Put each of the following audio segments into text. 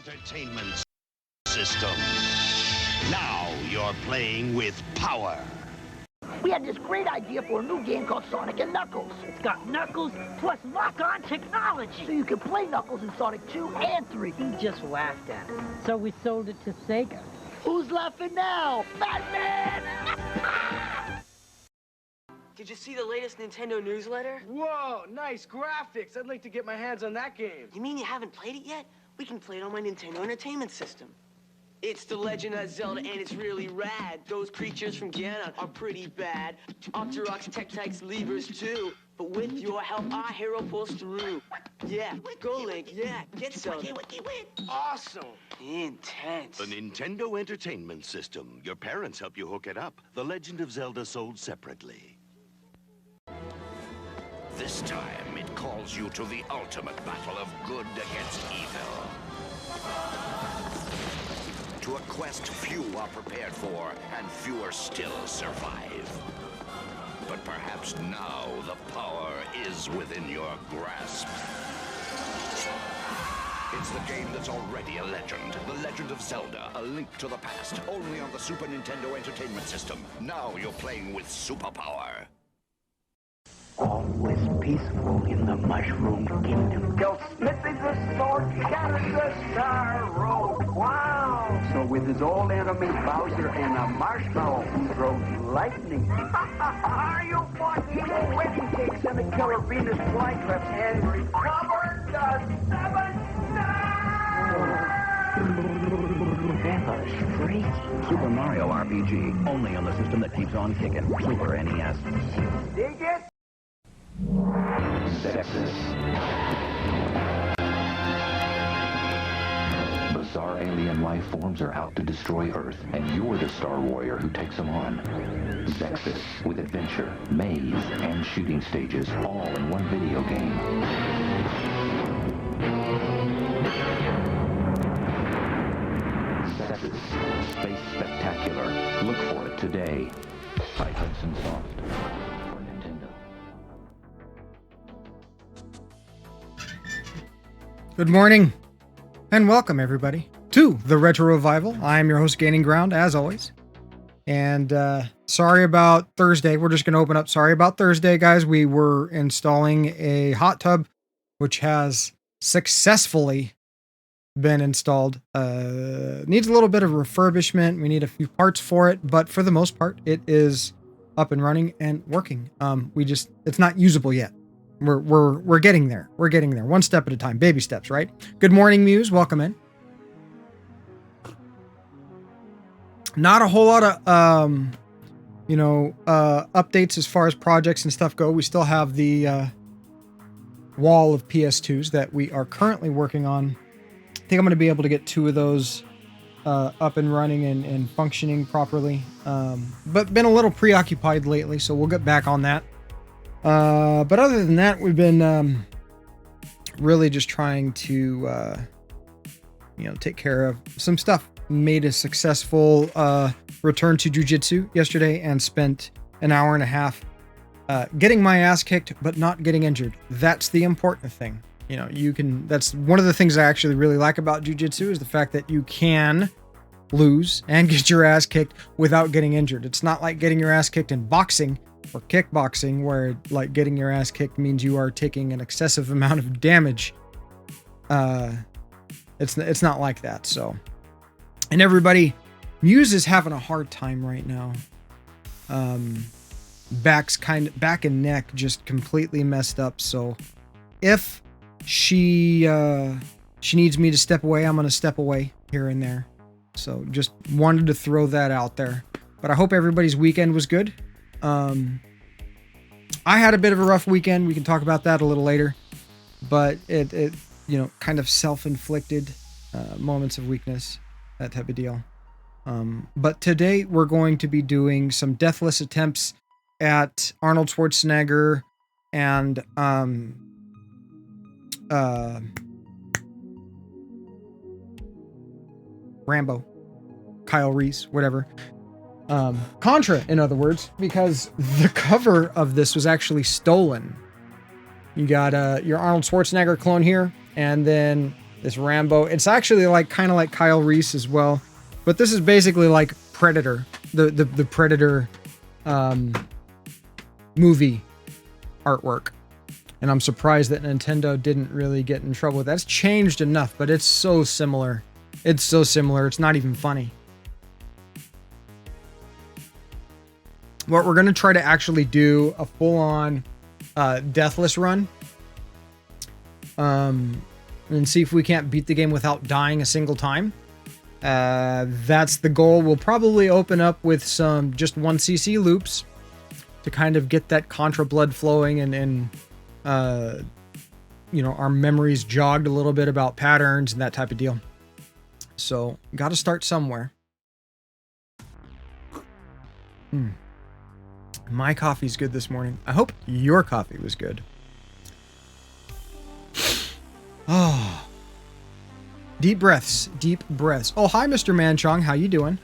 entertainment system. Now you're playing with power. We had this great idea for a new game called Sonic and Knuckles. It's got Knuckles plus lock-on technology. So you can play Knuckles in Sonic 2 and 3. He just laughed at it. So we sold it to Sega. Who's laughing now? Batman! Did you see the latest Nintendo newsletter? Whoa, nice graphics. I'd like to get my hands on that game. You mean you haven't played it yet? We can play it on my Nintendo Entertainment System. It's The Legend of Zelda, and it's really rad. Those creatures from Ganon are pretty bad. Octoroks, Tektites, Levers, too. But with your help, our hero pulls through. Yeah, go Link, yeah, get Zelda. Awesome. Intense. The Nintendo Entertainment System. Your parents help you hook it up. The Legend of Zelda sold separately. This time, it calls you to the ultimate battle of good against evil. To a quest few are prepared for, and fewer still survive. But perhaps now the power is within your grasp. It's the game that's already a legend. The Legend of Zelda, A Link to the Past. Only on the Super Nintendo Entertainment System. Now you're playing with superpower. Always peaceful in the Mushroom Kingdom. Till Smithy the sword shatters the Star Road. Wow! So with his old enemy Bowser and a marshmallow who throws lightning. Are you bought evil wedding cakes and the killer Venus flytraps and recovered the seven That was freaky. Super Mario RPG, only on the system that keeps on kicking. Super NES. Dig it? Sexist. Bizarre alien life forms are out to destroy Earth, and you're the Star Warrior who takes them on. Sexist, with adventure, maze, and shooting stages, all in one video game. Sexist, Space Spectacular. Look for it today. By Hudson Soft. For Nintendo. Good morning, and welcome everybody to the Retro Revival. I am your host, Gaining Ground, as always. And sorry about Thursday. We're just going to open up. Sorry about Thursday, guys. We were installing a hot tub, which has successfully been installed. Needs a little bit of refurbishment. We need a few parts for it, but for the most part, it is up and running and working. It's not usable yet. We're getting there. We're getting there. One step at a time. Baby steps, right? Good morning, Muse. Welcome in. Not a whole lot of updates as far as projects and stuff go. We still have the wall of PS2s that we are currently working on. I think I'm going to be able to get 2 of those up and running and functioning properly. But been a little preoccupied lately, so we'll get back on that. But other than that, we've been really just trying to take care of some stuff. Made a successful return to jiu-jitsu yesterday and spent an hour and a half getting my ass kicked but not getting injured. That's the important thing. That's one of the things I actually really like about jiu-jitsu is the fact that you can lose and get your ass kicked without getting injured. It's not like getting your ass kicked in boxing or kickboxing, where like getting your ass kicked means you are taking an excessive amount of damage. It's not like that. So, and everybody, Muse is having a hard time right now. Back and neck just completely messed up. So, if she needs me to step away, I'm gonna step away here and there. So, just wanted to throw that out there. But I hope everybody's weekend was good. I had a bit of a rough weekend. We can talk about that a little later, but it kind of self-inflicted moments of weakness, that type of deal. But today we're going to be doing some deathless attempts at Arnold Schwarzenegger and Rambo, Kyle Reese, whatever. Contra, in other words, because the cover of this was actually stolen. You got your Arnold Schwarzenegger clone here, and then This Rambo. It's actually like kind of like Kyle Reese as well, but this is basically like Predator, the Predator movie artwork. And I'm surprised that Nintendo didn't really get in trouble with that. It's changed enough, but it's so similar. It's so similar. It's not even funny. What we're going to try to actually do a full-on deathless run. And see if we can't beat the game without dying a single time. That's the goal. We'll probably open up with some just 1cc loops to kind of get that Contra blood flowing and you know, our memories jogged a little bit about patterns and that type of deal. So, got to start somewhere. My coffee's good this morning. I hope your coffee was good. Oh. Deep breaths. Deep breaths. Oh, hi, Mr. Manchong. How you doing?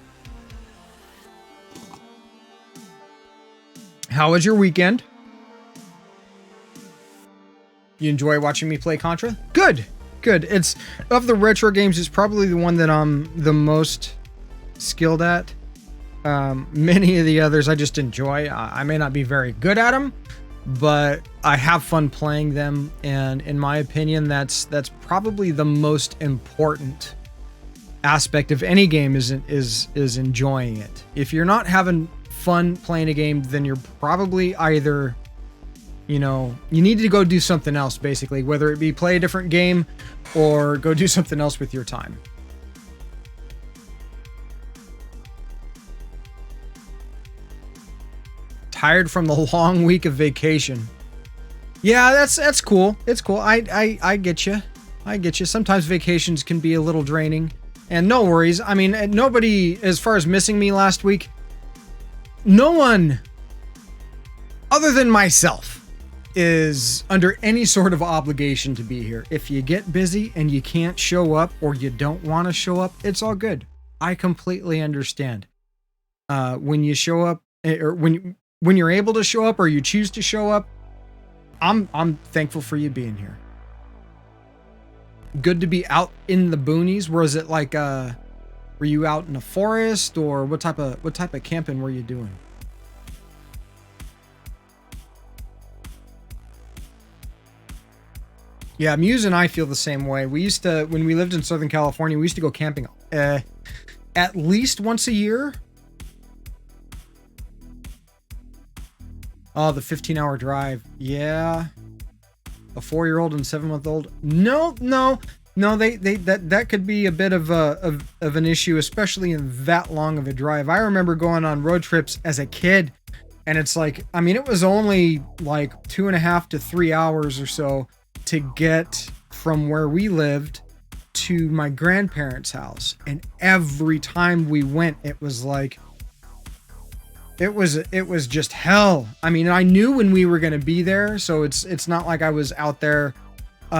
How was your weekend? You enjoy watching me play Contra? Good. Good. It's, of the retro games, it's probably the one that I'm the most skilled at. Many of the others I just enjoy. I may not be very good at them, but I have fun playing them, and in my opinion, that's probably the most important aspect of any game is enjoying it. If you're not having fun playing a game, then you're probably either, you know, you need to go do something else, basically, whether it be play a different game or go do something else with your time. Tired from the long week of vacation. Yeah, that's cool. It's cool. I get you. I get you. Sometimes vacations can be a little draining, and no worries. I mean, nobody, as far as missing me last week, no one other than myself is under any sort of obligation to be here. If you get busy and you can't show up, or you don't want to show up, it's all good. I completely understand. When you show up, or when you're able to show up, or you choose to show up, I'm thankful for you being here. Good to be out in the boonies. Was it like were you out in a forest, or what type of camping were you doing? Yeah, Muse and I feel the same way. We used to, when we lived in Southern California, we used to go camping at least once a year. Oh, the 15-hour drive. Yeah. A 4-year-old and 7-month-old. No. That could be a bit of an issue, especially in that long of a drive. I remember going on road trips as a kid, and it's like, I mean, it was only like 2.5 to 3 hours or so to get from where we lived to my grandparents' house. And every time we went, it was like, it was just hell. I mean, I knew when we were going to be there, so it's not like I was out there, you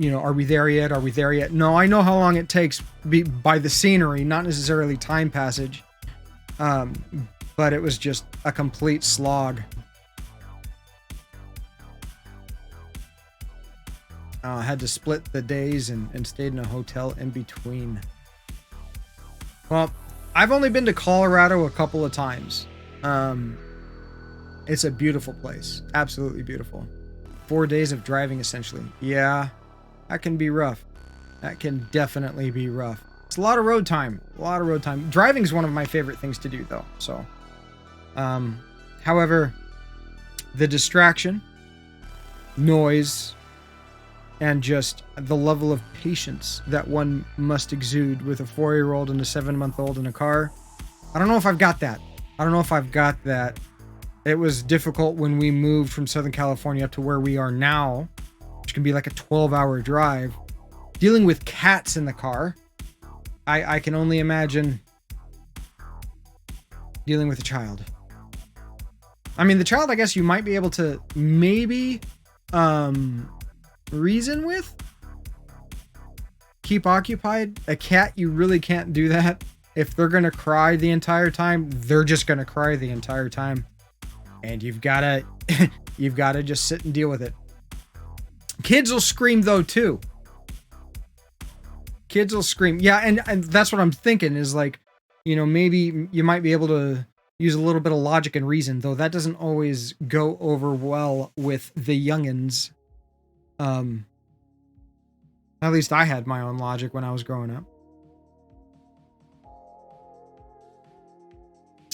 know, are we there yet? Are we there yet? No, I know how long it takes by the scenery, not necessarily time passage. But it was just a complete slog. I had to split the days and stayed in a hotel in between. Well, I've only been to Colorado a couple of times. It's a beautiful place. Absolutely beautiful. 4 days of driving, essentially. Yeah, that can be rough. That can definitely be rough. It's a lot of road time. A lot of road time. Driving is one of my favorite things to do, though. So, however, the distraction, noise, and just the level of patience that one must exude with a 4-year-old and a 7-month-old in a car. I don't know if I've got that. It was difficult when we moved from Southern California up to where we are now, which can be like a 12-hour drive. Dealing with cats in the car, I can only imagine dealing with a child. I mean, the child, I guess you might be able to maybe reason with, keep occupied. A cat, you really can't do that. If they're gonna cry the entire time, they're just gonna cry the entire time, and you've gotta just sit and deal with it. Kids will scream though too. Kids will scream. Yeah, and that's what I'm thinking is like, you know, maybe you might be able to use a little bit of logic and reason, though that doesn't always go over well with the youngins. At least I had my own logic when I was growing up.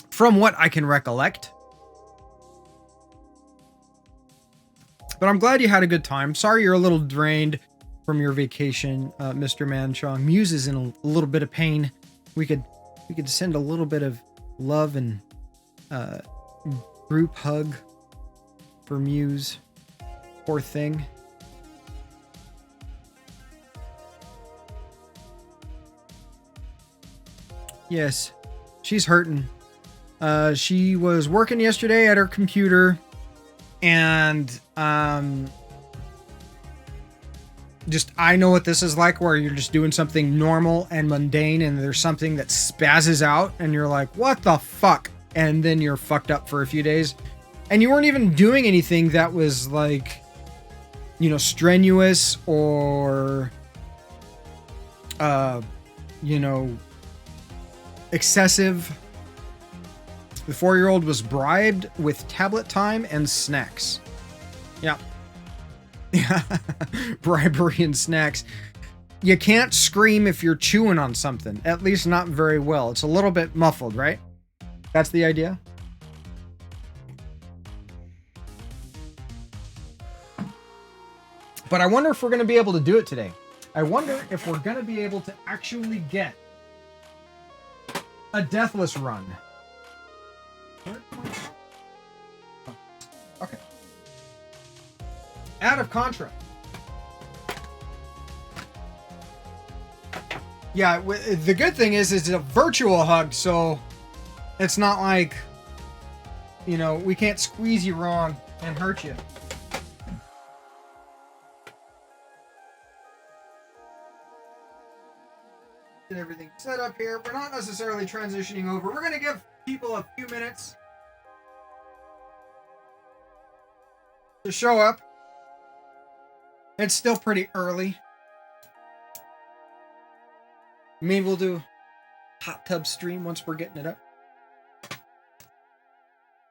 From what I can recollect. But I'm glad you had a good time. Sorry you're a little drained from your vacation, Mr. Manchong. Muse is in a little bit of pain. We could send a little bit of love and group hug for Muse. Poor thing. Yes, she's hurting. She was working yesterday at her computer, and just, I know what this is like, where you're just doing something normal and mundane, and there's something that spazzes out, and you're like, what the fuck? And then you're fucked up for a few days. And you weren't even doing anything that was like, you know, strenuous or, you know, excessive. The 4-year-old was bribed with tablet time and snacks. Yeah. Yeah. Bribery and snacks. You can't scream if you're chewing on something. At least not very well. It's a little bit muffled, right? That's the idea. But I wonder if we're going to be able to do it today. I wonder if we're going to be able to actually get a deathless run. Okay. Out of Contra. Yeah, the good thing is it's a virtual hug, so it's not like, you know, we can't squeeze you wrong and hurt you. Get everything set up here. We're not necessarily transitioning over. We're going to give people a few minutes to show up. It's still pretty early. Maybe we'll do hot tub stream once we're getting it up.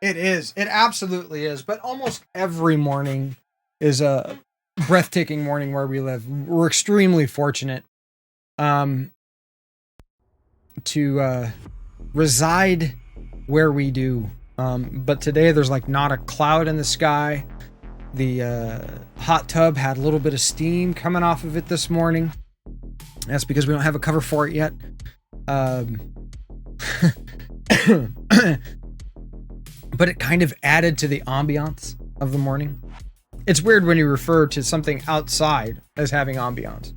It is. It absolutely is. But almost every morning is a breathtaking morning where we live. We're extremely fortunate to reside where we do. But today there's like not a cloud in the sky. The hot tub had a little bit of steam coming off of it this morning. That's because we don't have a cover for it yet. But it kind of added to the ambiance of the morning. It's weird when you refer to something outside as having ambiance.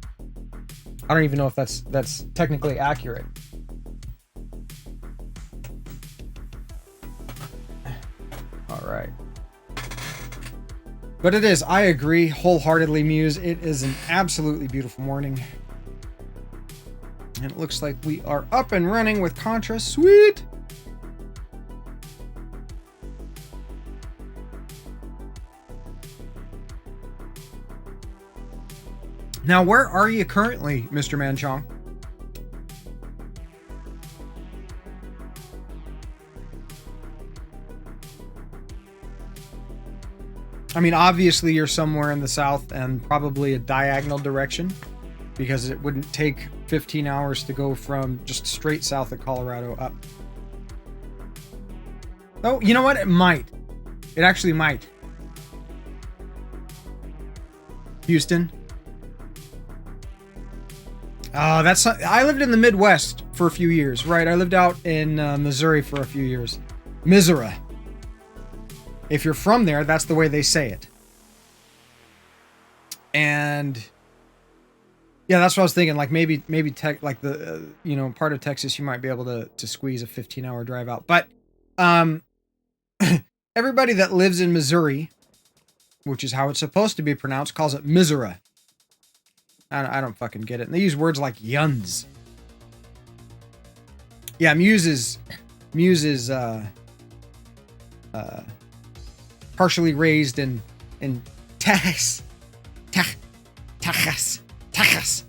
I don't even know if that's technically accurate. All right. But it is, I agree wholeheartedly, Muse. It is an absolutely beautiful morning. And it looks like we are up and running with Contra. Sweet! Now, where are you currently, Mr. Manchong? I mean, obviously you're somewhere in the south and probably a diagonal direction, because it wouldn't take 15 hours to go from just straight south of Colorado up. Oh, you know what? It might. It actually might. Houston. Oh, that's not, I lived in the Midwest for a few years, right? I lived out in Missouri for a few years. Missouri. If you're from there, that's the way they say it. And yeah, that's what I was thinking. Like maybe like the you know, part of Texas, you might be able to squeeze a 15-hour drive out. But everybody that lives in Missouri, which is how it's supposed to be pronounced, calls it Missouri. I don't fucking get it. And they use words like yuns. Yeah, Muse is partially raised in Texas. Texas. Texas.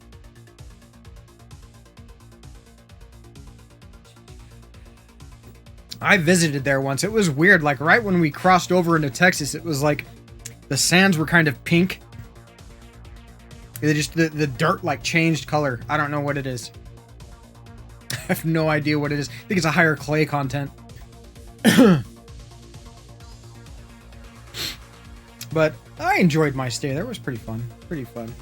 I visited there once. It was weird. Like right when we crossed over into Texas, it was like the sands were kind of pink. It just the dirt like changed color. I don't know what it is. I have no idea what it is. I think it's a higher clay content. But I enjoyed my stay there. It was pretty fun. Pretty fun.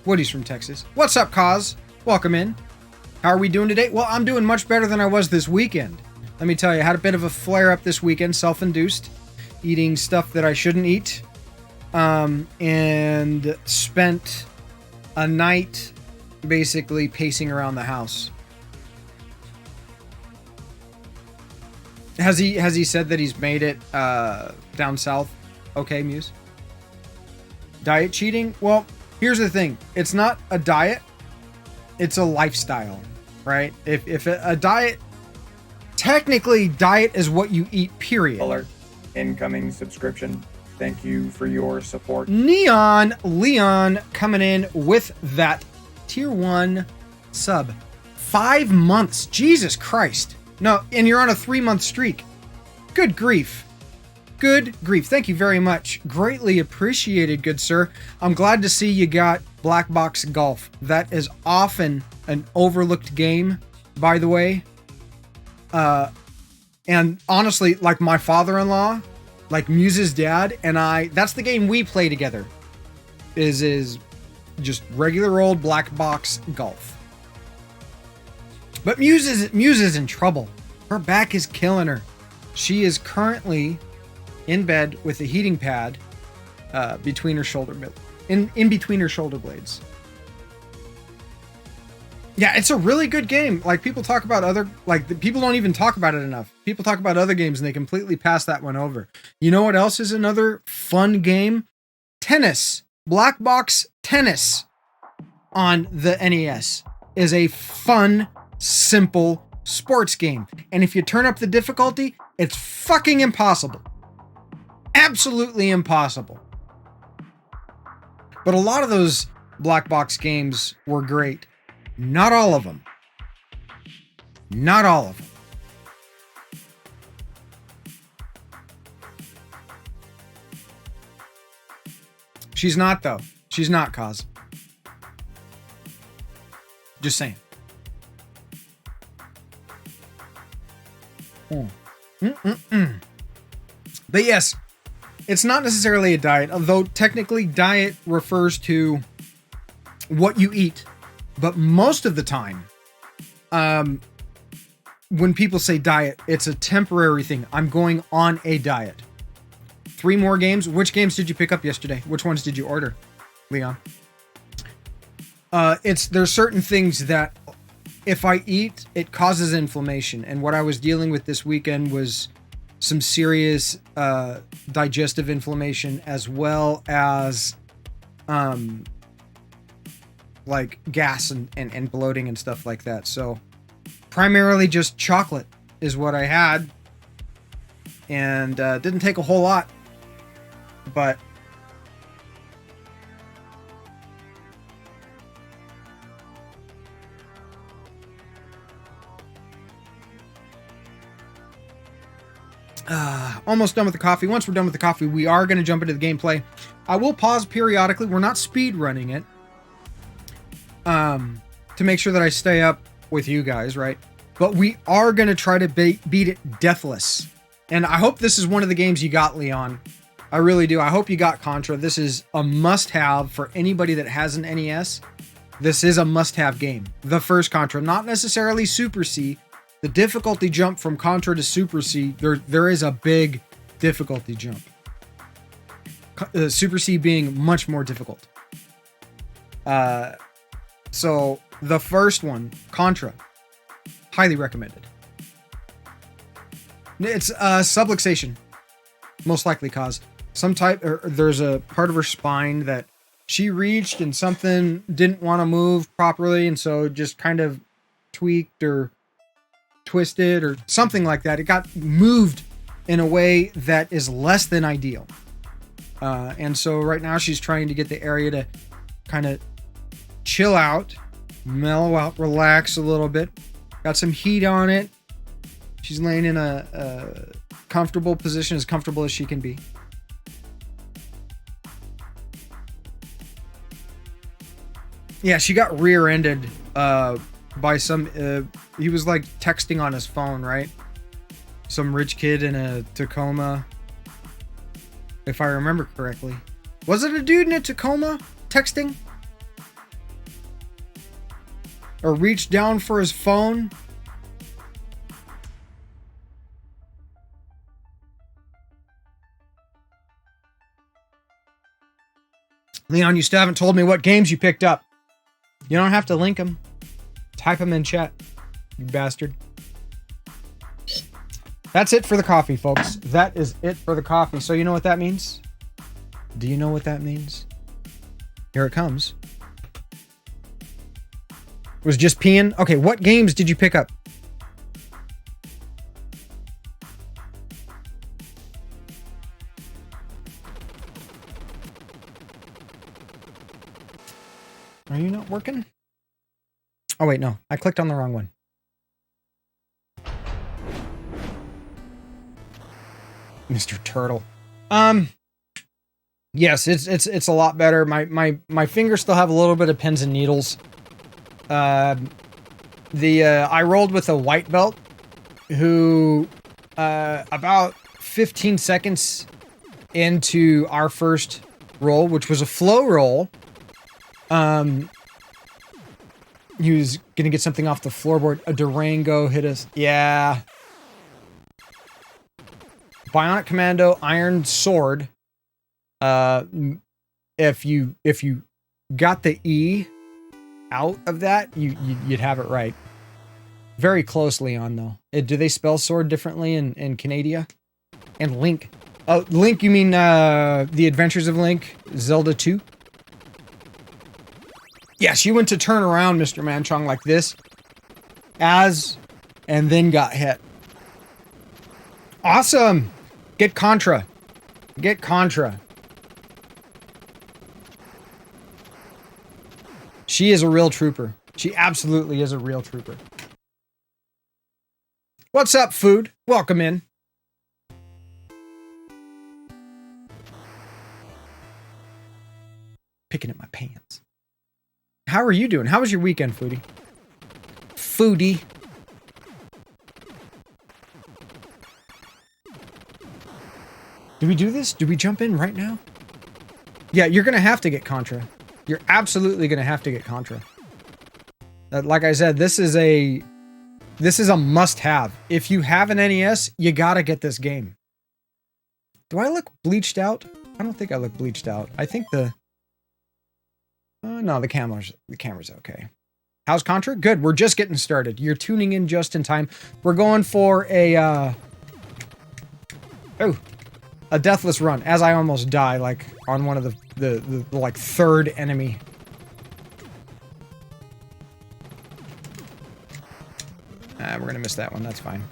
Woody's from Texas. What's up, Cause? Welcome in. How are we doing today? Well, I'm doing much better than I was this weekend. Let me tell you, I had a bit of a flare-up this weekend, self-induced, eating stuff that I shouldn't eat, and spent a night basically pacing around the house. Has he said that he's made it down south? Okay, Muse. Diet cheating? Well, here's the thing. It's not a diet. It's a lifestyle, right? If a diet... Technically, diet is what you eat, period. Alert. Incoming subscription. Thank you for your support. Neon Leon coming in with that tier 1 sub. 5 months. Jesus Christ. No, and you're on a 3-month streak. Good grief. Good grief. Thank you very much. Greatly appreciated, good sir. I'm glad to see you got Black Box Golf. That is often an overlooked game, by the way. And honestly, like my father-in-law, like Muse's dad, and I, that's the game we play together. Is just regular old Black Box Golf. But Muse is in trouble. Her back is killing her. She is currently in bed with a heating pad between her shoulder in between her shoulder blades. Yeah, it's a really good game. Like people talk about people don't even talk about it enough. People talk about other games and they completely pass that one over. You know what else is another fun game? Tennis. Black Box Tennis on the NES is a fun, simple sports game. And if you turn up the difficulty, it's fucking impossible. Absolutely impossible. But a lot of those Black Box games were great. Not all of them. Not all of them. She's not, though. She's not, Cause. Just saying. But yes, it's not necessarily a diet, although technically diet refers to what you eat. But most of the time, when people say diet, it's a temporary thing. I'm going on a diet. 3 more games. Which games did you pick up yesterday? Which ones did you order, Leon? There's certain things that if I eat, it causes inflammation. And what I was dealing with this weekend was some serious digestive inflammation, as well as like gas and bloating and stuff like that. So primarily just chocolate is what I had, and didn't take a whole lot, but almost done with the coffee. Once we're done with the coffee, we are going to jump into the gameplay. I will pause periodically. We're not speed running it. To make sure that I stay up with you guys, right? But we are going to try to beat it deathless. And I hope this is one of the games you got, Leon. I really do. I hope you got Contra. This is a must-have for anybody that has an NES. This is a must-have game. The first Contra, not necessarily Super C. The difficulty jump from Contra to Super C, there is a big difficulty jump. Super C being much more difficult. So the first one, Contra, highly recommended. It's subluxation, most likely cause some type, or there's a part of her spine that she reached and something didn't want to move properly, and so just kind of tweaked or twisted or something like that. It got moved in a way that is less than ideal. And so right now she's trying to get the area to kind of chill out, mellow out, relax a little bit. Got some heat on it. She's laying in a comfortable position, as comfortable as she can be. Yeah, she got rear-ended by some... he was like texting on his phone, right? Some rich kid in a Tacoma, if I remember correctly. Was it a dude in a Tacoma texting? Or reached down for his phone? Leon, you still haven't told me what games you picked up. You don't have to link them. Type them in chat, you bastard. That's it for the coffee, folks. That is it for the coffee. So you know what that means? Do you know what that means? Here it comes. Was just peeing? Okay, what games did you pick up? Are you not working? Oh, wait, no. I clicked on the wrong one. Mr. Turtle. Yes, it's a lot better. My fingers still have a little bit of pins and needles. I rolled with a white belt who about 15 seconds into our first roll, which was a flow roll, he was gonna get something off the floorboard. A Durango hit us. Yeah. Bionic Commando, Iron Sword. If you got the E out of that, you'd have it right. Very closely on though. Do they spell sword differently in Canada? And Link. Oh, Link, you mean The Adventures of Link, Zelda 2? Yeah, she went to turn around Mr. Manchong like this, and then got hit. Awesome! Get Contra. Get Contra. She is a real trooper. She absolutely is a real trooper. What's up, food? Welcome in. Picking at my pants. How are you doing? How was your weekend, Foodie? Foodie. Do we do this? Do we jump in right now? Yeah, you're gonna have to get Contra. You're absolutely gonna have to get Contra. Like I said, this is a must-have. If you have an NES, you gotta get this game. Do I look bleached out? I don't think I look bleached out. I think the... no, the camera's okay. How's Contra? Good. We're just getting started. You're tuning in just in time. We're going for a deathless run. As I almost die, like on one of the like third enemy. We're gonna miss that one. That's fine.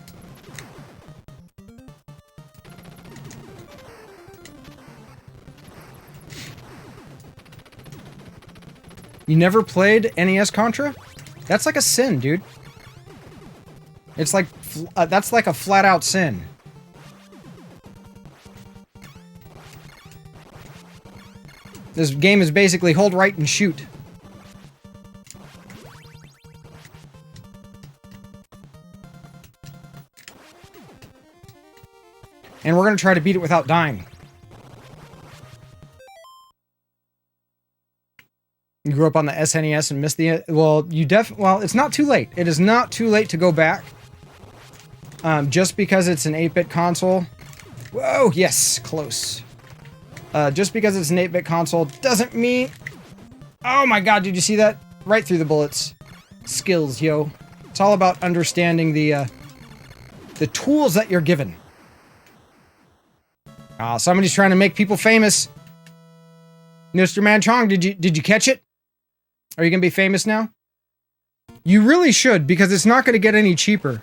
You never played NES Contra? That's like a sin, dude. It's like, that's like a flat-out sin. This game is basically hold right and shoot. And we're gonna try to beat it without dying. You grew up on the SNES and missed the... Well, it's not too late. It is not too late to go back. Just because it's an 8-bit console... Whoa, yes, close. Just because it's an 8-bit console doesn't mean... Oh my god, did you see that? Right through the bullets. Skills, yo. It's all about understanding the tools that you're given. Somebody's trying to make people famous. Mr. Manchong, did you catch it? Are you gonna be famous now? You really should, because it's not gonna get any cheaper.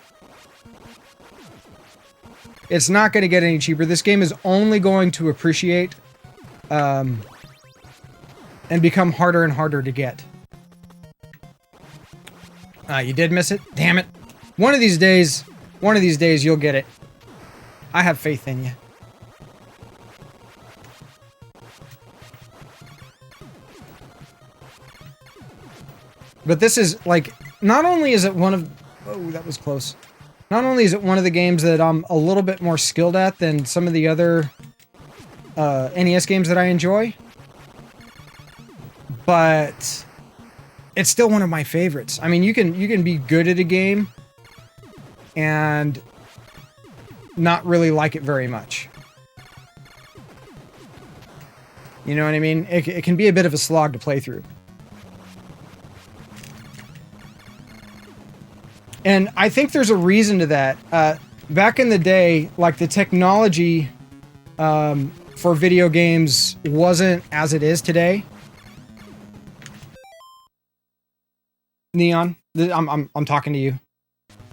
It's not gonna get any cheaper. This game is only going to appreciate, and become harder and harder to get. You did miss it? Damn it. One of these days you'll get it. I have faith in you. But this is, like, not only is it one of... Oh, that was close. Not only is it one of the games that I'm a little bit more skilled at than some of the other NES games that I enjoy, but it's still one of my favorites. I mean, you can be good at a game and not really like it very much. You know what I mean? It can be a bit of a slog to play through. And I think there's a reason to that. Back in the day, like, the technology for video games wasn't as it is today. Neon, I'm talking to you.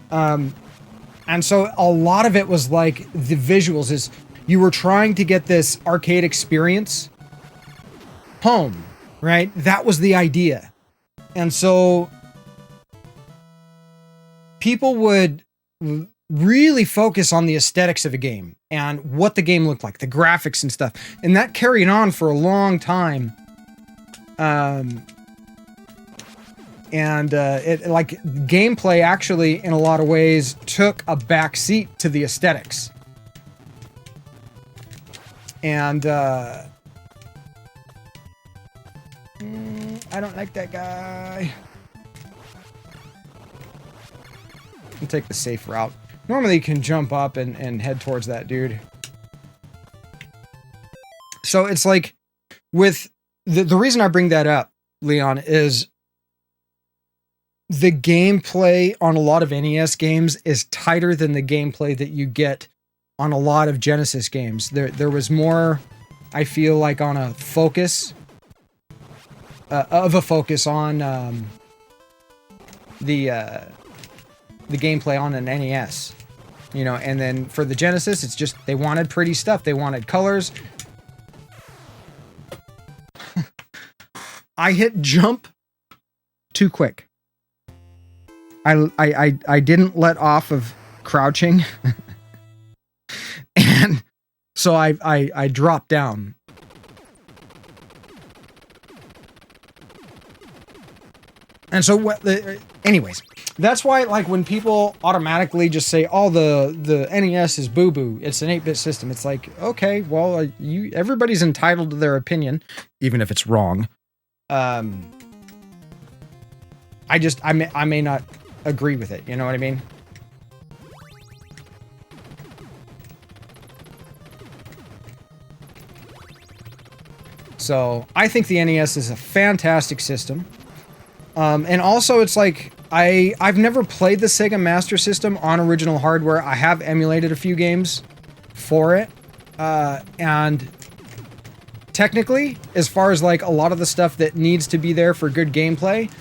And so a lot of it was like the visuals is you were trying to get this arcade experience home, right? That was the idea. And so people would really focus on the aesthetics of a game and what the game looked like, the graphics and stuff. And that carried on for a long time. It, like, gameplay actually, in a lot of ways, took a back seat to the aesthetics. And, I don't like that guy. I'll take the safe route. Normally you can jump up and head towards that dude. So it's like, with the reason I bring that up, Leon, is the gameplay on a lot of NES games is tighter than the gameplay that you get on a lot of Genesis games. There was more, I feel like, on a focus, on the gameplay on an NES, you know. And then for the Genesis, it's just they wanted pretty stuff. They wanted colors. I hit jump too quick. I didn't let off of crouching, and so I dropped down. And so anyways, that's why, like, when people automatically just say, "Oh, the NES is boo-boo, it's an 8-bit system," it's like, okay, well, everybody's entitled to their opinion, even if it's wrong. I may not agree with it, you know what I mean? So I think the NES is a fantastic system. And also, it's like, I've never played the Sega Master System on original hardware. I have emulated a few games for it. And technically, as far as, like, a lot of the stuff that needs to be there for good gameplay,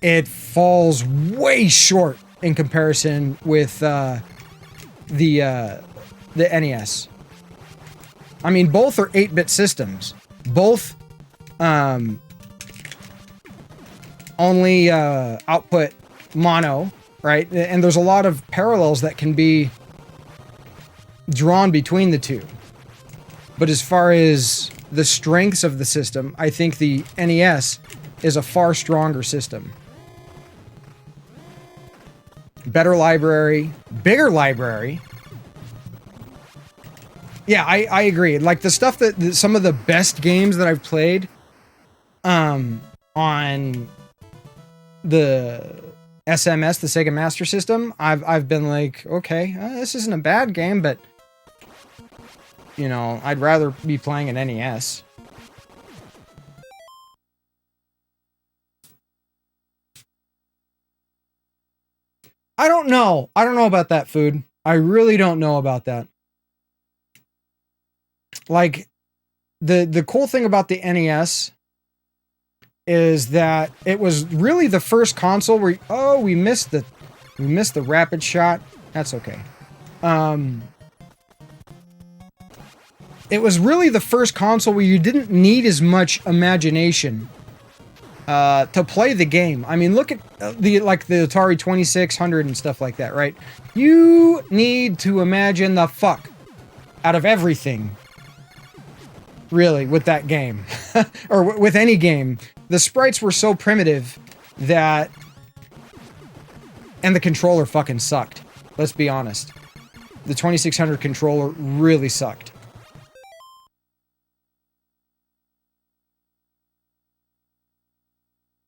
it falls way short in comparison with the NES. I mean, both are 8-bit systems. Both only output mono, right? And there's a lot of parallels that can be drawn between the two. But as far as the strengths of the system, I think the NES is a far stronger system. Better library, bigger library. Yeah, I agree. Like, the stuff that some of the best games that I've played on the SMS, the Sega Master System, I've been like, okay, this isn't a bad game, but, you know, I'd rather be playing an NES. I don't know. I don't know about that, Food. I really don't know about that. Like, the cool thing about the NES is that it was really the first console where, oh, we missed the rapid shot. That's okay. It was really the first console where you didn't need as much imagination to play the game. I mean, look at the Atari 2600 and stuff like that, right? You need to imagine the fuck out of everything, really, with that game. Or with any game. The sprites were so primitive that... And the controller fucking sucked. Let's be honest. The 2600 controller really sucked.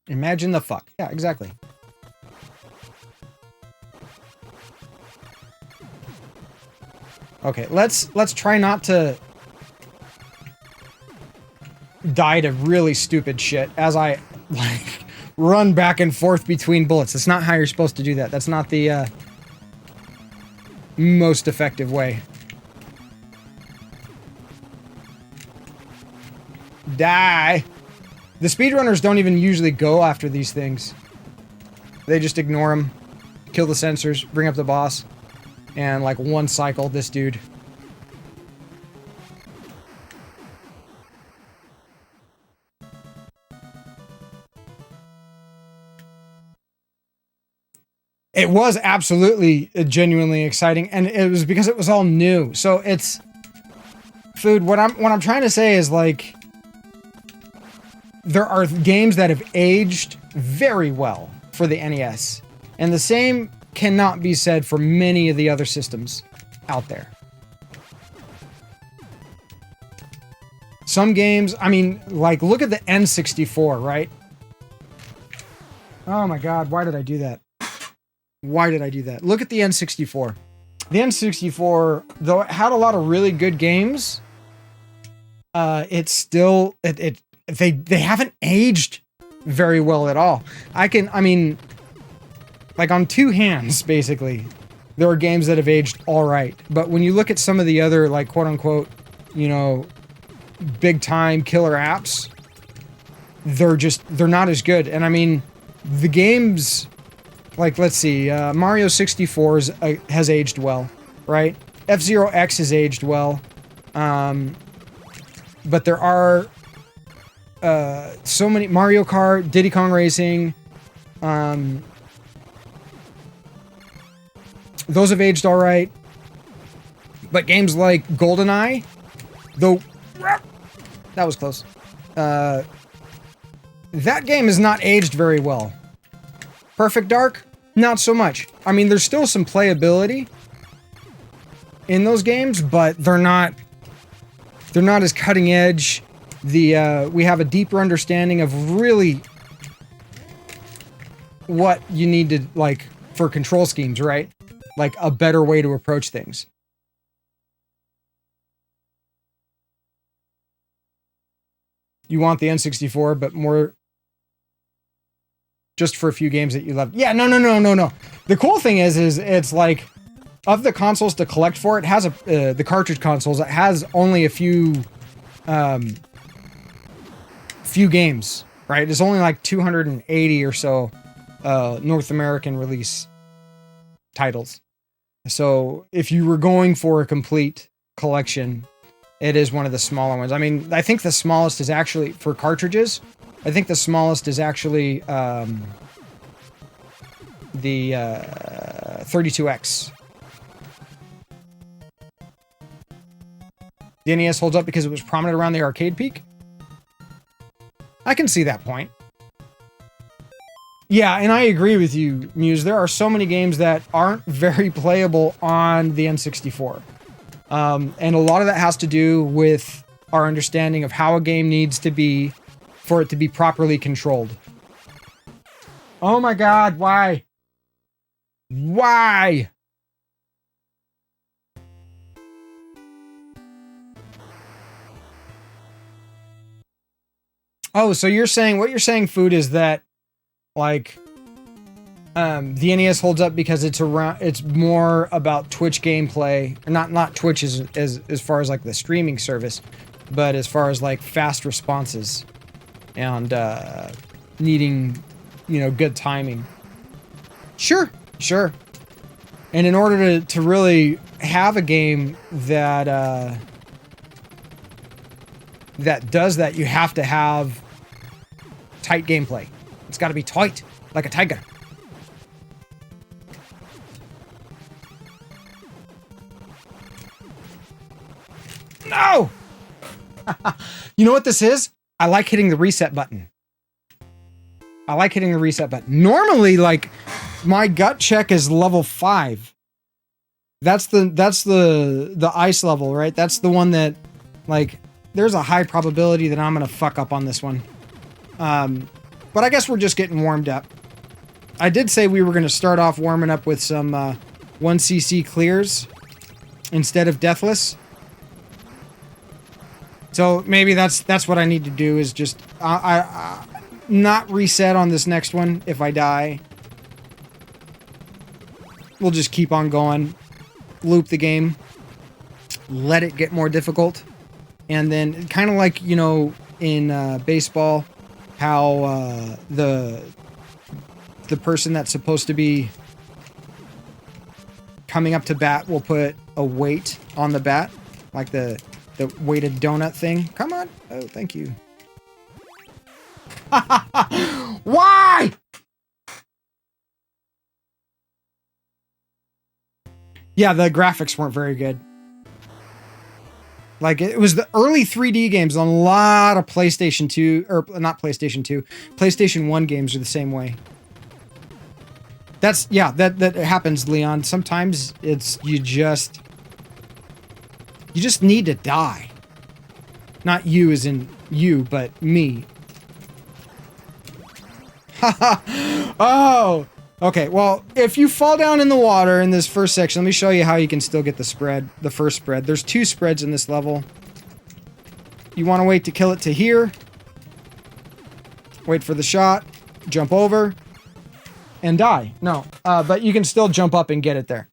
Imagine the fuck. Yeah, exactly. Okay, let's try not to die to really stupid shit as I like run back and forth between bullets. That's not how you're supposed to do that. That's not the most effective way. Die. The speedrunners don't even usually go after these things. They just ignore them, kill the sensors, bring up the boss, and like one cycle this dude. It was absolutely genuinely exciting, and it was because it was all new. So it's food. What I'm trying to say is like there are games that have aged very well for the NES, and the same cannot be said for many of the other systems out there. Some games, I mean, like look at the N64, right? Oh my God, why did I do that? Why did I do that? Look at the N64. The N64, though it had a lot of really good games, it's still they haven't aged very well at all. I mean, like on two hands, basically, there are games that have aged all right. But when you look at some of the other, like quote unquote, you know, big time killer apps, they're not as good. And I mean, the games. Like, let's see, Mario 64 has aged well, right? F-Zero X has aged well. But there are so many... Mario Kart, Diddy Kong Racing. Those have aged all right. But games like GoldenEye, though... That was close. That game has not aged very well. Perfect Dark? Not so much. I mean, there's still some playability in those games, but they're not as cutting edge. We have a deeper understanding of really what you need to, like, for control schemes, right? Like, a better way to approach things. You want the N64, but more... just for a few games that you love. Yeah, no. The cool thing is it's like, of the consoles to collect for, it has the cartridge consoles, it has only a few games, right? There's only like 280 or so North American release titles. So if you were going for a complete collection, it is one of the smaller ones. I mean, I think the smallest is actually, for cartridges, I think the smallest is actually the 32X. The NES holds up because it was prominent around the arcade peak? I can see that point. Yeah, and I agree with you, Muse. There are so many games that aren't very playable on the N64. And a lot of that has to do with our understanding of how a game needs to be for it to be properly controlled. Oh my God, why? Why? Oh, so you're saying, what you're saying, Food, is that, like, the NES holds up because it's more about Twitch gameplay, or not Twitch as far as like the streaming service, but as far as like fast responses and needing, you know, good timing. Sure. And in order to really have a game that that does that, you have to have tight gameplay. It's got to be tight, like a tiger. No! You know what this is? I like hitting the reset button. I like hitting the reset button. Normally, like, my gut check is level 5. That's the ice level, right? That's the one that, like, there's a high probability that I'm gonna fuck up on this one. But I guess we're just getting warmed up. I did say we were gonna start off warming up with some 1cc clears instead of deathless. So maybe that's what I need to do, is just I not reset on this next one if I die. We'll just keep on going, loop the game, let it get more difficult, and then kind of like, you know, in baseball, how the person that's supposed to be coming up to bat will put a weight on the bat, like the weighted donut thing. Come on. Oh, thank you. Why? Yeah, the graphics weren't very good. Like, it was the early 3D games on a lot of PlayStation 2, or not PlayStation 2, PlayStation 1 games are the same way. That's, yeah, that happens, Leon. Sometimes it's, you just need to die. Not you as in you, but me. Oh! Okay, well, if you fall down in the water in this first section, let me show you how you can still get the spread, the first spread. There's 2 spreads in this level. You want to wait to kill it to here. Wait for the shot. Jump over. And die. No, but you can still jump up and get it there.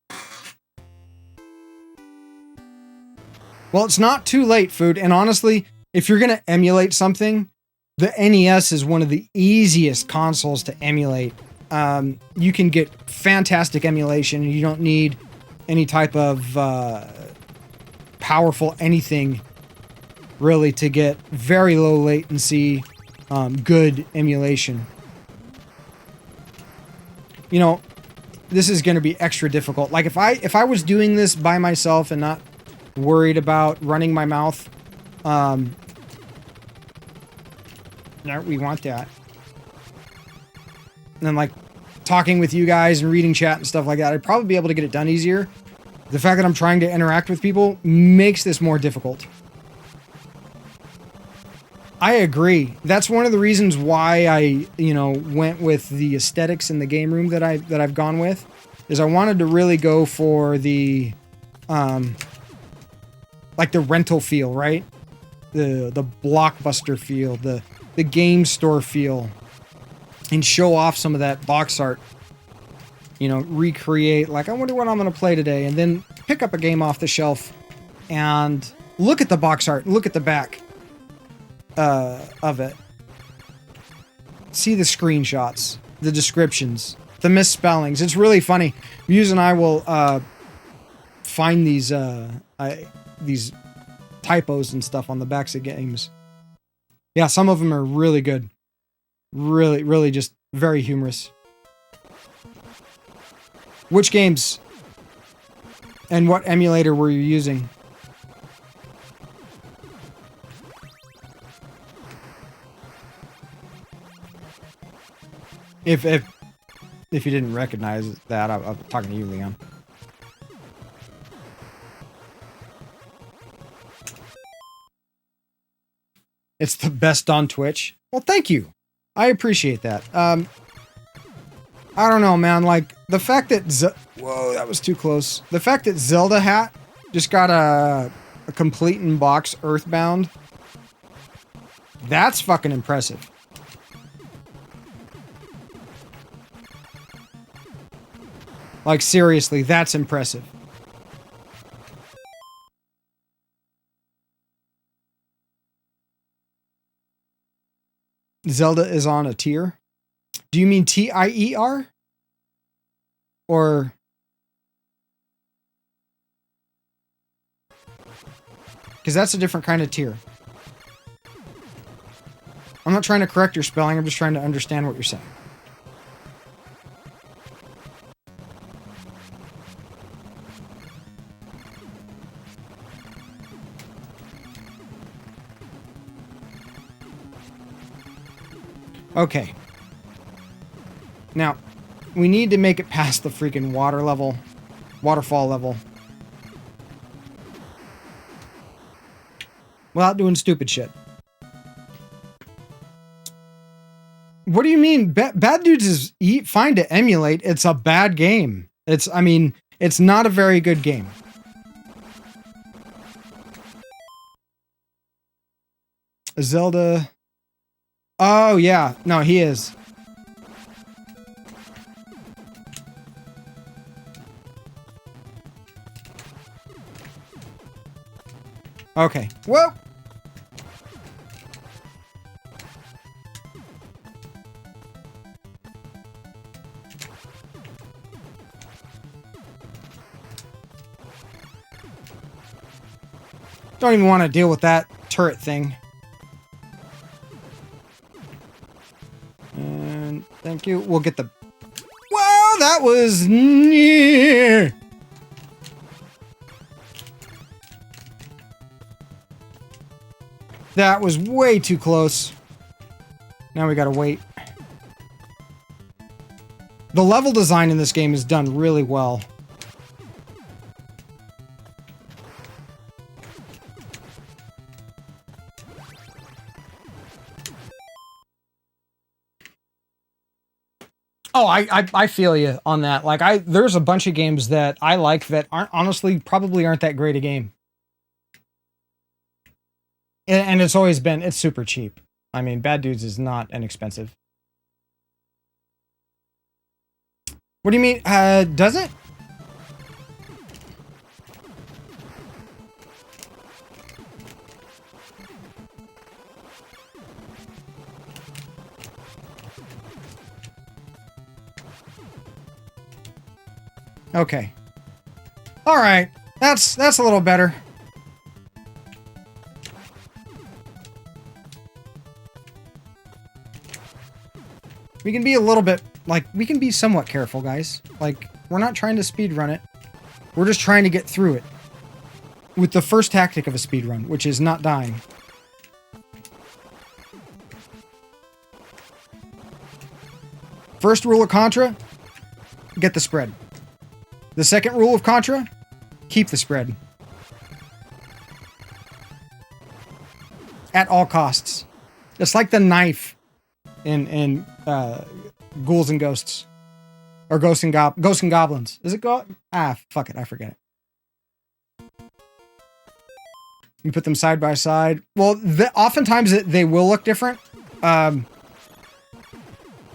Well, it's not too late, Food. And honestly, if you're going to emulate something, the NES is one of the easiest consoles to emulate. You can get fantastic emulation. You don't need any type of powerful anything, really, to get very low latency, good emulation. You know, this is going to be extra difficult. Like, if I was doing this by myself and not worried about running my mouth, no, we want that. And then, like, talking with you guys and reading chat and stuff like that, I'd probably be able to get it done easier. The fact that I'm trying to interact with people makes this more difficult. I agree. That's one of the reasons why I, you know, went with the aesthetics in the game room that I've gone with, is I wanted to really go for the, like the rental feel, right? The Blockbuster feel, the game store feel, and show off some of that box art. You know, recreate, like, I wonder what I'm going to play today, and then pick up a game off the shelf and look at the box art, look at the back of it. See the screenshots, the descriptions, the misspellings. It's really funny. Muse and I will find these typos and stuff on the backs of games. Yeah, some of them are really good. Really, really just very humorous. Which games and what emulator were you using? If you didn't recognize that, I'm talking to you, Leon. It's the best on Twitch. Well, thank you. I appreciate that. I don't know, man. Like, the fact that... Whoa, that was too close. The fact that Zelda Hat just got a complete in box Earthbound, that's fucking impressive. Like, seriously, that's impressive. Zelda is on a tier? Do you mean T-I-E-R? Or... because that's a different kind of tier. I'm not trying to correct your spelling, I'm just trying to understand what you're saying. Okay. Now, we need to make it past the freaking waterfall level. Without doing stupid shit. What do you mean? Bad Dudes is fine to emulate. It's a bad game. I mean, it's not a very good game. Zelda... Oh, yeah. No, he is. Okay. Whoa! Don't even want to deal with that turret thing. And thank you. We'll get the... Wow, that was near. That was way too close. Now we gotta wait. The level design in this game is done really well. Oh, I feel you on that. Like, there's a bunch of games that I like that honestly probably aren't that great a game. And it's always been, it's super cheap. I mean, Bad Dudes is not inexpensive. What do you mean? Does it? Okay. All right. That's a little better. We can be a little bit, like, we can be somewhat careful, guys. Like, we're not trying to speedrun it. We're just trying to get through it. With the first tactic of a speedrun, which is not dying. First rule of Contra, get the spread. The second rule of Contra, keep the spread. At all costs. It's like the knife in Ghouls and Ghosts. Or Ghosts and Goblins. Is it fuck it, I forget it. You put them side by side. Well, oftentimes they will look different. And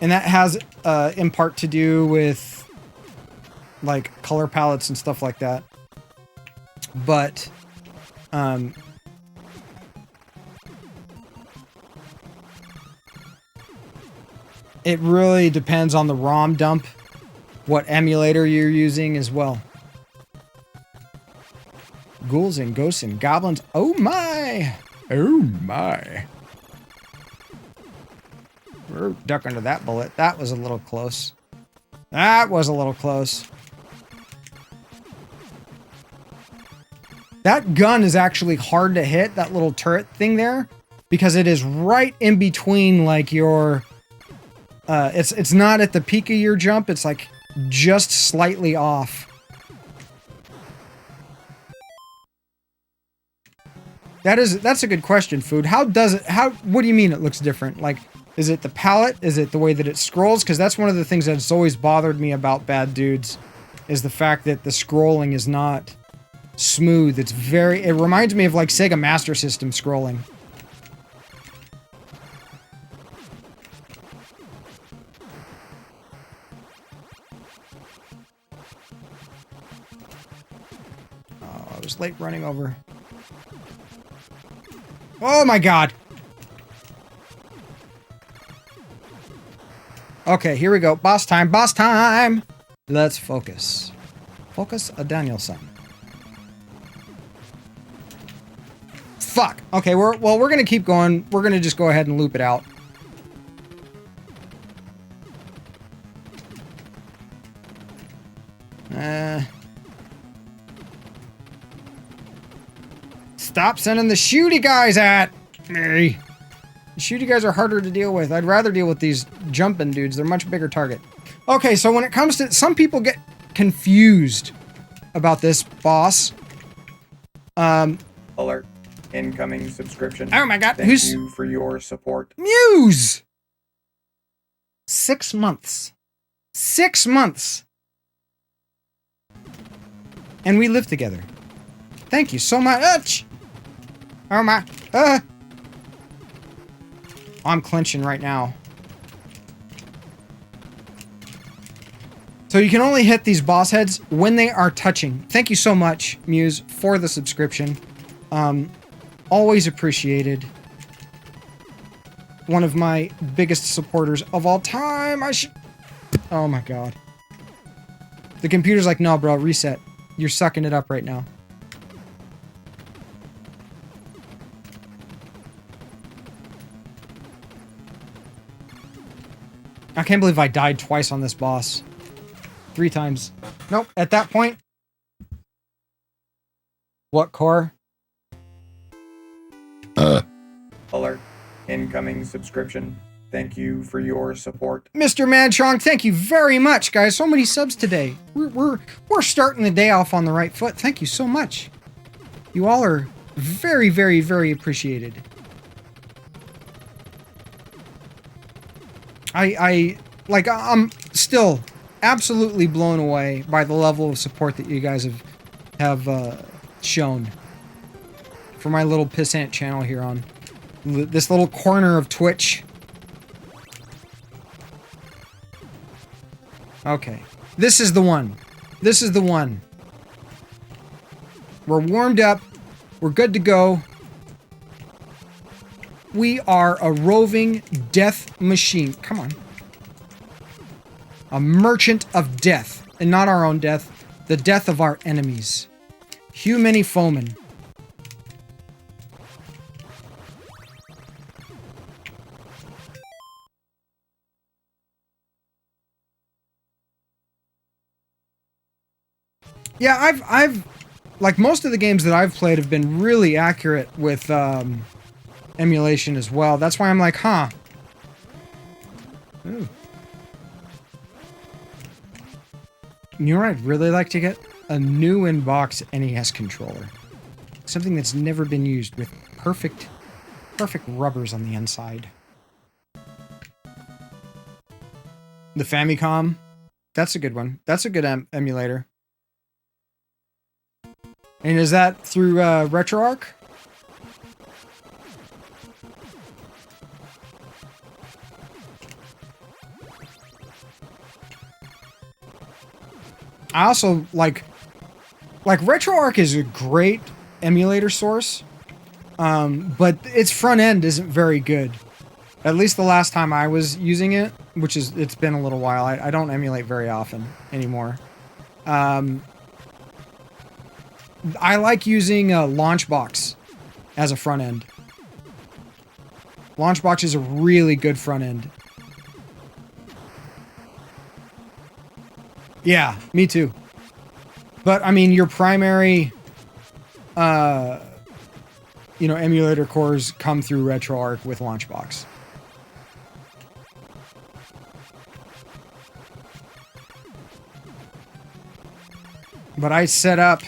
that has in part to do with like color palettes and stuff like that. But it really depends on the ROM dump, what emulator you're using as well. Ghouls and Ghosts and Goblins. Oh my! Oh my! We're duck under that bullet. That was a little close. That was a little close. That gun is actually hard to hit, that little turret thing there, because it is right in between, like, your... it's not at the peak of your jump, it's, like, just slightly off. That's a good question, Food. What do you mean it looks different? Like, is it the palette? Is it the way that it scrolls? Because that's one of the things that's always bothered me about Bad Dudes, is the fact that the scrolling is not smooth. It reminds me of, like, Sega Master System scrolling. Oh, I was late running over. Oh my god! Okay, here we go. Boss time, boss time! Let's focus. Focus a Danielson. Fuck! Okay, we're gonna keep going. We're gonna just go ahead and loop it out. Stop sending the shooty guys at me. The shooty guys are harder to deal with. I'd rather deal with these jumping dudes. They're much bigger target. Okay, so when it comes to... Some people get confused about this boss. Alert. Incoming subscription. Oh my god, Thank who's... you for your support. Muse! 6 months. 6 months. And we live together. Thank you so much. Oh my... I'm clenching right now. So you can only hit these boss heads when they are touching. Thank you so much, Muse, for the subscription. Always appreciated. One of my biggest supporters of all time. Oh my god. The computer's like, no, bro, reset. You're sucking it up right now. I can't believe I died twice on this boss. 3 times. Nope, at that point... What core? Alert. Incoming subscription. Thank you for your support. Mr. Madchong, thank you very much, guys. So many subs today. We're starting the day off on the right foot. Thank you so much. You all are very, very, very appreciated. I'm still absolutely blown away by the level of support that you guys have shown for my little pissant channel here on this little corner of Twitch. Okay. This is the one. This is the one. We're warmed up. We're good to go. We are a roving death machine. Come on. A merchant of death. And not our own death. The death of our enemies. Hew many foemen. Yeah, I've like most of the games that I've played have been really accurate with emulation as well. That's why I'm like, huh. Ooh. You know what I'd really like to get? A new in-box NES controller. Something that's never been used with perfect rubbers on the inside. The Famicom. That's a good one. That's a good emulator. And is that through RetroArch? I also like RetroArch is a great emulator source, but its front end isn't very good. At least the last time I was using it, it's been a little while. I don't emulate very often anymore. I like using Launchbox as a front end. Launchbox is a really good front end. Yeah, me too. But, I mean, your primary, emulator cores come through RetroArch with Launchbox. But I set up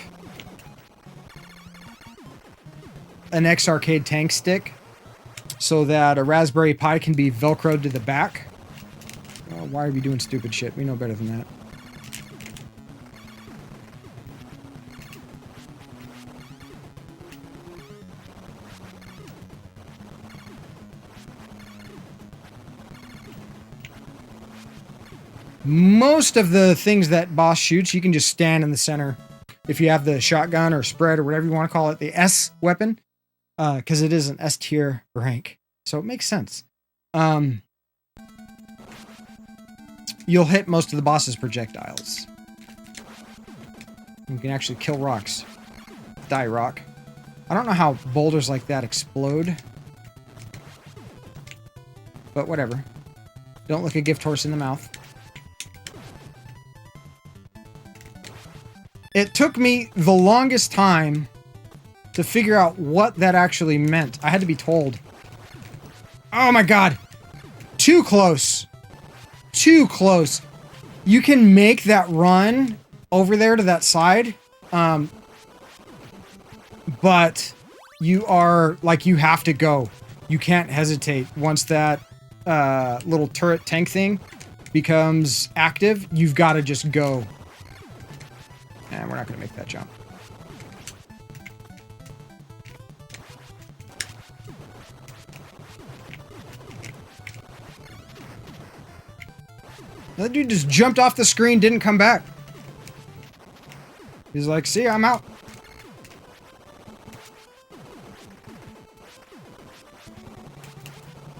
an X-Arcade tank stick so that a Raspberry Pi can be Velcroed to the back. Oh, why are we doing stupid shit? We know better than that. Most of the things that boss shoots, you can just stand in the center. If you have the shotgun or spread or whatever you want to call it, the S weapon, because it is an S tier rank. So it makes sense. You'll hit most of the boss's projectiles. You can actually kill rocks. Die rock. I don't know how boulders like that explode. But whatever. Don't look a gift horse in the mouth. It took me the longest time to figure out what that actually meant. I had to be told. Oh my god. Too close. Too close. You can make that run over there to that side. But you are, like, you have to go. You can't hesitate. Once that little turret tank thing becomes active, you've got to just go. And we're not going to make that jump. That dude just jumped off the screen, didn't come back. He's like, see, I'm out.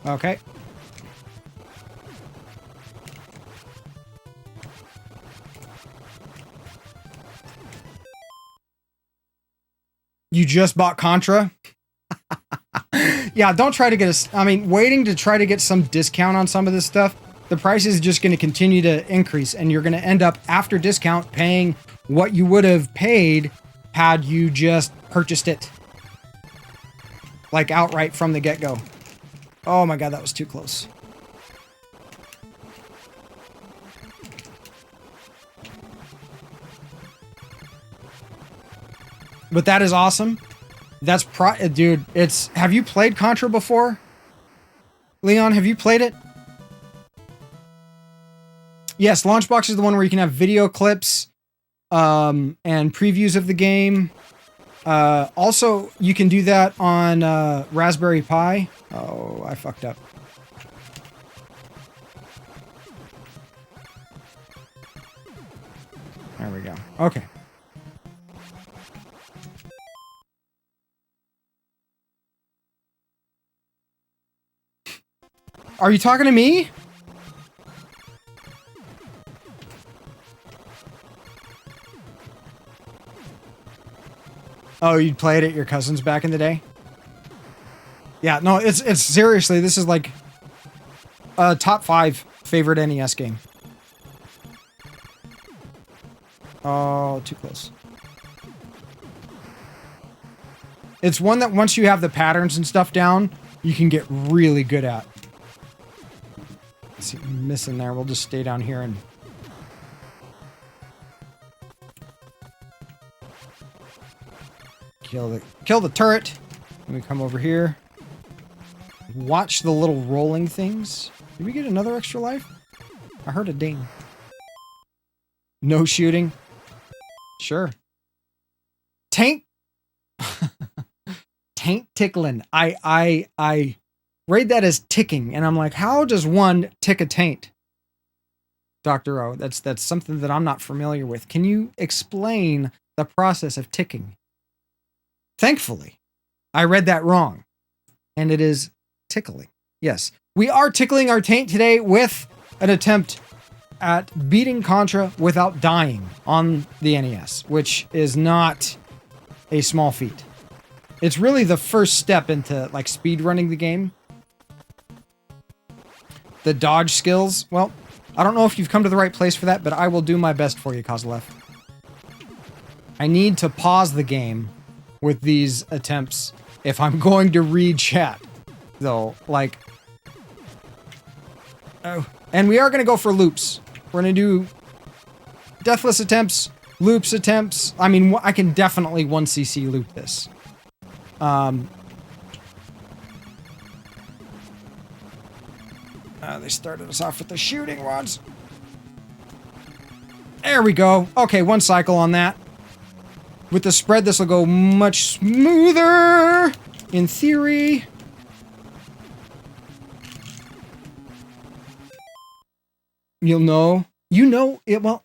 Okay. You just bought Contra? Yeah, don't try to get a... I mean, waiting to try to get some discount on some of this stuff, the price is just going to continue to increase, and you're going to end up, after discount, paying what you would have paid had you just purchased it. Like, outright from the get-go. Oh my god, that was too close. But that is awesome. That's dude, it's... Have you played Contra before? Leon, have you played it? Yes, Launchbox is the one where you can have video clips and previews of the game. Also, you can do that on Raspberry Pi. Oh, I fucked up. There we go. Okay. Are you talking to me? Oh, you played it at your cousin's back in the day? Yeah, no, it's seriously, this is like a top 5 favorite NES game. Oh, too close. It's one that once you have the patterns and stuff down, you can get really good at. Let's see, I'm missing there. We'll just stay down here and... Kill the turret. Let me come over here. Watch the little rolling things. Did we get another extra life? I heard a ding. No shooting. Sure. Taint. Taint tickling. I read that as ticking, and I'm like, how does one tick a taint? Dr. O, that's something that I'm not familiar with. Can you explain the process of ticking? Thankfully, I read that wrong, and it is tickling. Yes, we are tickling our taint today with an attempt at beating Contra without dying on the NES, which is not a small feat. It's really the first step into, like, speedrunning the game. The dodge skills, well, I don't know if you've come to the right place for that, but I will do my best for you, Kozlev. I need to pause the game with these attempts if I'm going to read chat, though, like... Oh, and we are going to go for loops. We're going to do deathless attempts, loops attempts. I mean, I can definitely 1cc loop this. They started us off with the shooting rods. There we go. Okay, one cycle on that. With the spread, this will go much smoother, in theory. You'll know. You know it. Well,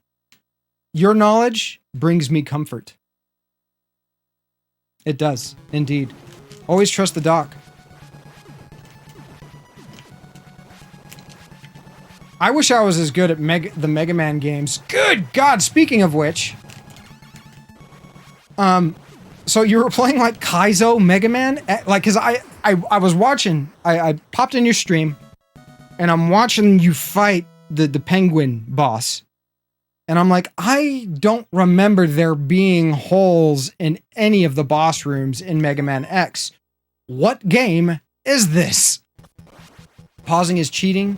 your knowledge brings me comfort. It does, indeed. Always trust the doc. I wish I was as good at the Mega Man games. Good God, speaking of which... So you were playing like Kaizo Mega Man? Like, cause I was watching, I popped in your stream and I'm watching you fight the penguin boss. And I'm like, I don't remember there being holes in any of the boss rooms in Mega Man X. What game is this? Pausing is cheating.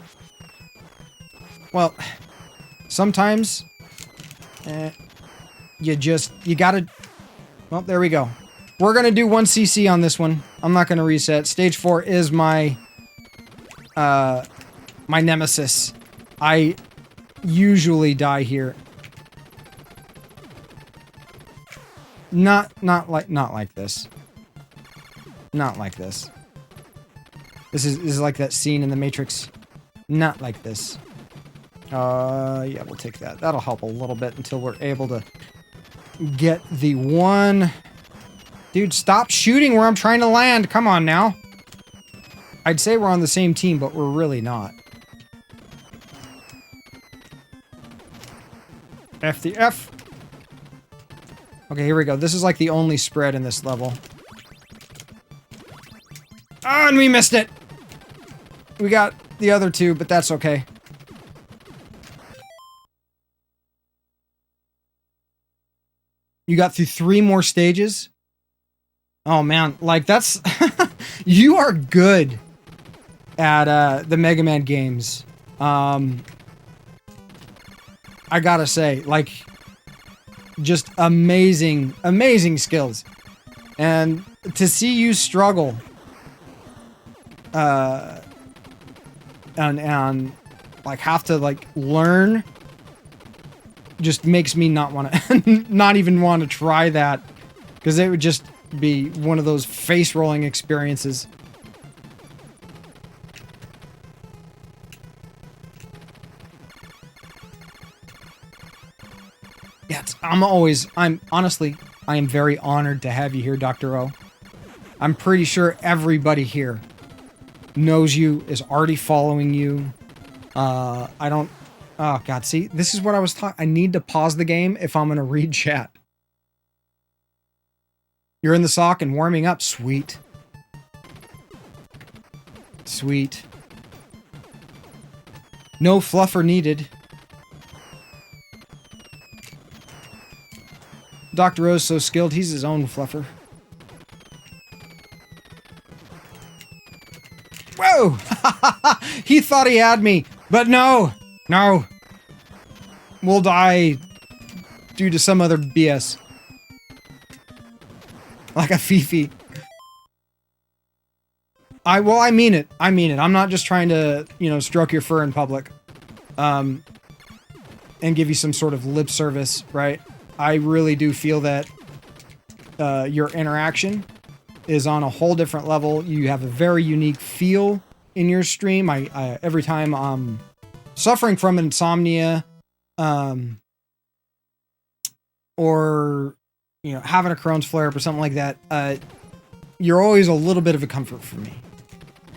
Well, sometimes you gotta... Well, there we go. We're gonna do 1 CC on this one. I'm not gonna reset. Stage 4 is my my nemesis. I usually die here. Not like this. Not like this. This is like that scene in The Matrix. Not like this. Yeah, we'll take that. That'll help a little bit until we're able to get the one... Dude, stop shooting where I'm trying to land. Come on now. I'd say we're on the same team, but we're really not. F the F. Okay, here we go. This is like the only spread in this level. Oh, and we missed it. We got the other two, but that's okay. You got through 3 more stages? Oh man, like that's... You are good at the Mega Man games. I gotta say, like, just amazing, amazing skills. And to see you struggle and like have to like learn just makes me not want to not even want to try that, because it would just be one of those face rolling experiences. Yeah, I'm honestly, I am very honored to have you here, Dr. O. I'm pretty sure everybody here knows you, is already following you. Oh god, see, this is what I was talking. I need to pause the game if I'm gonna read chat. You're in the sock and warming up. Sweet. Sweet. No fluffer needed. Dr. O's so skilled, he's his own fluffer. Whoa! He thought he had me, but no! No! We'll die due to some other BS. Like a Fifi. I mean it. I mean it. I'm not just trying to, you know, stroke your fur in public. And give you some sort of lip service, right? I really do feel that your interaction is on a whole different level. You have a very unique feel in your stream. I every time I'm suffering from insomnia, or, you know, having a Crohn's flare-up or something like that, you're always a little bit of a comfort for me.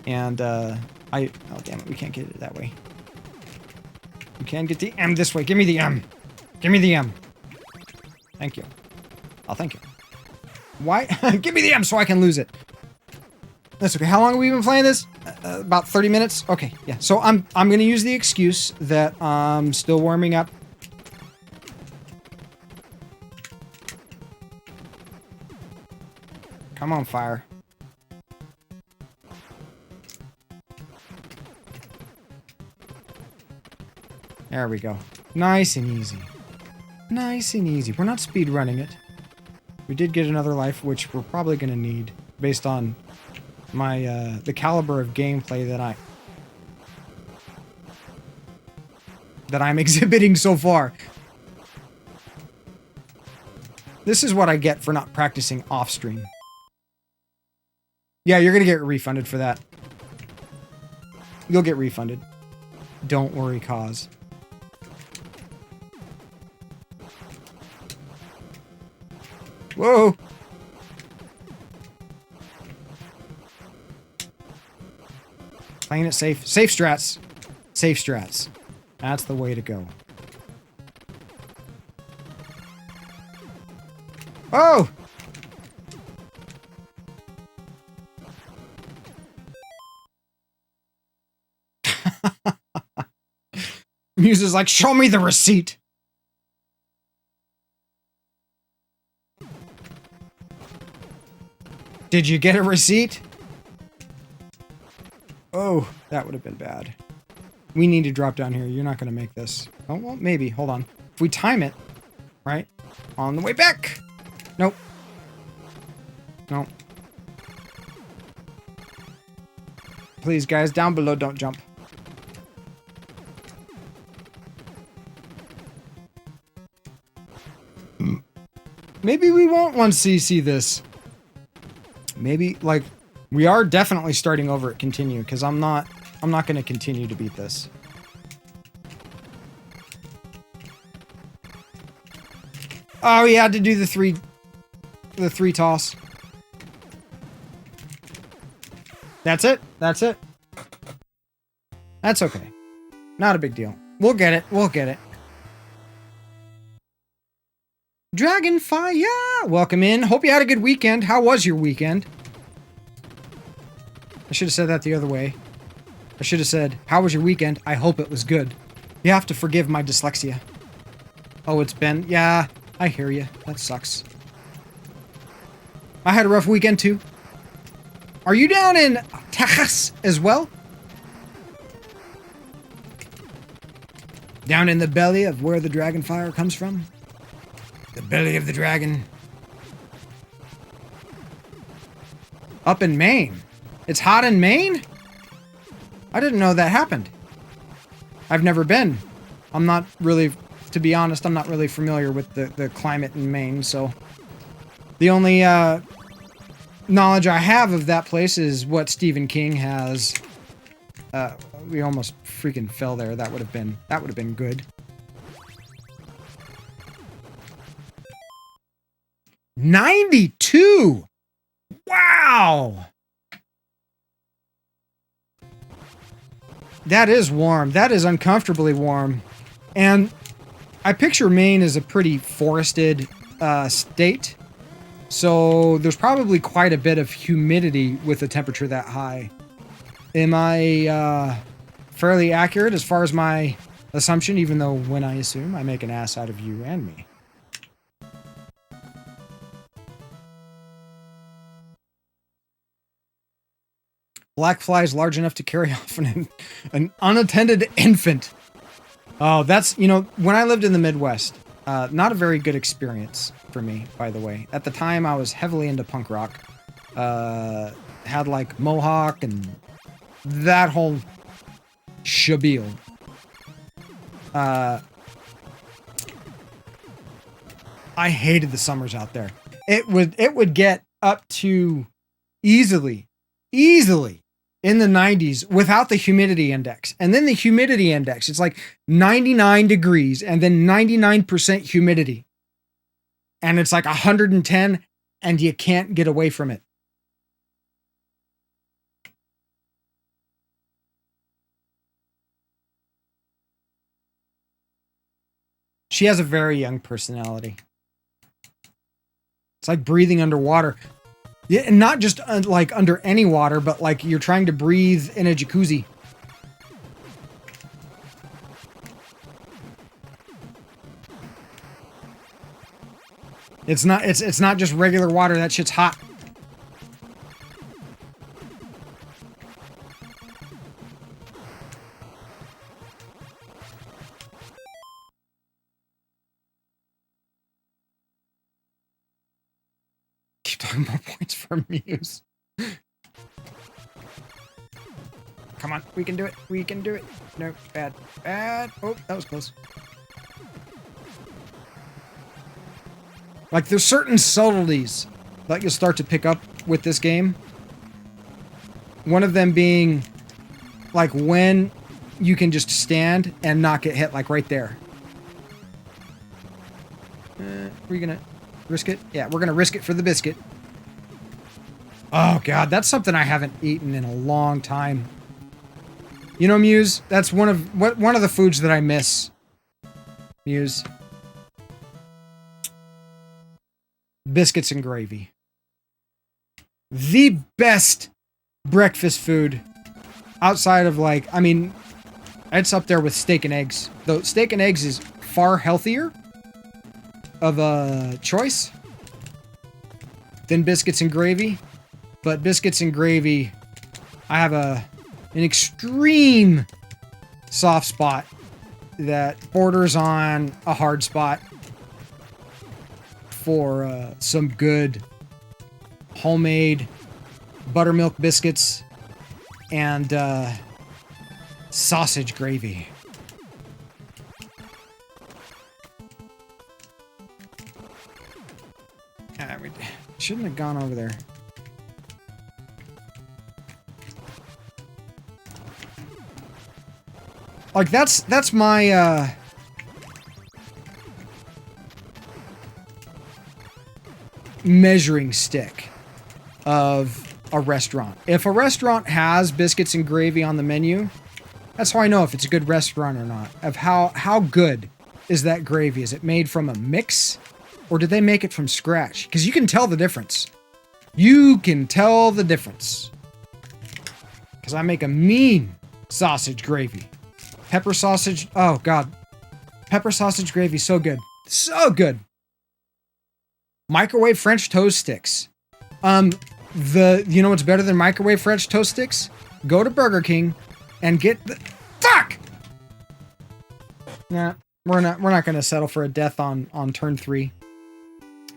And, oh damn it, we can't get it that way. We can get the M this way. Give me the M. Give me the M. Thank you. Oh, thank you. Why? Give me the M so I can lose it. That's okay. How long have we been playing this? About 30 minutes? Okay, yeah. So I'm gonna use the excuse that I'm still warming up. Come on, fire. There we go. Nice and easy. Nice and easy. We're not speed running it. We did get another life, which we're probably going to need based on my the caliber of gameplay that I'm exhibiting so far. This is what I get for not practicing off stream. Yeah, you're going to get refunded for that. You'll get refunded. Don't worry, cause. Whoa! Playing it safe. Safe strats. Safe strats. That's the way to go. Oh! Muse is like, show me the receipt. Did you get a receipt? Oh, that would have been bad. We need to drop down here. You're not going to make this. Oh, well, maybe. Hold on. If we time it, right? On the way back. Nope. Nope. Please, guys, down below, don't jump. Maybe we won't 1cc this. Maybe, like, we are definitely starting over at continue, because I'm not going to continue to beat this. Oh, he had to do the three toss. That's it. That's it. That's okay. Not a big deal. We'll get it. We'll get it. Dragonfire! Welcome in. Hope you had a good weekend. How was your weekend? I should have said that the other way. I should have said, how was your weekend? I hope it was good. You have to forgive my dyslexia. Oh, it's been... Yeah, I hear you. That sucks. I had a rough weekend, too. Are you down in Texas as well? Down in the belly of where the dragonfire comes from? The belly of the dragon. Up in Maine. It's hot in Maine? I didn't know that happened. I've never been. I'm not really, to be honest, I'm not really familiar with the climate in Maine, so... The only knowledge I have of that place is what Stephen King has. We almost freaking fell there. That would have been good. 92! Wow! That is warm. That is uncomfortably warm. And I picture Maine as a pretty forested state. So there's probably quite a bit of humidity with a temperature that high. Am I fairly accurate as far as my assumption, even though when I assume, I make an ass out of you and me? Black flies large enough to carry off an unattended infant. Oh, that's, you know, when I lived in the Midwest, not a very good experience for me, by the way. At the time, I was heavily into punk rock. Had like Mohawk and that whole shabeel. I hated the summers out there. It would get up to easily in the 90s without the humidity index. And then the humidity index, it's like 99 degrees and then 99% humidity. And it's like 110 and you can't get away from it. She has a very young personality. It's like breathing underwater. Yeah, and not just like under any water, but like you're trying to breathe in a jacuzzi. It's not just regular water. That shit's hot. More points for Muse. Come on, we can do it. We can do it. No, bad. Bad. Oh, that was close. Like, there's certain subtleties that you'll start to pick up with this game. One of them being, like, when you can just stand and not get hit, like, right there. Are we gonna risk it? Yeah, we're gonna risk it for the biscuit. Oh, God, that's something I haven't eaten in a long time. You know, Muse, that's one of the foods that I miss. Muse. Biscuits and gravy. The best breakfast food outside of, like, I mean, it's up there with steak and eggs. Though steak and eggs is far healthier of a choice than biscuits and gravy. But biscuits and gravy, I have an extreme soft spot that borders on a hard spot for some good homemade buttermilk biscuits and sausage gravy. We shouldn't have gone over there. Like that's my measuring stick of a restaurant. If a restaurant has biscuits and gravy on the menu, that's how I know if it's a good restaurant or not. Of how good is that gravy? Is it made from a mix? Or did they make it from scratch? Because you can tell the difference. You can tell the difference. Because I make a mean sausage gravy. Pepper sausage. Oh, God. Pepper sausage gravy. So good. So good. Microwave French toast sticks. You know what's better than microwave French toast sticks? Go to Burger King and get the... Fuck! Nah, we're not going to settle for a death on turn 3.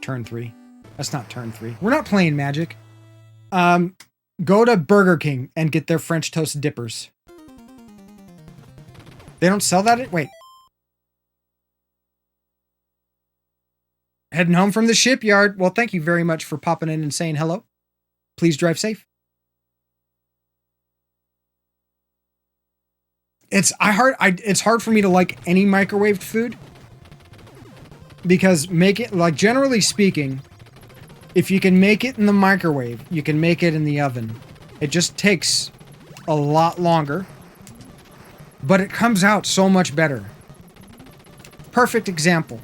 Turn 3. That's not turn 3. We're not playing Magic. Go to Burger King and get their French toast dippers. They don't sell that? Wait. Heading home from the shipyard. Well, thank you very much for popping in and saying hello. Please drive safe. It's hard for me to like any microwaved food. Because generally speaking, if you can make it in the microwave, you can make it in the oven. It just takes a lot longer, but it comes out so much better. Perfect example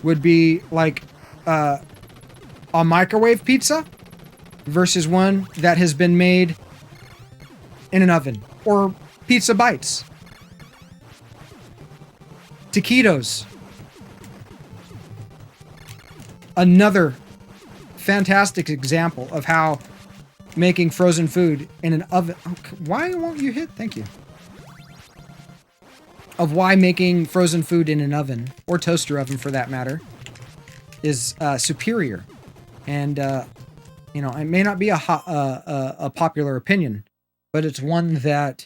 would be like a microwave pizza versus one that has been made in an oven, or pizza bites. Taquitos. Another fantastic example of how making frozen food in an oven... Why won't you hit? Thank you. Of why making frozen food in an oven, or toaster oven for that matter, is superior. And, you know, it may not be a popular opinion, but it's one that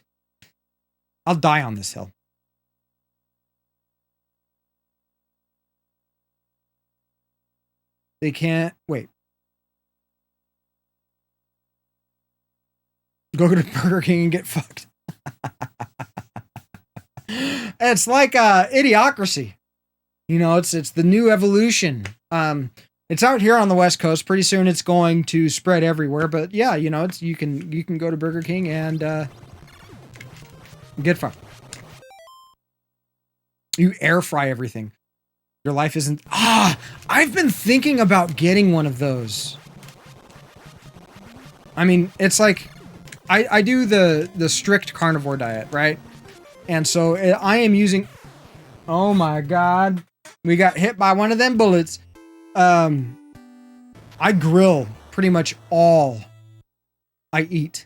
I'll die on this hill. They can't... Wait. Go to Burger King and get fucked. It's like Idiocracy. You know, it's the new evolution. It's out here on the West Coast. Pretty soon it's going to spread everywhere. But yeah, you know, you can go to Burger King and get fucked. You air fry everything. Your life isn't... I've been thinking about getting one of those. I mean, it's like... I do the strict carnivore diet, right? And so I am using... Oh my God. We got hit by one of them bullets. I grill pretty much all I eat.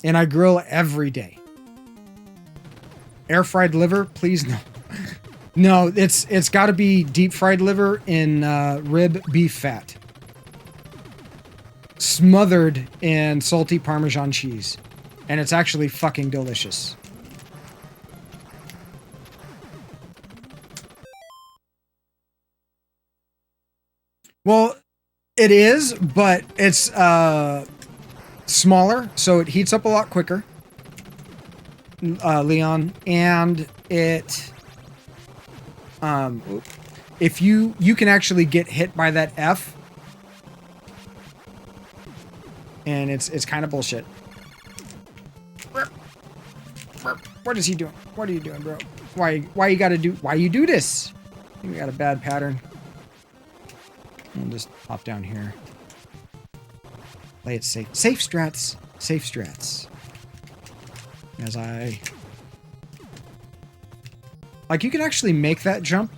And I grill every day. Air fried liver? Please no. No, it's got to be deep fried liver in rib beef fat. Smothered in salty Parmesan cheese. And it's actually fucking delicious. Well, it is, but it's smaller, so it heats up a lot quicker. Leon, and it... if you can actually get hit by that F, and it's kind of bullshit. What is he doing? What are you doing, bro? Why you do this? I think we got a bad pattern. We'll just hop down here. Play it safe. Safe strats. Safe strats. As I... Like, you can actually make that jump.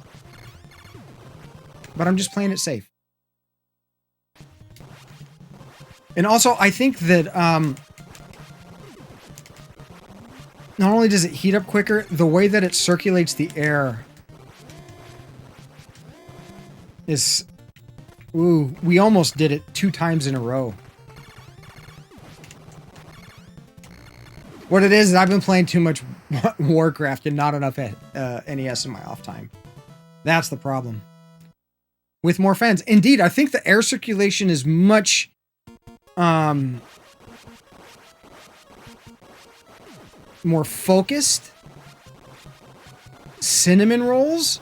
But I'm just playing it safe. And also, I think that not only does it heat up quicker, the way that it circulates the air is... Ooh, we almost did it 2 times in a row. What it is I've been playing too much Warcraft and not enough NES in my off time. That's the problem. With more fans. Indeed, I think the air circulation is much... more focused. Cinnamon rolls?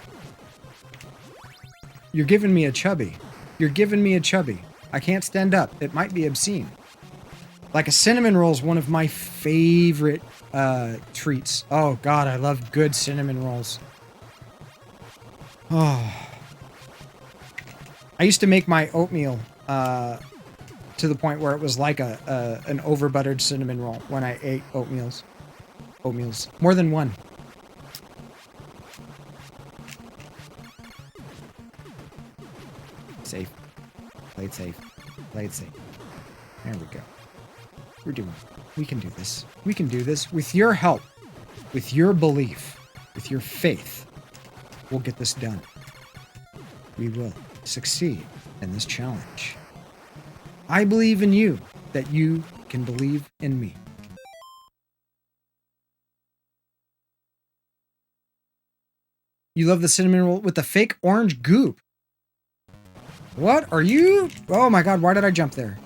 You're giving me a chubby. You're giving me a chubby. I can't stand up. It might be obscene. Like a cinnamon roll is one of my favorite treats. Oh God, I love good cinnamon rolls. Oh. I used to make my oatmeal to the point where it was like an over buttered cinnamon roll when I ate oatmeals. More than one. Safe. Play it safe. Play it safe. There we go. We're doing it. We can do this. We can do this. With your help, with your belief, with your faith, we'll get this done. We will succeed in this challenge. I believe in you, that you can believe in me. You love the cinnamon roll with the fake orange goop. What are you? Oh my God, why did I jump there?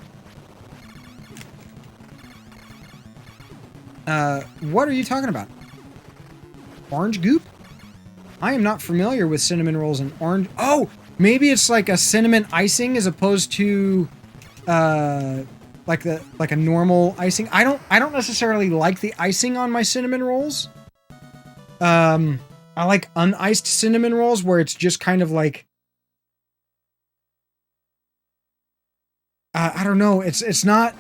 What are you talking about? Orange goop? I am not familiar with cinnamon rolls and orange. Oh, maybe it's like a cinnamon icing as opposed to like a normal icing. I don't necessarily like the icing on my cinnamon rolls. I like uniced cinnamon rolls where it's just kind of like I don't know. It's not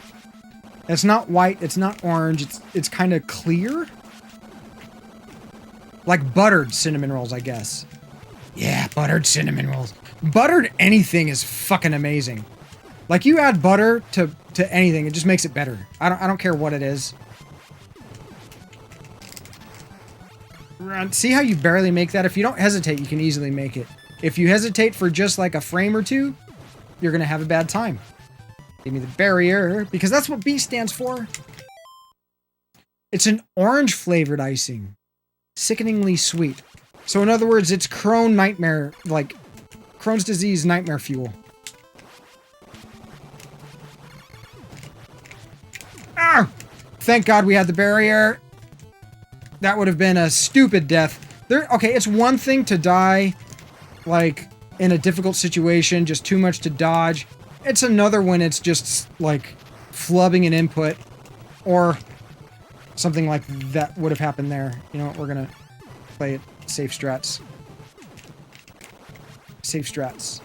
white. It's not orange. It's kind of clear, like buttered cinnamon rolls, I guess. Yeah, buttered cinnamon rolls. Buttered anything is fucking amazing. Like you add butter to anything, it just makes it better. I don't care what it is. See how you barely make that? If you don't hesitate, you can easily make it. If you hesitate for just like a frame or two, you're gonna have a bad time. Give me the barrier, because that's what B stands for. It's an orange flavored icing. Sickeningly sweet. So in other words, it's Crohn nightmare, like Crohn's disease nightmare fuel. Ah! Thank God we had the barrier. That would have been a stupid death. Okay, it's one thing to die, like, in a difficult situation, just too much to dodge. It's another when it's just, like, flubbing an input, or something like that would have happened there. You know what, we're gonna play it safe strats. Safe strats.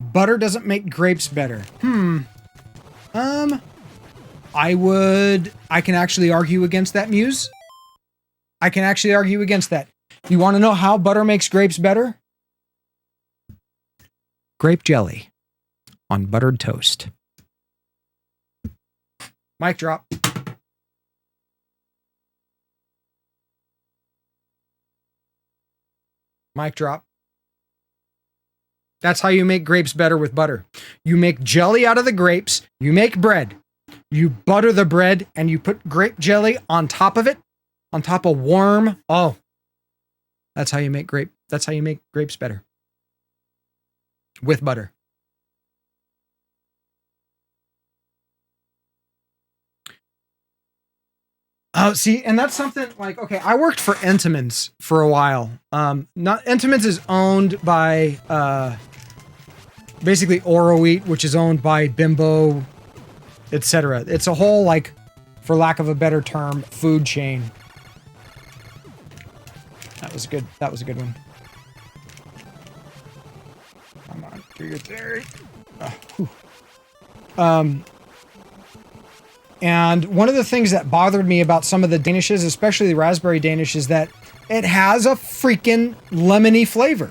Butter doesn't make grapes better. I can actually argue against that, Muse. I can actually argue against that. You want to know how butter makes grapes better? Grape jelly on buttered toast. Mic drop. Mic drop. That's how you make grapes better with butter. You make jelly out of the grapes, you make bread, you butter the bread, and you put grape jelly on top of it, on top of warm. Oh, that's how you make grapes better. With butter. Oh, see, and that's something like, okay, I worked for Entenmann's for a while. Entenmann's is owned by, basically Oro Eat, which is owned by Bimbo, etc. It's a whole, like, for lack of a better term, food chain. That was a good one. Come on, do your thing. And one of the things that bothered me about some of the Danishes, especially the raspberry Danish, is that it has a freaking lemony flavor.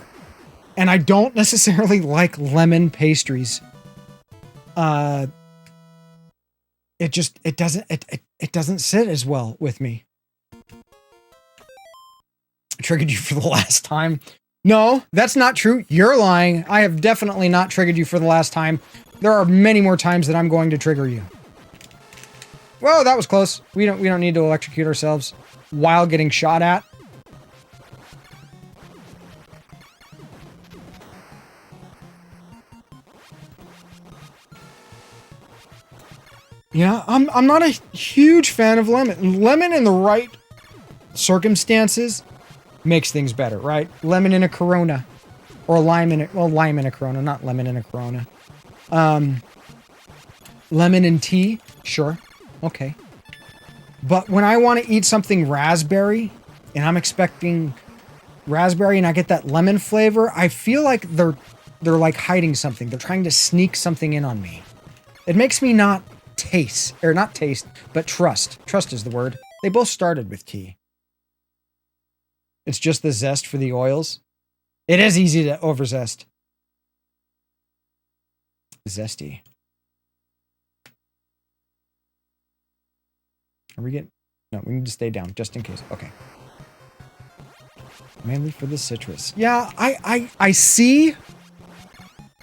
And I don't necessarily like lemon pastries. It doesn't sit as well with me. I triggered you for the last time. No, that's not true. You're lying. I have definitely not triggered you for the last time. There are many more times that I'm going to trigger you. Whoa, that was close. We don't need to electrocute ourselves while getting shot at. Yeah, I'm not a huge fan of lemon. Lemon in the right circumstances makes things better, right? Lemon in a Corona. Or lime in a Corona, not lemon in a Corona. Lemon in tea, sure. Okay. But when I want to eat something raspberry, and I'm expecting raspberry and I get that lemon flavor, I feel like they're like hiding something. They're trying to sneak something in on me. It makes me not trust. Trust is the word. They both started with T. It's just the zest for the oils. It is easy to overzest. Zesty. Are we getting... No, we need to stay down, just in case. Okay. Mainly for the citrus. Yeah, I see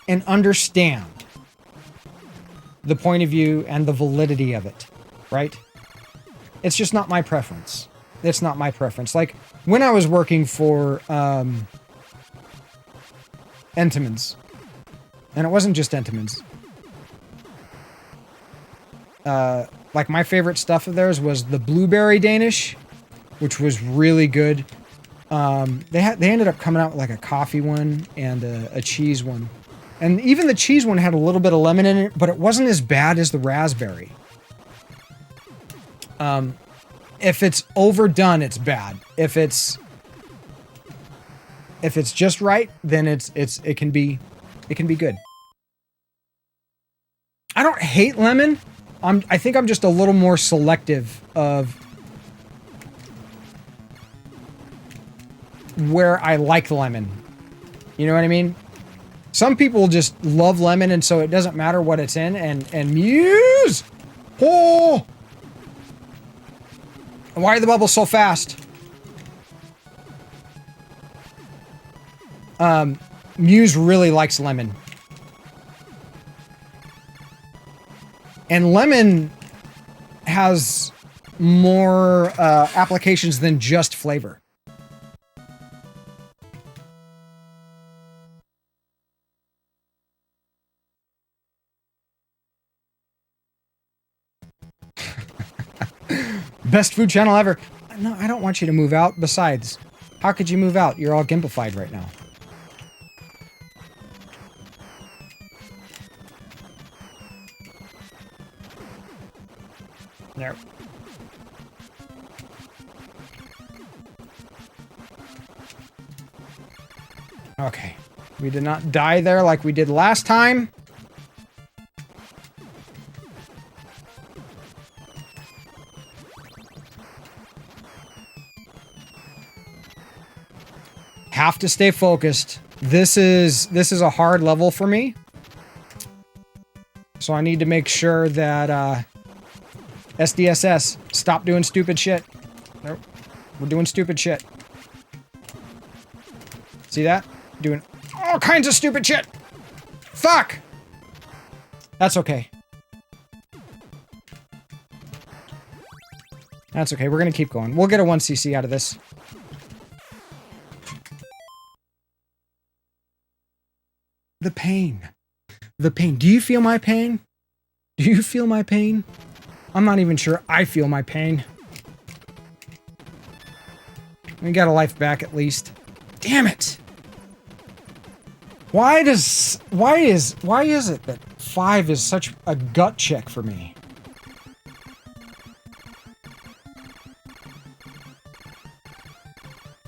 and understand the point of view and the validity of it, right? It's just not my preference. It's not my preference. Like, when I was working for Entenmann's, and it wasn't just Entenmann's, like, my favorite stuff of theirs was the blueberry Danish, which was really good. They ended up coming out with like a coffee one and a cheese one. And even the cheese one had a little bit of lemon in it, but it wasn't as bad as the raspberry. If it's overdone, it's bad. If it's just right, then it can be good. I don't hate lemon. I think I'm just a little more selective of where I like lemon. You know what I mean? Some people just love lemon, and so it doesn't matter what it's in. And Muse! Oh! Why are the bubbles so fast? Muse really likes lemon. And lemon has more applications than just flavor. Best food channel ever. No, I don't want you to move out. Besides, how could you move out? You're all gimpified right now. There. Okay. We did not die there like we did last time. Have to stay focused. This is a hard level for me. So I need to make sure that SDSS, stop doing stupid shit. Nope. We're doing stupid shit. See that? Doing all kinds of stupid shit. Fuck! That's okay. That's okay. We're gonna keep going. We'll get a 1cc out of this. The pain. The pain. Do you feel my pain? Do you feel my pain? I'm not even sure I feel my pain. We got a life back at least. Damn it! Why is it that 5 is such a gut check for me?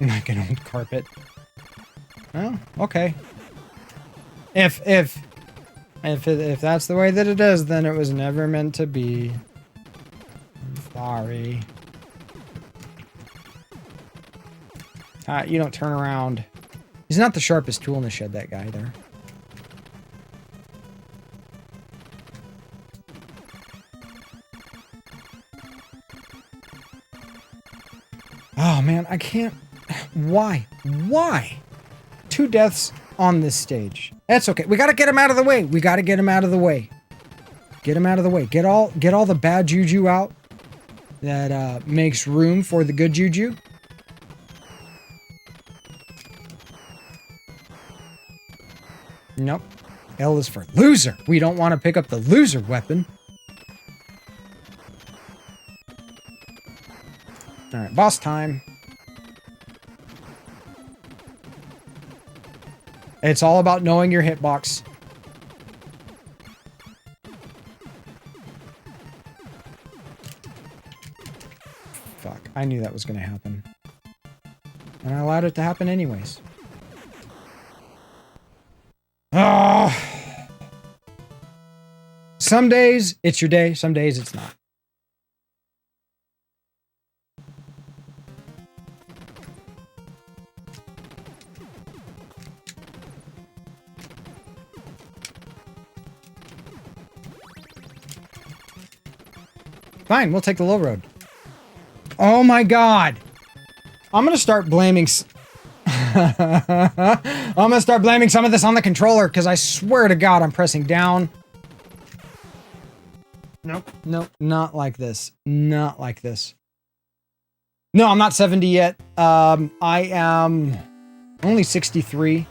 Like an old carpet. Oh, okay. If that's the way that it is, then it was never meant to be. I'm sorry. You don't turn around. He's not the sharpest tool in the shed, that guy there. Oh, man, I can't... Why? Why? 2 deaths on this stage. That's okay. We gotta get him out of the way. We gotta get him out of the way. Get him out of the way. Get all the bad juju out. That makes room for the good juju. Nope. L is for loser. We don't want to pick up the loser weapon. Alright, boss time. It's all about knowing your hitbox. Fuck, I knew that was going to happen. And I allowed it to happen anyways. Oh. Some days it's your day, some days it's not. Fine, we'll take the low road. Oh my god. I'm gonna start blaming... I'm gonna start blaming some of this on the controller, because I swear to god I'm pressing down. Nope. Nope, not like this. Not like this. No, I'm not 70 yet. I am only 63.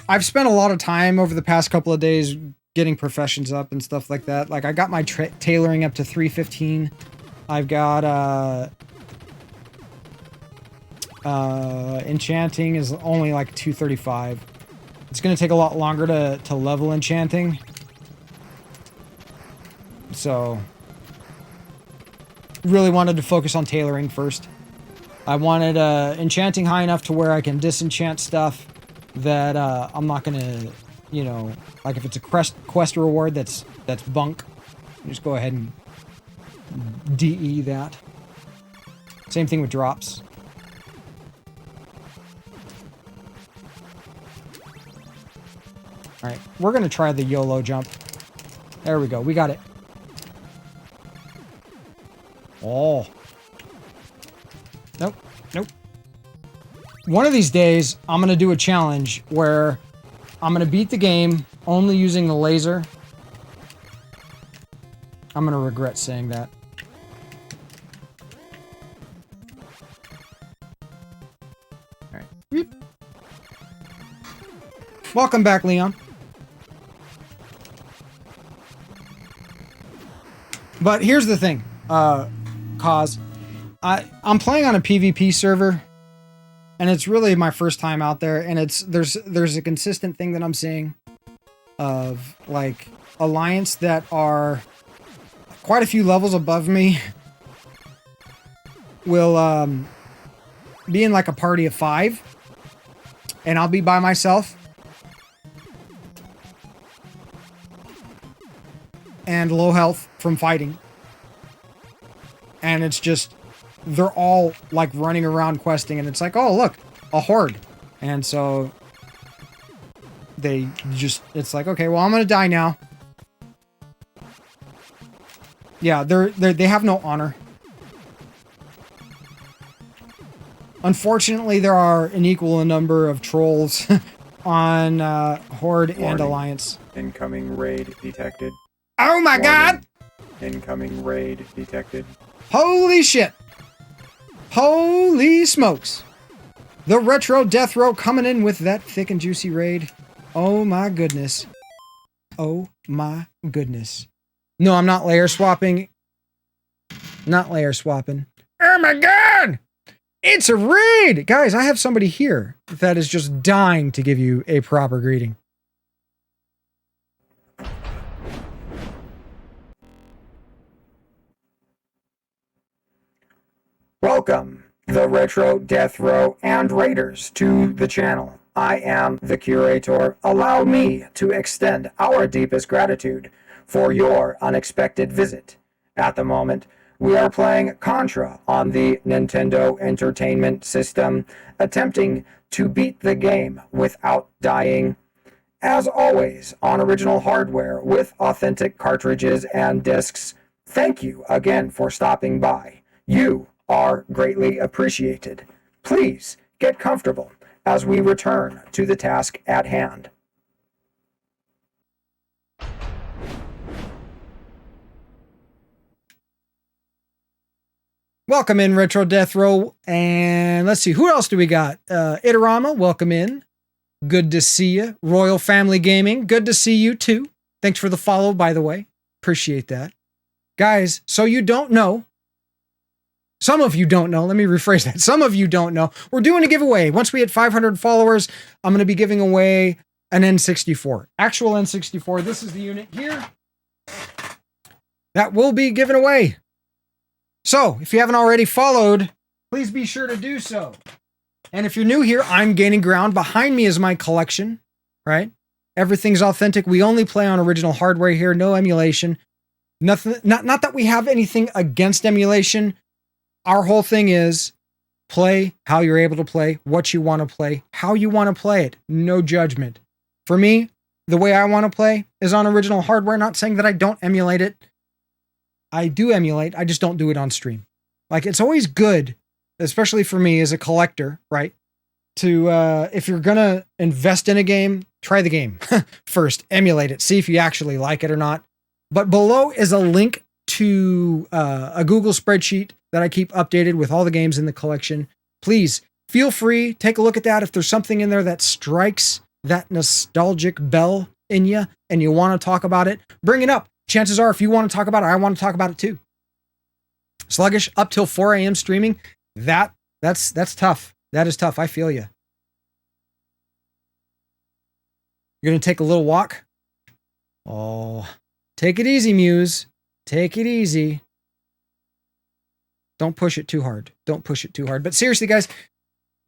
I've spent a lot of time over the past couple of days getting professions up and stuff like that. Like, I got my tailoring up to 315. I've got, enchanting is only like 235. It's going to take a lot longer to level enchanting. So, really wanted to focus on tailoring first. I wanted enchanting high enough to where I can disenchant stuff that I'm not going to, you know, like if it's a quest reward that's bunk, just go ahead and DE that. Same thing with drops. Alright, we're going to try the YOLO jump. There we go, we got it. Oh. Nope, nope. One of these days, I'm going to do a challenge where I'm going to beat the game only using the laser. I'm going to regret saying that. Alright. Beep. Welcome back, Leon. But here's the thing, Cause. I'm playing on a PvP server, and it's really my first time out there, and there's a consistent thing that I'm seeing of, like, alliance that are quite a few levels above me will be in like a party of 5, and I'll be by myself. And low health from fighting. And it's just, they're all like running around questing, and it's like, oh look, a horde. And so they just, it's like, okay, well, I'm gonna die now. Yeah, they have no honor. Unfortunately, there are an equal number of trolls on Horde and Alliance. Incoming raid detected. Oh my god! Incoming raid detected. Holy shit! Holy smokes! The retro death row coming in with that thick and juicy raid. Oh my goodness. Oh my goodness. No, I'm not layer swapping. Not layer swapping. Oh my god! It's a raid! Guys, I have somebody here that is just dying to give you a proper greeting. Welcome, the Retro Death Row and Raiders, to the channel. I am the curator. Allow me to extend our deepest gratitude for your unexpected visit. At the moment, we are playing Contra on the Nintendo Entertainment System, attempting to beat the game without dying. As always, on original hardware with authentic cartridges and discs. Thank you again for stopping by. You are greatly appreciated. Please get comfortable as we return to the task at hand. Welcome in, Retro Death Row. And let's see, who else do we got? Itarama, welcome in. Good to see you. Royal Family Gaming, good to see you too. Thanks for the follow, by the way. Appreciate that. Guys, so you don't know, some of you don't know, let me rephrase that. Some of you don't know, we're doing a giveaway. Once we hit 500 followers, I'm going to be giving away an N64. Actual N64. This is the unit here. That will be given away. So, if you haven't already followed, please be sure to do so. And if you're new here, I'm gaining ground. Behind me is my collection, right? Everything's authentic. We only play on original hardware here, no emulation. Nothing, not that we have anything against emulation. Our whole thing is play how you're able to play, what you want to play, how you want to play it. No judgment. For me, the way I want to play is on original hardware. Not saying that I don't emulate it. I do emulate. I just don't do it on stream. Like, it's always good, especially for me as a collector, right? To, if you're going to invest in a game, try the game first, emulate it, see if you actually like it or not. But below is a link to a Google spreadsheet that I keep updated with all the games in the collection. Please feel free, take a look at that. If there's something in there that strikes that nostalgic bell in you and you want to talk about it, bring it up. Chances are, if you want to talk about it, I want to talk about it too. Sluggish up till 4 a.m. streaming. That's tough. That is tough. I feel you. You're going to take a little walk? Oh, take it easy, Muse. Take it easy. Don't push it too hard. Don't push it too hard. But seriously, guys,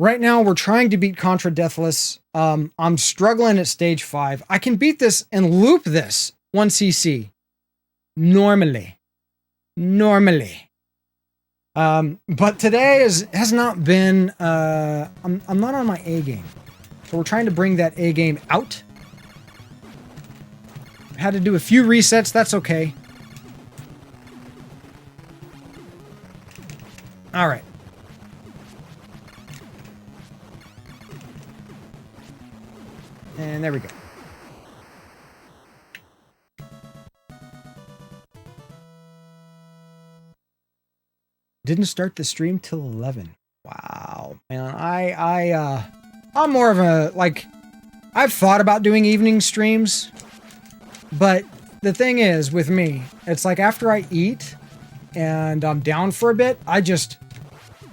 right now we're trying to beat Contra Deathless. I'm struggling at stage 5. I can beat this and loop this 1cc. Normally. But today has not been, I'm not on my A game. So we're trying to bring that A game out. Had to do a few resets, that's okay. All right. And there we go. Didn't start the stream till 11. Wow. Man, I'm more of a, like, I've thought about doing evening streams, but the thing is with me, it's like after I eat and I'm down for a bit, I just,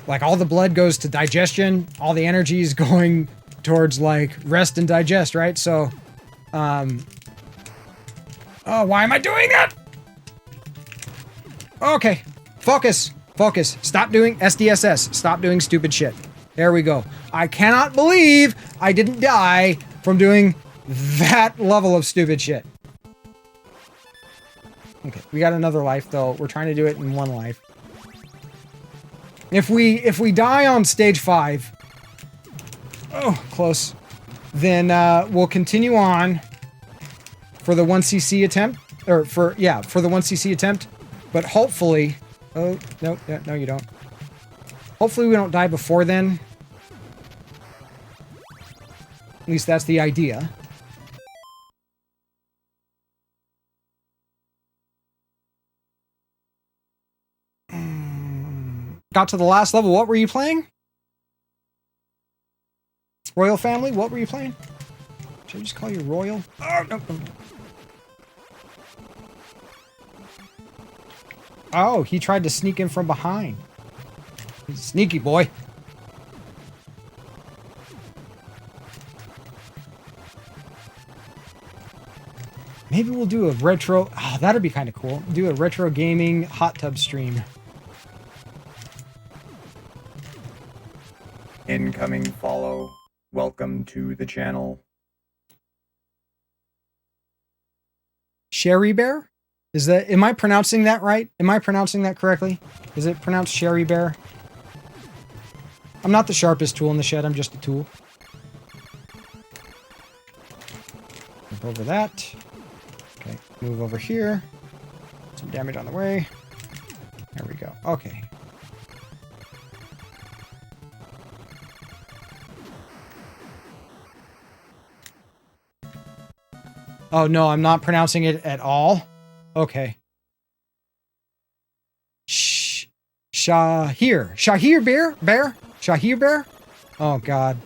like, all the blood goes to digestion, all the energy is going towards, like, rest and digest, right? So, oh, why am I doing that? Okay, focus. Focus. Stop doing SDSS. Stop doing stupid shit. There we go. I cannot believe I didn't die from doing that level of stupid shit. Okay, we got another life though. We're trying to do it in one life. If we die on stage 5, oh, close, then we'll continue on for the 1cc attempt, or for the 1cc attempt, but hopefully. Oh, no, no, you don't. Hopefully we don't die before then. At least that's the idea. Got to the last level. What were you playing? Royal Family? What were you playing? Should I just call you Royal? Oh, no. Oh, he tried to sneak in from behind. He's a sneaky boy. Maybe we'll do a retro... Oh, that'd be kind of cool. Do a retro gaming hot tub stream. Incoming follow. Welcome to the channel. Sherry Bear? Is that, am I pronouncing that right? Am I pronouncing that correctly? Is it pronounced Sherry Bear? I'm not the sharpest tool in the shed, I'm just a tool. Move over that. Okay, move over here. Some damage on the way. There we go. Okay. Oh no, I'm not pronouncing it at all? Okay. Shahir. Shahir Bear? Bear? Shahir Bear? Oh god.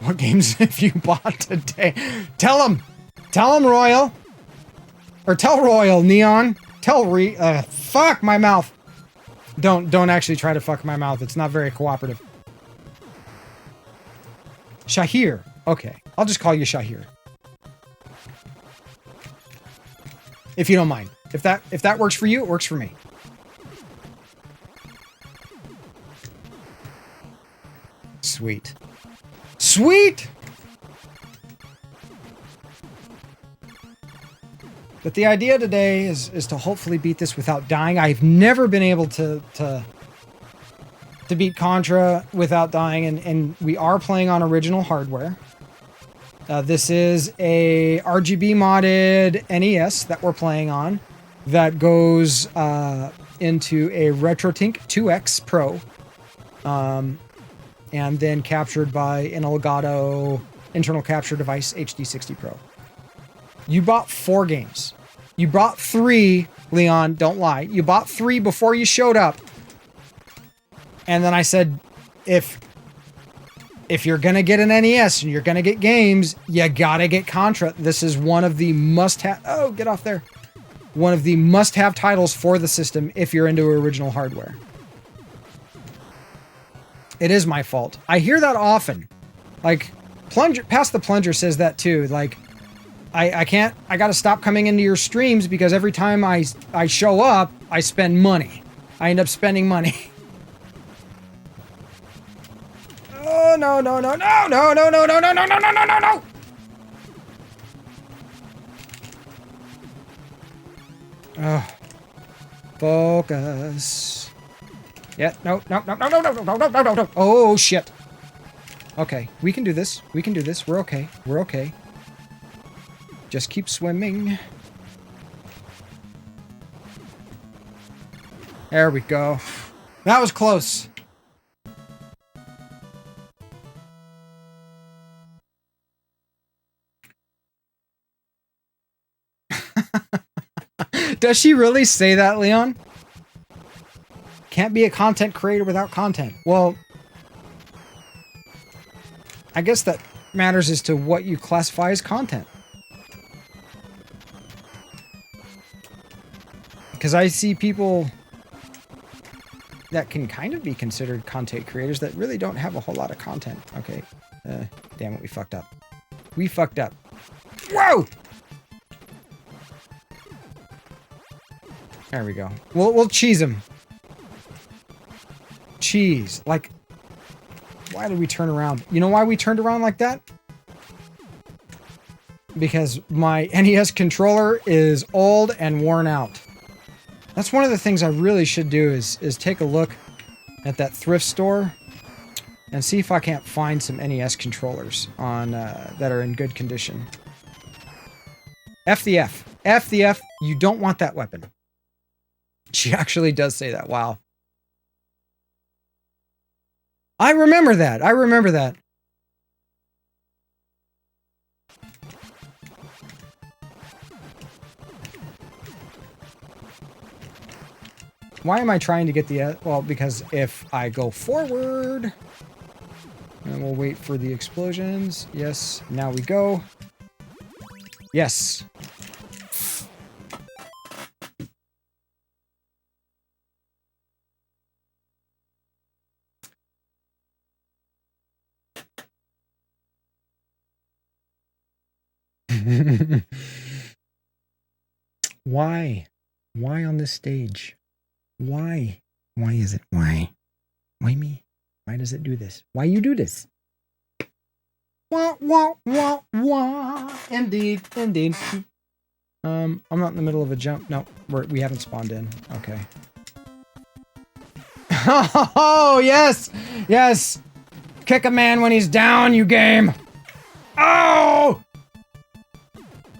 What games have you bought today? Tell him! Tell him, Royal! Or tell Royal, Neon! Tell fuck my mouth! Don't actually try to fuck my mouth. It's not very cooperative. Shahir. Okay. I'll just call you Shahir. If you don't mind. If that works for you, it works for me. Sweet. Sweet! But the idea today is to hopefully beat this without dying. I've never been able to beat Contra without dying, and we are playing on original hardware. This is a RGB modded NES that we're playing on that goes into a RetroTink 2X Pro, and then captured by an Elgato internal capture device HD60 Pro. You bought 4 games. You bought 3, Leon, don't lie. You bought 3 before you showed up. And then I said, if you're gonna get an NES and you're gonna get games, you gotta get Contra. This is one of the must-have... Oh, get off there. One of the must-have titles for the system if you're into original hardware. It is my fault. I hear that often. Like, Plunger, Past the Plunger says that too. Like, I gotta stop coming into your streams because every time I show up, I spend money. I end up spending money. Oh, no, no, no, no, no, no, no, no, no, no, no, no, no, no, no! Oh. Focus. Yeah, no, no, no, no, no, no, no, no, no, no, no. Oh, shit. Okay, we can do this. We can do this. We're okay. We're okay. Just keep swimming. There we go. That was close. Does she really say that, Leon? Can't be a content creator without content. Well, I guess that matters as to what you classify as content. Because I see people that can kind of be considered content creators that really don't have a whole lot of content. Okay. Damn it, we fucked up. We fucked up. Whoa! There we go. We'll cheese him. Cheese. Like, why did we turn around? You know why we turned around like that? Because my NES controller is old and worn out. That's one of the things I really should do is take a look at that thrift store and see if I can't find some NES controllers on that are in good condition. F the F. F the F. You don't want that weapon. She actually does say that. Wow. I remember that. I remember that. Why am I trying to get the... Well, because if I go forward... And we'll wait for the explosions. Yes, now we go. Yes. Why? Why on this stage? Why? Why is it? Why? Why me? Why does it do this? Why you do this? Wah, wah, wah, wah. Indeed, indeed. I'm not in the middle of a jump. No, we haven't spawned in. Okay. Oh, yes! Yes! Kick a man when he's down, you game! Oh!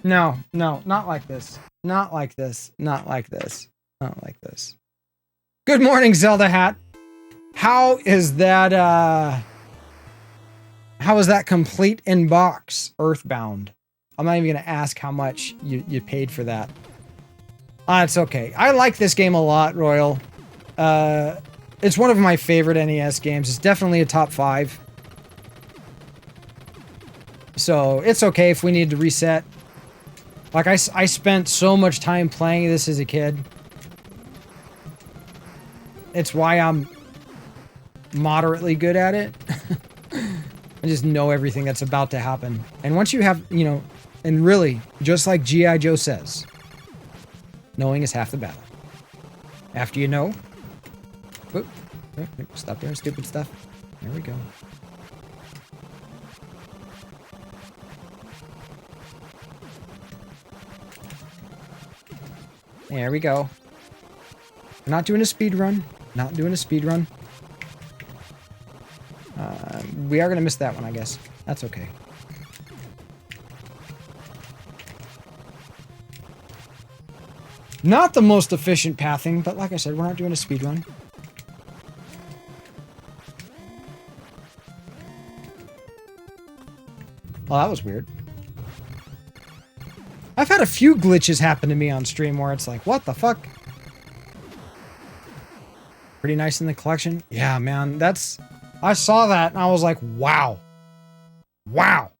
No, no, not like this. Not like this. Not like this. Not like this. Good morning, Zelda Hat. How is that, how is that complete in box, Earthbound? I'm not even gonna ask how much you paid for that. It's okay. I like this game a lot, Royal. It's one of my favorite NES games. It's definitely a top 5. So, it's okay if we need to reset. Like, I spent so much time playing this as a kid. It's why I'm moderately good at it. I just know everything that's about to happen. And once you have, you know, and really, just like G.I. Joe says, knowing is half the battle. After you know... Whoop, stop doing stupid stuff. There we go. There we go. We're not doing a speed run. Not doing a speed run. We are going to miss that one, I guess. That's okay. Not the most efficient pathing, but like I said, we're not doing a speed run. Well, that was weird. I've had a few glitches happen to me on stream where it's like, what the fuck? Pretty nice in the collection. Yeah, man, that's... I saw that and I was like, wow. Wow.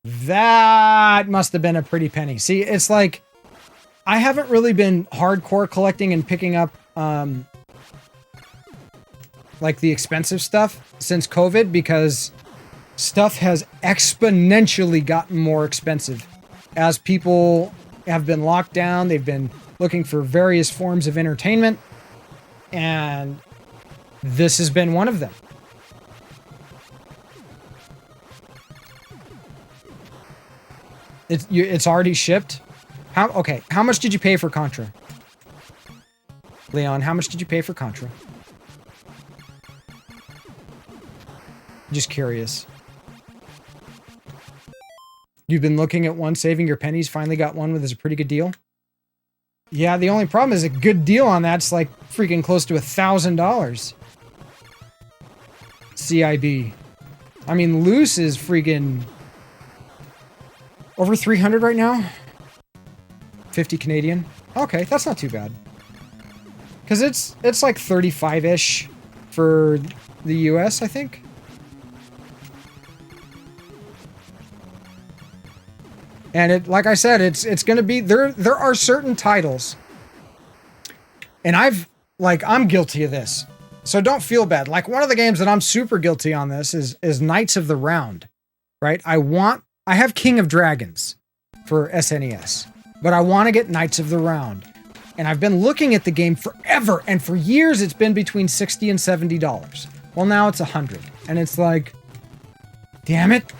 That must have been a pretty penny. See, it's like, I haven't really been hardcore collecting and picking up, like the expensive stuff since COVID because stuff has exponentially gotten more expensive. As people have been locked down, they've been looking for various forms of entertainment, and this has been one of them. It's already shipped. Okay, how much did you pay for Contra? Leon, how much did you pay for Contra? Just curious. You've been looking at one, saving your pennies, finally got one with a pretty good deal? Yeah, the only problem is a good deal on that's like freaking close to $1,000. CIB. I mean, loose is freaking over 300 right now. 50 Canadian. Okay, that's not too bad. Because it's like 35-ish for the US, I think. And it, like I said, it's going to be there are certain titles. And I'm guilty of this. So don't feel bad. Like one of the games that I'm super guilty on this is Knights of the Round, right? I have King of Dragons for SNES, but I want to get Knights of the Round. And I've been looking at the game forever, and for years it's been between $60 and $70. Well, now it's $100, and it's like, damn it!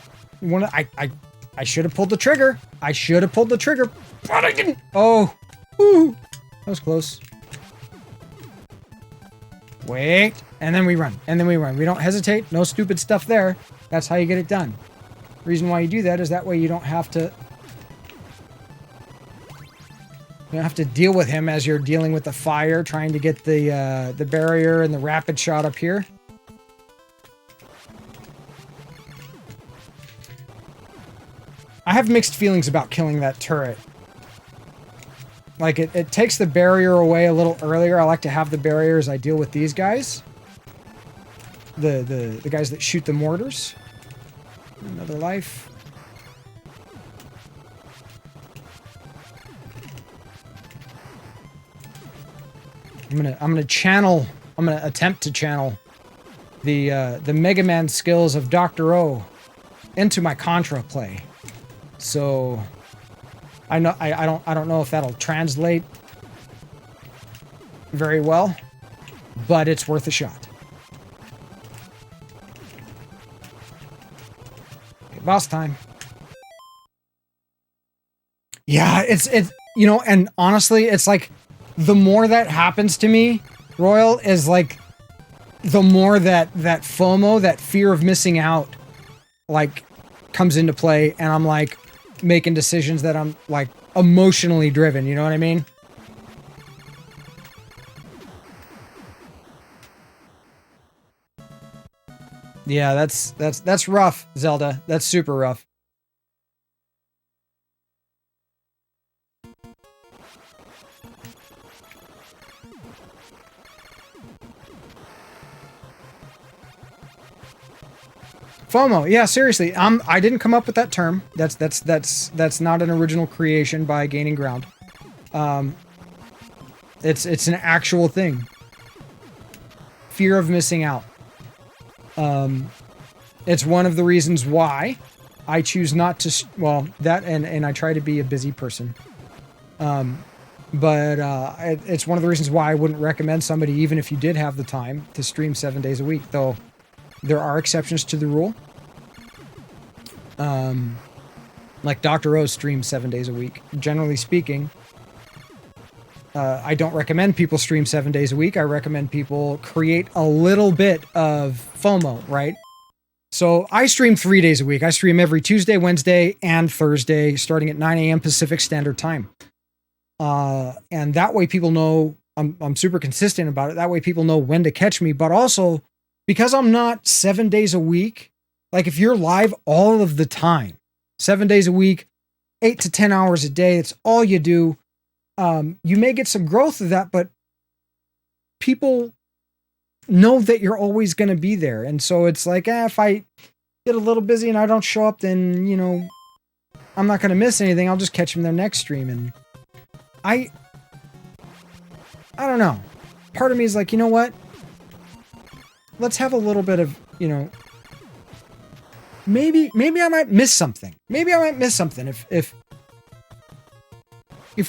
I should have pulled the trigger. I should have pulled the trigger, but I didn't. Oh, ooh, that was close. Wait, and then we run, and then we run. We don't hesitate. No stupid stuff there. That's how you get it done. The reason why you do that is that way you don't have to. You don't have to deal with him as you're dealing with the fire, trying to get the barrier and the rapid shot up here. I have mixed feelings about killing that turret. Like, it takes the barrier away a little earlier. I like to have the barrier as I deal with these guys. The guys that shoot the mortars. Another life. I'm gonna attempt to channel the Mega Man skills of Dr. O into my Contra play. So I don't know if that'll translate very well, but it's worth a shot. boss time. Yeah, it's you know, and honestly, it's like the more that happens to me, Royal, is like the more that FOMO, that fear of missing out, like comes into play, and I'm like making decisions that I'm like emotionally driven, you know what I mean? Yeah, that's rough, Zelda. That's super rough. FOMO, yeah, seriously. I didn't come up with that term. That's not an original creation by Gaining Ground. It's an actual thing. Fear of missing out. It's one of the reasons why I choose not to. Well, that and I try to be a busy person. But it's one of the reasons why I wouldn't recommend somebody, even if you did have the time, to stream 7 days a week. Though there are exceptions to the rule. Like Dr. O streams 7 days a week. Generally speaking, I don't recommend people stream 7 days a week. I recommend people create a little bit of FOMO, right? So I stream 3 days a week. I stream every Tuesday, Wednesday, and Thursday, starting at 9 a.m. Pacific Standard Time. And that way people know I'm super consistent about it. That way people know when to catch me. But also, because I'm not 7 days a week, like if you're live all of the time, 7 days a week, 8 to 10 hours a day, it's all you do. You may get some growth of that, but people know that you're always going to be there. And so it's like, if I get a little busy and I don't show up, then, you know, I'm not going to miss anything. I'll just catch them their next stream. And I don't know. Part of me is like, you know what? Let's have a little bit of, you know, maybe I might miss something. Maybe I might miss something if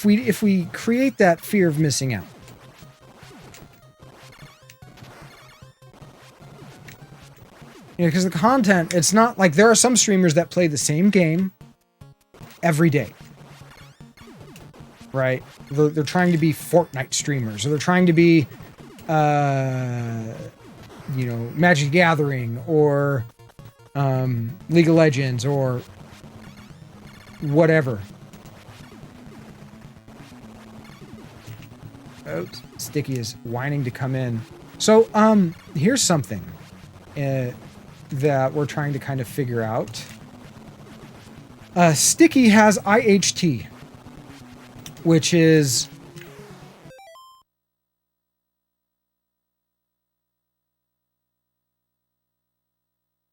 we create that fear of missing out. You know, because the content, it's not like there are some streamers that play the same game every day. Right? They're trying to be Fortnite streamers, or they're trying to be, you know, Magic the Gathering, or League of Legends, or whatever. Oops, Sticky is whining to come in. So, here's something that we're trying to kind of figure out. Sticky has IHT, which is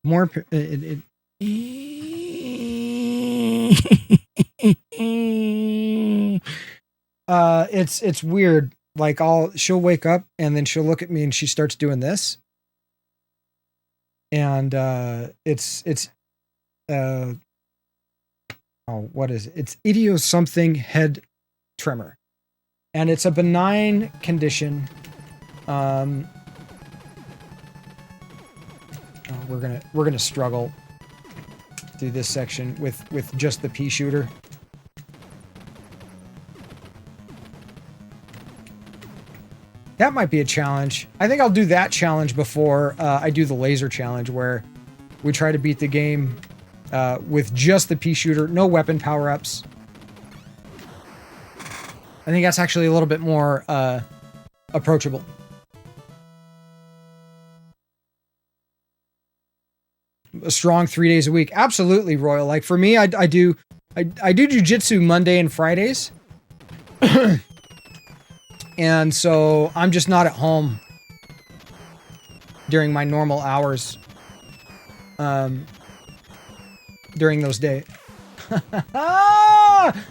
more it's weird. Like she'll wake up and then she'll look at me and she starts doing this. And what is it? It's idiosomething head tremor. And it's a benign condition. We're gonna struggle through this section with just the pea shooter. That might be a challenge. I think I'll do that challenge before I do the laser challenge, where we try to beat the game with just the pea shooter, no weapon power-ups. I think that's actually a little bit more approachable. A strong 3 days a week. Absolutely, Royal. Like for me, I do jujitsu Monday and Fridays. And so I'm just not at home during my normal hours during those days.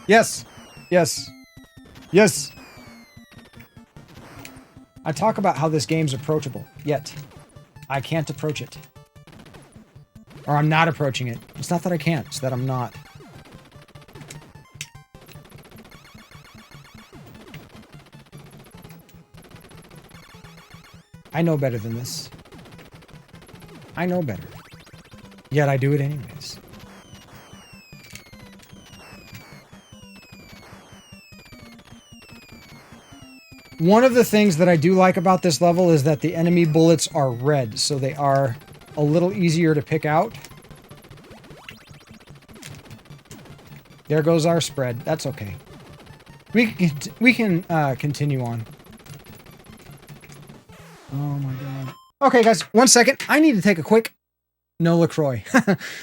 Yes. Yes. Yes. I talk about how this game's approachable, yet I can't approach it. Or I'm not approaching it. It's not that I can't, it's that I'm not. I know better than this. I know better. Yet I do it anyways. One of the things that I do like about this level is that the enemy bullets are red, so they are a little easier to pick out. There goes our spread. That's okay. We can continue on. Oh my god. Okay, guys, 1 second. I need to take a quick... No LaCroix.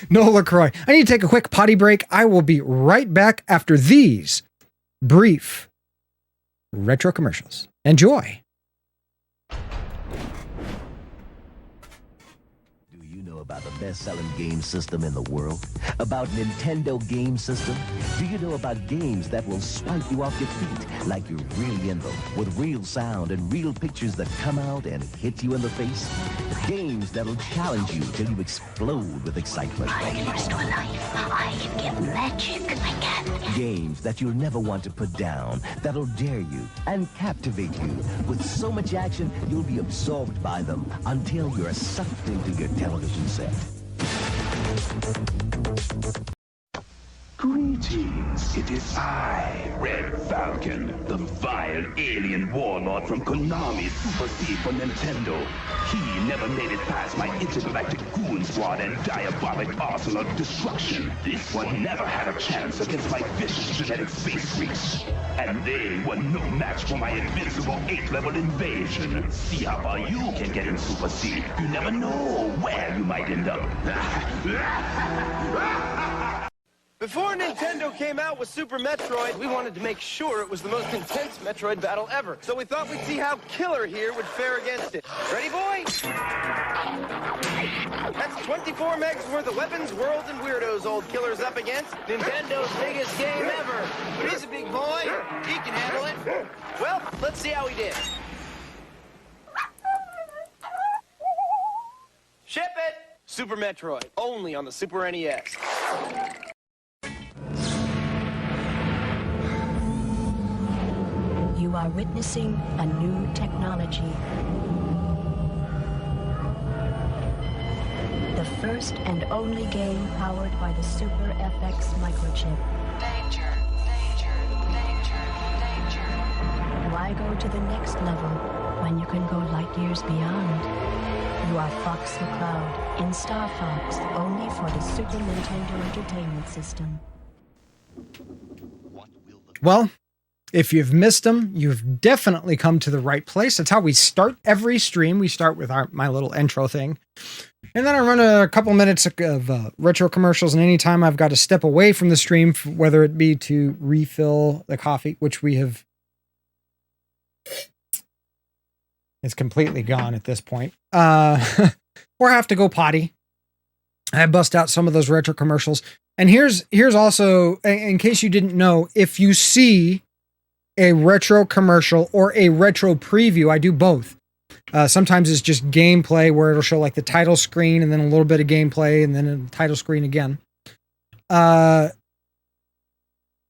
No LaCroix. I need to take a quick potty break. I will be right back after these brief retro commercials. Enjoy. About the best-selling game system in the world? About Nintendo Game System? Do you know about games that will swipe you off your feet like you're really in them, with real sound and real pictures that come out and hit you in the face? Games that'll challenge you till you explode with excitement. I can restore life. I can get magic. I can. Games that you'll never want to put down, that'll dare you and captivate you. With so much action, you'll be absorbed by them until you're sucked into your television set. Greetings, it is I, Red Falcon, the vile alien warlord from Konami's Super C for Nintendo. He never made it past my intergalactic goon squad and diabolic arsenal of destruction. This one never had a chance against my vicious genetic space freaks. And they were no match for my invincible 8th-level invasion. See how far you can get in Super C. You never know where you might end up. Before Nintendo came out with Super Metroid, we wanted to make sure it was the most intense Metroid battle ever. So we thought we'd see how Killer here would fare against it. Ready, boy? That's 24 megs worth of weapons, worlds, and weirdos old Killer's up against. Nintendo's biggest game ever. He's a big boy. He can handle it. Well, let's see how he did. Ship it! Super Metroid, only on the Super NES. You are witnessing a new technology. The first and only game powered by the Super FX microchip. Danger, danger, danger, danger. Why go to the next level when you can go light years beyond? You are Fox McCloud in Star Fox, only for the Super Nintendo Entertainment System. Well, if you've missed them, you've definitely come to the right place. That's how we start every stream. We start with my little intro thing. And then I run a couple minutes of retro commercials, and anytime I've got to step away from the stream, whether it be to refill the coffee, which we have... It's completely gone at this point. Or have to go potty. I bust out some of those retro commercials. And here's also, in case you didn't know, if you see a retro commercial or a retro preview, I do both. Sometimes it's just gameplay where it'll show like the title screen and then a little bit of gameplay and then a title screen again.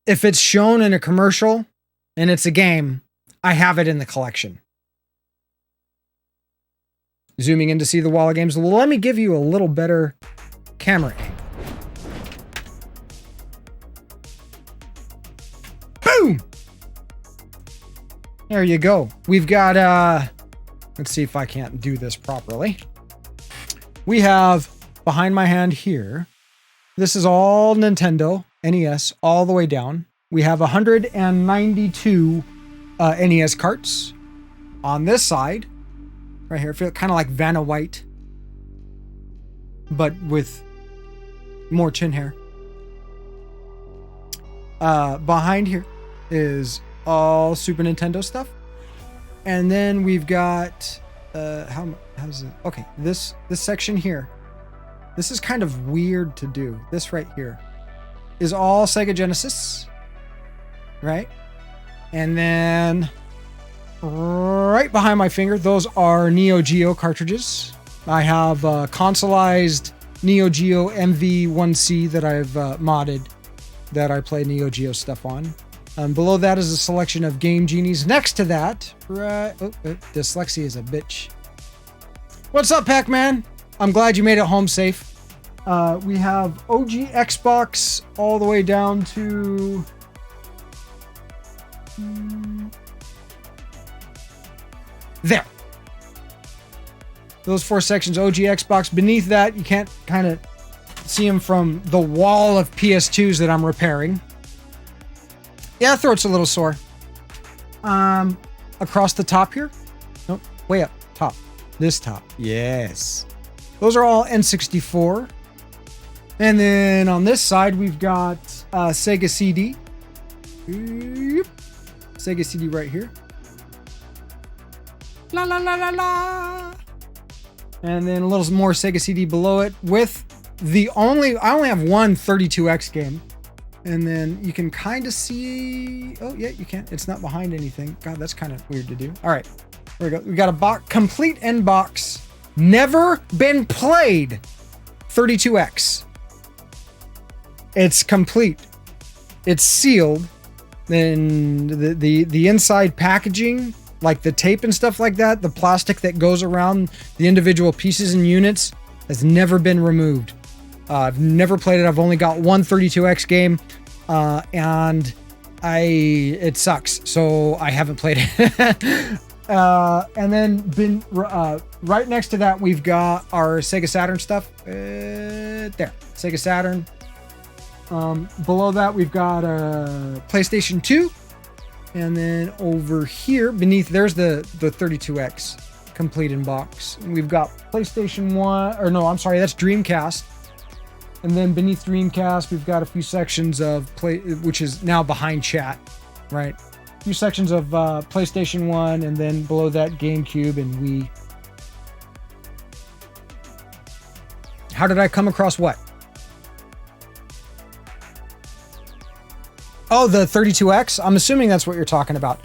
If it's shown in a commercial and it's a game, I have it in the collection. Zooming in to see the wall of games. Let me give you a little better camera angle. Boom! There you go. We've got, let's see if I can't do this properly. We have behind my hand here. This is all Nintendo, NES, all the way down. We have 192 NES carts on this side. Right here, feel kind of like Vanna White, but with more chin hair. Behind here is all Super Nintendo stuff, and then we've got how's it? Okay, this section here. This is kind of weird to do. This right here is all Sega Genesis, right? And then right behind my finger, those are Neo Geo cartridges. I have consoleized Neo Geo MV1C that I've modded, that I play Neo Geo stuff on. Below that is a selection of Game Genies. Next to that, dyslexia is a bitch. What's up, Pac-Man? I'm glad you made it home safe. We have OG Xbox all the way down to... There. Those 4 sections, OG Xbox. Beneath that, you can't kind of see them from the wall of PS2s that I'm repairing. Yeah, throat's a little sore. Across the top here. Nope, way up top. This top. Yes. Those are all N64. And then on this side, we've got Sega CD. Yep. Sega CD right here. La la la la la. And then a little more Sega CD below it with I only have one 32X game. And then you can kind of see, oh yeah, you can't, it's not behind anything. God, that's kind of weird to do. All right, there we go. We got a complete end box, never been played 32X. It's complete. It's sealed. Then the inside packaging, like the tape and stuff like that, the plastic that goes around the individual pieces and units has never been removed. I've never played it. I've only got one 32X game, and it sucks, so I haven't played it. And then right next to that, we've got our Sega Saturn stuff. There, Sega Saturn. Below that, we've got a PlayStation 2. And then over here, beneath, there's the 32X complete in box. And we've got PlayStation 1, or no, I'm sorry, that's Dreamcast. And then beneath Dreamcast, we've got a few sections of which is now behind chat, right? A few sections of PlayStation 1, and then below that, GameCube and Wii. How did I come across what? Oh, the 32X? I'm assuming that's what you're talking about.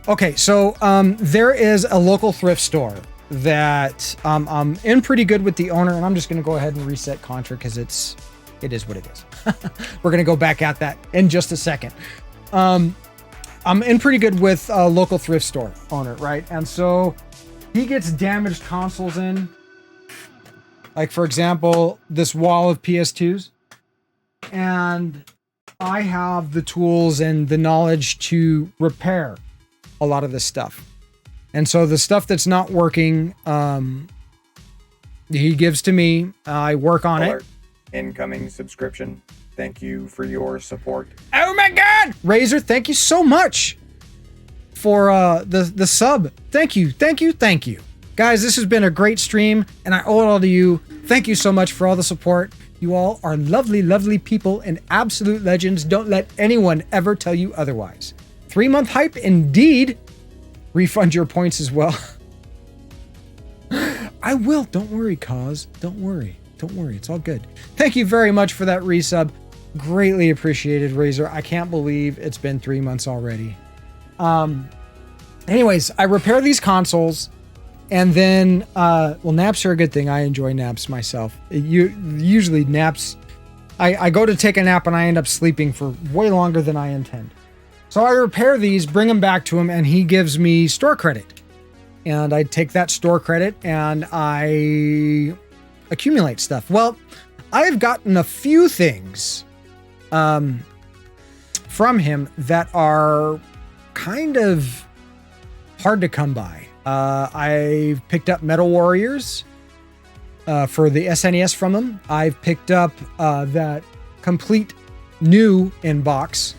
Okay, so there is a local thrift store that I'm in pretty good with the owner, and I'm just going to go ahead and reset Contra because it is what it is. We're going to go back at that in just a second. I'm in pretty good with a local thrift store owner, right? And so he gets damaged consoles in. Like, for example, this wall of PS2s. And I have the tools and the knowledge to repair a lot of this stuff. And so the stuff that's not working, he gives to me. I work on it. Incoming subscription. Thank you for your support. Oh my God! Razor, thank you so much for the sub. Thank you. Guys, this has been a great stream, and I owe it all to you. Thank you so much for all the support. You all are lovely, lovely people and absolute legends. Don't let anyone ever tell you otherwise. 3-month hype, indeed. Refund your points as well. I will. Don't worry, Cause. Don't worry. It's all good. Thank you very much for that resub. Greatly appreciated, Razor. I can't believe it's been 3 months already. Anyways, I repair these consoles. And then, naps are a good thing. I enjoy naps myself. Usually naps, I go to take a nap and I end up sleeping for way longer than I intend. So I repair these, bring them back to him, and he gives me store credit. And I take that store credit and I accumulate stuff. Well, I've gotten a few things from him that are kind of hard to come by. I've picked up Metal Warriors for the SNES from him. I've picked up that complete new in-box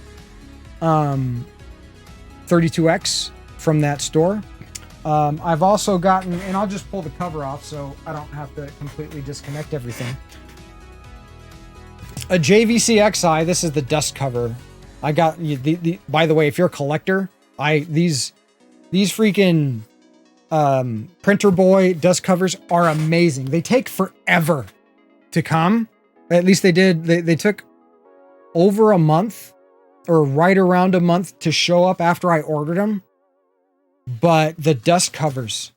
32X from that store. I've also gotten, and I'll just pull the cover off so I don't have to completely disconnect everything. A JVC XI. This is the dust cover. I got by the way, if you're a collector, these freaking Printer Boy dust covers are amazing. They take forever to come. At least they did. They took over a month or right around a month to show up after I ordered them. But the dust covers.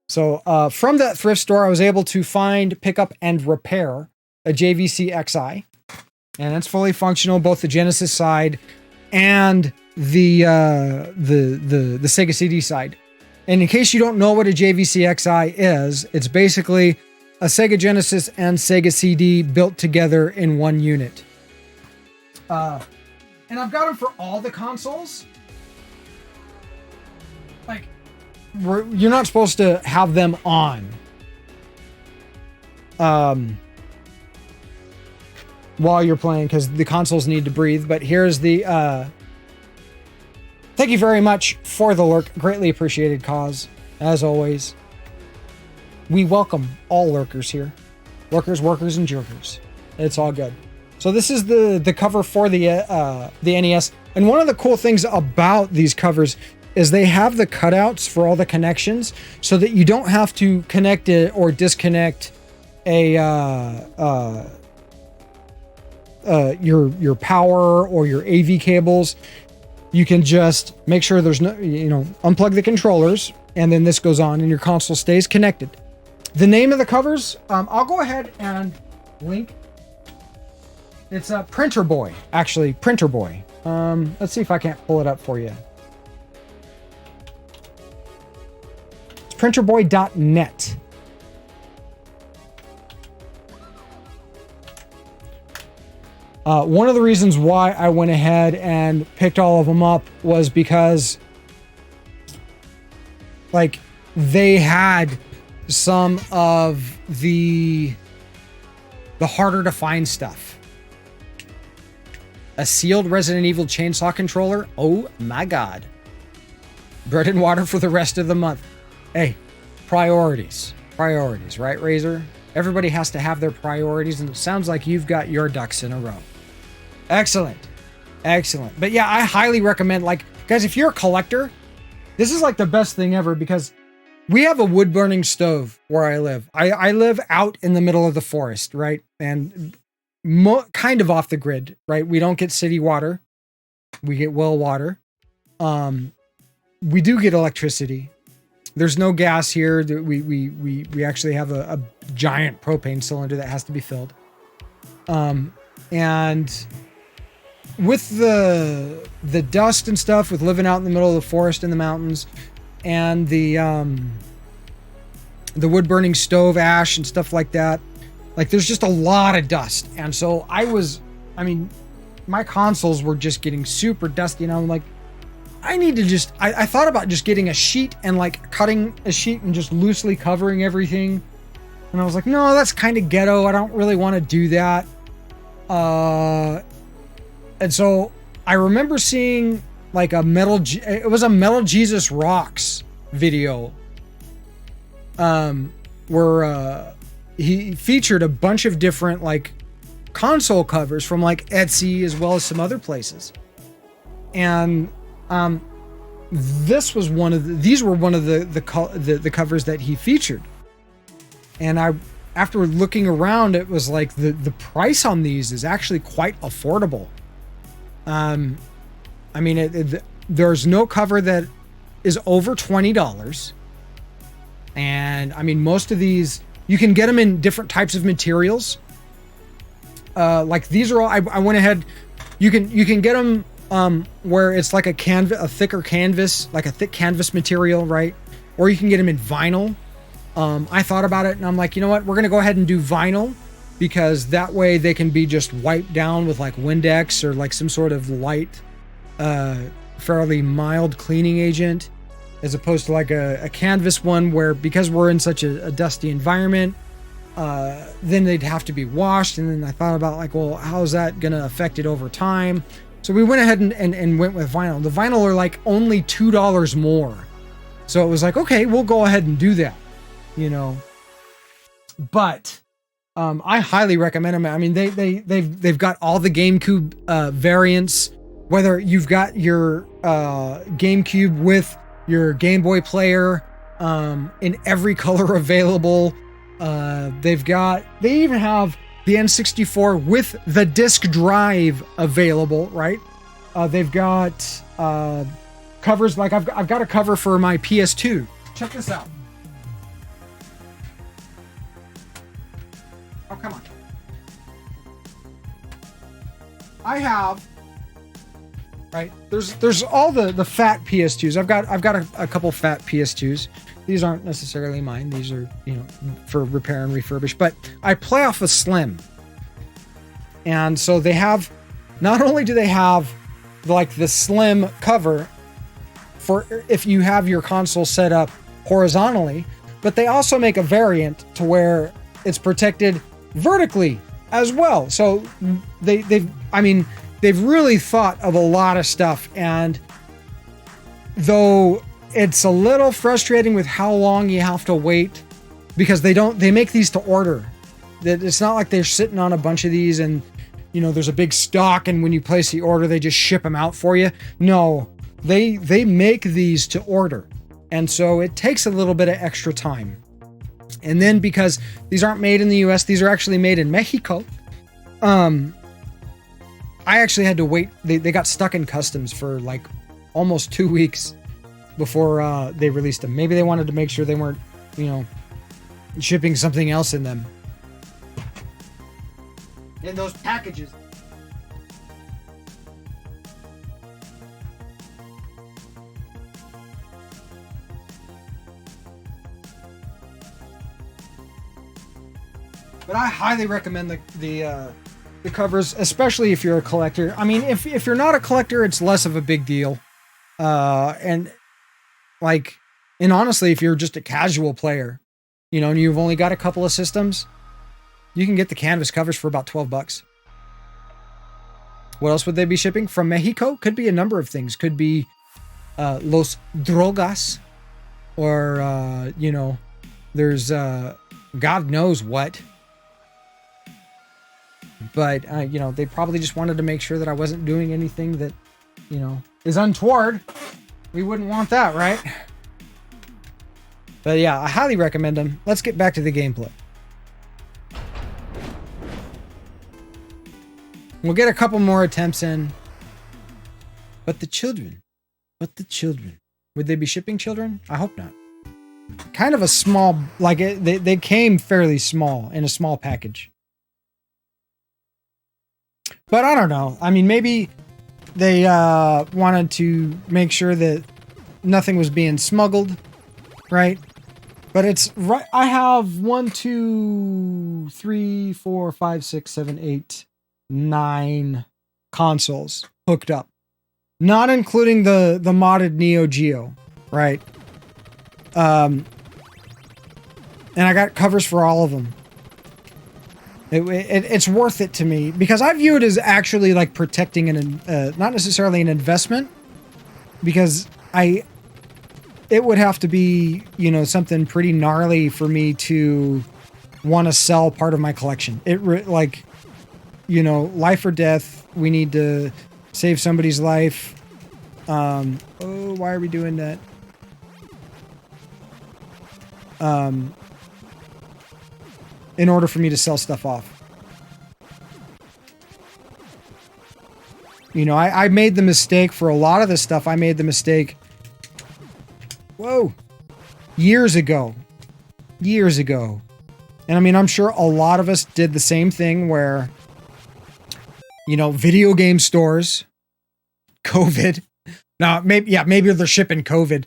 So from that thrift store, I was able to find, pick up, and repair a JVC XI. And it's fully functional, both the Genesis side and the Sega CD side. And in case you don't know what a JVC XI is, it's basically a Sega Genesis and Sega CD built together in one unit. And I've got them for all the consoles. Like, you're not supposed to have them on. While you're playing, because the consoles need to breathe. But here's the thank you very much for the lurk. Greatly appreciated, cause as always. We welcome all lurkers here. Lurkers, workers, and jerkers. It's all good. So this is the cover for the NES. And one of the cool things about these covers is they have the cutouts for all the connections so that you don't have to connect it or disconnect your power or your AV cables. You can just make sure there's no, unplug the controllers, and then this goes on and your console stays connected. The name of the covers, I'll go ahead and link. It's a Printer Boy, actually, Printer Boy. Let's see if I can't pull it up for you. It's printerboy.net. One of the reasons why I went ahead and picked all of them up was because, like, they had some of the harder to find stuff. A sealed Resident Evil chainsaw controller. Oh my God. Bread and water for the rest of the month. Hey, priorities. Priorities, right, Razor? Everybody has to have their priorities, and it sounds like you've got your ducks in a row. Excellent. Excellent. But yeah, I highly recommend, like, guys, if you're a collector, this is like the best thing ever, because we have a wood burning stove where I live. I live out in the middle of the forest, right? And kind of off the grid, right? We don't get city water. We get well water. We do get electricity. There's no gas here. We actually have a giant propane cylinder that has to be filled. And with the dust and stuff, with living out in the middle of the forest in the mountains, and the wood burning stove ash and stuff like that, like, there's just a lot of dust. And so my consoles were just getting super dusty, and I'm like, I need to I thought about just getting a sheet and, like, cutting a sheet and just loosely covering everything. And I was like, no, that's kind of ghetto. I don't really want to do that. And so I remember seeing, like, it was a Metal Jesus Rocks video, where he featured a bunch of different, like, console covers from, like, Etsy as well as some other places. And these were one of the covers that he featured. And after looking around, it was like the price on these is actually quite affordable. There's no cover that is over $20. And I mean, most of these, you can get them in different types of materials. Like, these are all, I went ahead, you can get them where it's like a thicker canvas, like a thick canvas material, right? Or you can get them in vinyl. I thought about it, and I'm like, you know what? We're going to go ahead and do vinyl, because that way they can be just wiped down with, like, Windex or, like, some sort of light, fairly mild cleaning agent, as opposed to, like, a canvas one where, because we're in such a dusty environment, then they'd have to be washed. And then I thought about, like, well, how's that going to affect it over time? So we went ahead and went with vinyl. The vinyl are, like, only $2 more. So it was like, okay, we'll go ahead and do that, But I highly recommend them. I mean, they've got all the GameCube variants, whether you've got your GameCube with your Game Boy player in every color available. They even have the N64 with the disc drive available, right? They've got covers, like I've got a cover for my PS2. Check this out. Oh, come on. I have, right? There's all the fat PS2s. I've got a couple fat PS2s. These aren't necessarily mine. These are, for repair and refurbish. But I play off a Slim. And so they have, not only do they have, like, the Slim cover for if you have your console set up horizontally, but they also make a variant to where it's protected vertically as well. So they've really thought of a lot of stuff. And though it's a little frustrating with how long you have to wait, because they make these to order. That it's not like they're sitting on a bunch of these and, there's a big stock, and when you place the order, they just ship them out for you. No, they make these to order. And so it takes a little bit of extra time. And then because these aren't made in the US, these are actually made in Mexico. I actually had to wait. They got stuck in customs for like almost 2 weeks before they released them. Maybe they wanted to make sure they weren't, shipping something else in them. In those packages. But I highly recommend the covers, especially if you're a collector. I mean, if you're not a collector, it's less of a big deal. And honestly, if you're just a casual player, and you've only got a couple of systems, you can get the canvas covers for about $12. What else would they be shipping from Mexico? Could be a number of things. Could be Los Drogas, or there's God knows what. But they probably just wanted to make sure that I wasn't doing anything that is untoward. We wouldn't want that, right? But yeah, I highly recommend them. Let's get back to the gameplay. We'll get a couple more attempts in. But the children. Would they be shipping children? I hope not. Kind of a small, they came fairly small in a small package. But I don't know. I mean, maybe they wanted to make sure that nothing was being smuggled, right? But it's right. I have 1, 2, 3, 4, 5, 6, 7, 8, 9 consoles hooked up, not including the modded Neo Geo, right? And I got covers for all of them. It's worth it to me because I view it as actually like protecting not necessarily an investment, because it would have to be, something pretty gnarly for me to want to sell part of my collection. Life or death. We need to save somebody's life. Why are we doing that? In order for me to sell stuff off. I made the mistake for a lot of this stuff. I made the mistake years ago. And I mean, I'm sure a lot of us did the same thing where, video game stores, COVID. Now, maybe they're shipping COVID.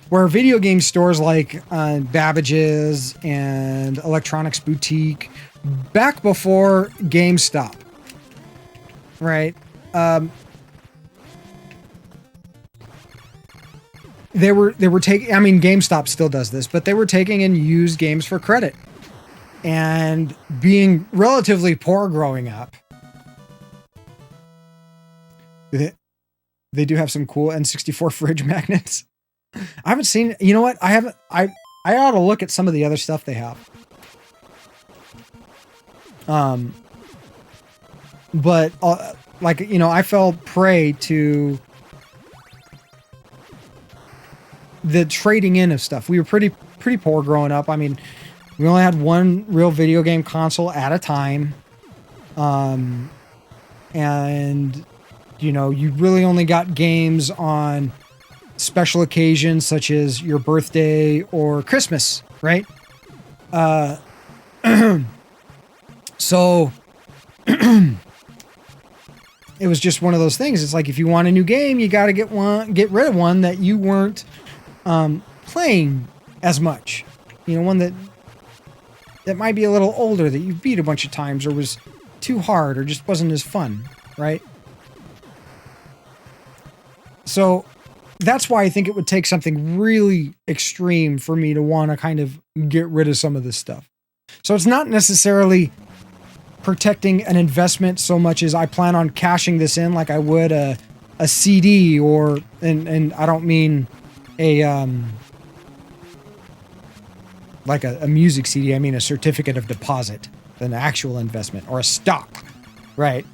Where video game stores like Babbage's and Electronics Boutique, back before GameStop, right? They were taking, I mean, GameStop still does this, but they were taking in used games for credit. And being relatively poor growing up, they do have some cool N64 fridge magnets. I haven't seen, I ought to look at some of the other stuff they have. But I fell prey to the trading in of stuff. We were pretty poor growing up. I mean, we only had one real video game console at a time. And you really only got games on special occasions such as your birthday or Christmas, right? So it was just one of those things. It's like, if you want a new game, you got to get rid of one that you weren't playing as much. One that might be a little older, that you beat a bunch of times, or was too hard, or just wasn't as fun, right? So that's why I think it would take something really extreme for me to want to kind of get rid of some of this stuff. So it's not necessarily protecting an investment so much as I plan on cashing this in like I would a CD or, and I don't mean a, like a music CD, I mean a certificate of deposit, an actual investment, or a stock, right?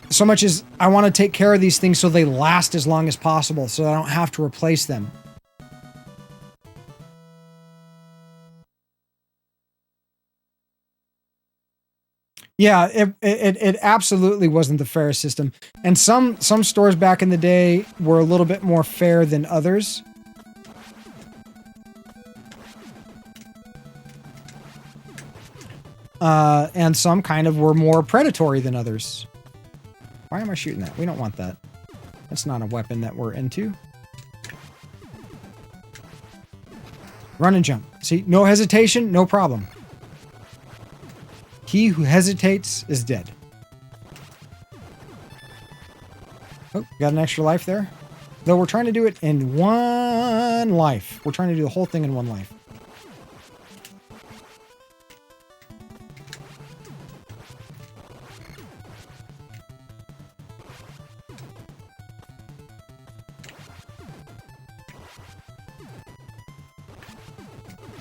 So much as I want to take care of these things so they last as long as possible, so I don't have to replace them. Yeah, it absolutely wasn't the fairest system. And some stores back in the day were a little bit more fair than others. And some kind of were more predatory than others. Why am I shooting that? We don't want that. That's not a weapon that we're into. Run and jump. See, no hesitation, no problem. He who hesitates is dead. Oh, got an extra life there. Though we're trying to do it in one life. We're trying to do the whole thing in one life.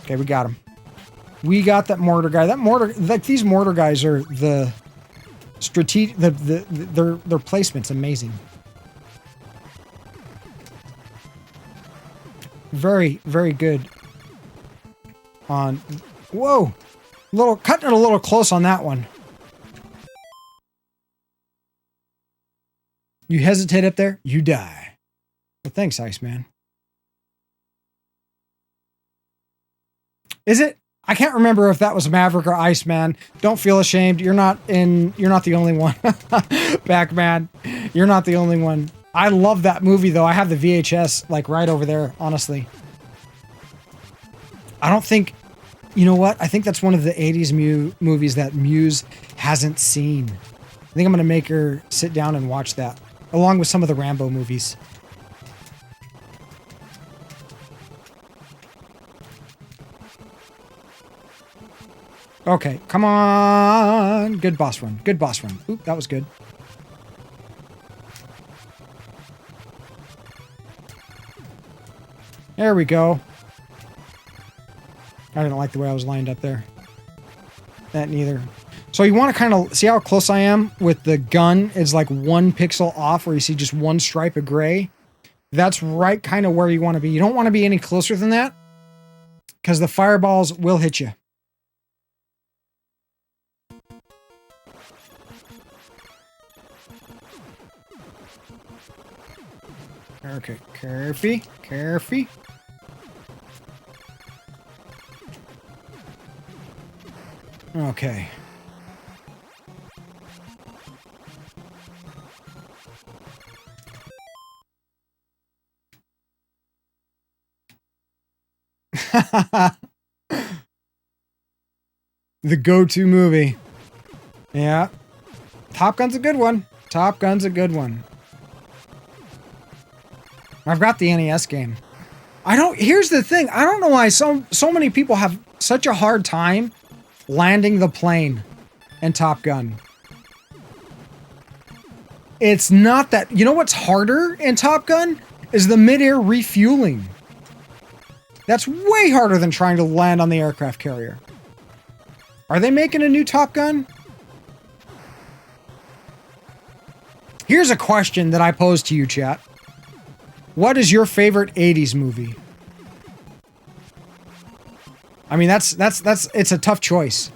Okay, we got him. We got that mortar guy. That mortar, like these mortar guys are the strategic. Their placement's amazing. Very, very good. On, whoa, cutting it a little close on that one. You hesitate up there, you die. Well, thanks, Iceman. Is it? I can't remember if that was Maverick or Iceman. Don't feel ashamed. You're not the only one. Pac-Man, you're not the only one. I love that movie though. I have the VHS like right over there, honestly. I don't think, you know what? I think that's one of the 80s movies that Muse hasn't seen. I think I'm going to make her sit down and watch that, along with some of the Rambo movies. Okay, come on. Good boss run. Good boss run. Oop, that was good. There we go. I didn't like the way I was lined up there. That neither. So you want to kind of see how close I am with the gun. It's like 1 pixel off where you see just 1 stripe of gray. That's right kind of where you want to be. You don't want to be any closer than that because the fireballs will hit you. Okay, careful. Okay. The go-to movie. Yeah. Top Gun's a good one. Top Gun's a good one. I've got the NES game. Here's the thing. I don't know why so many people have such a hard time landing the plane in Top Gun. It's not that, you know what's harder in Top Gun? Is the midair refueling. That's way harder than trying to land on the aircraft carrier. Are they making a new Top Gun? Here's a question that I pose to you, chat. What is your favorite 80s movie? I mean, it's a tough choice.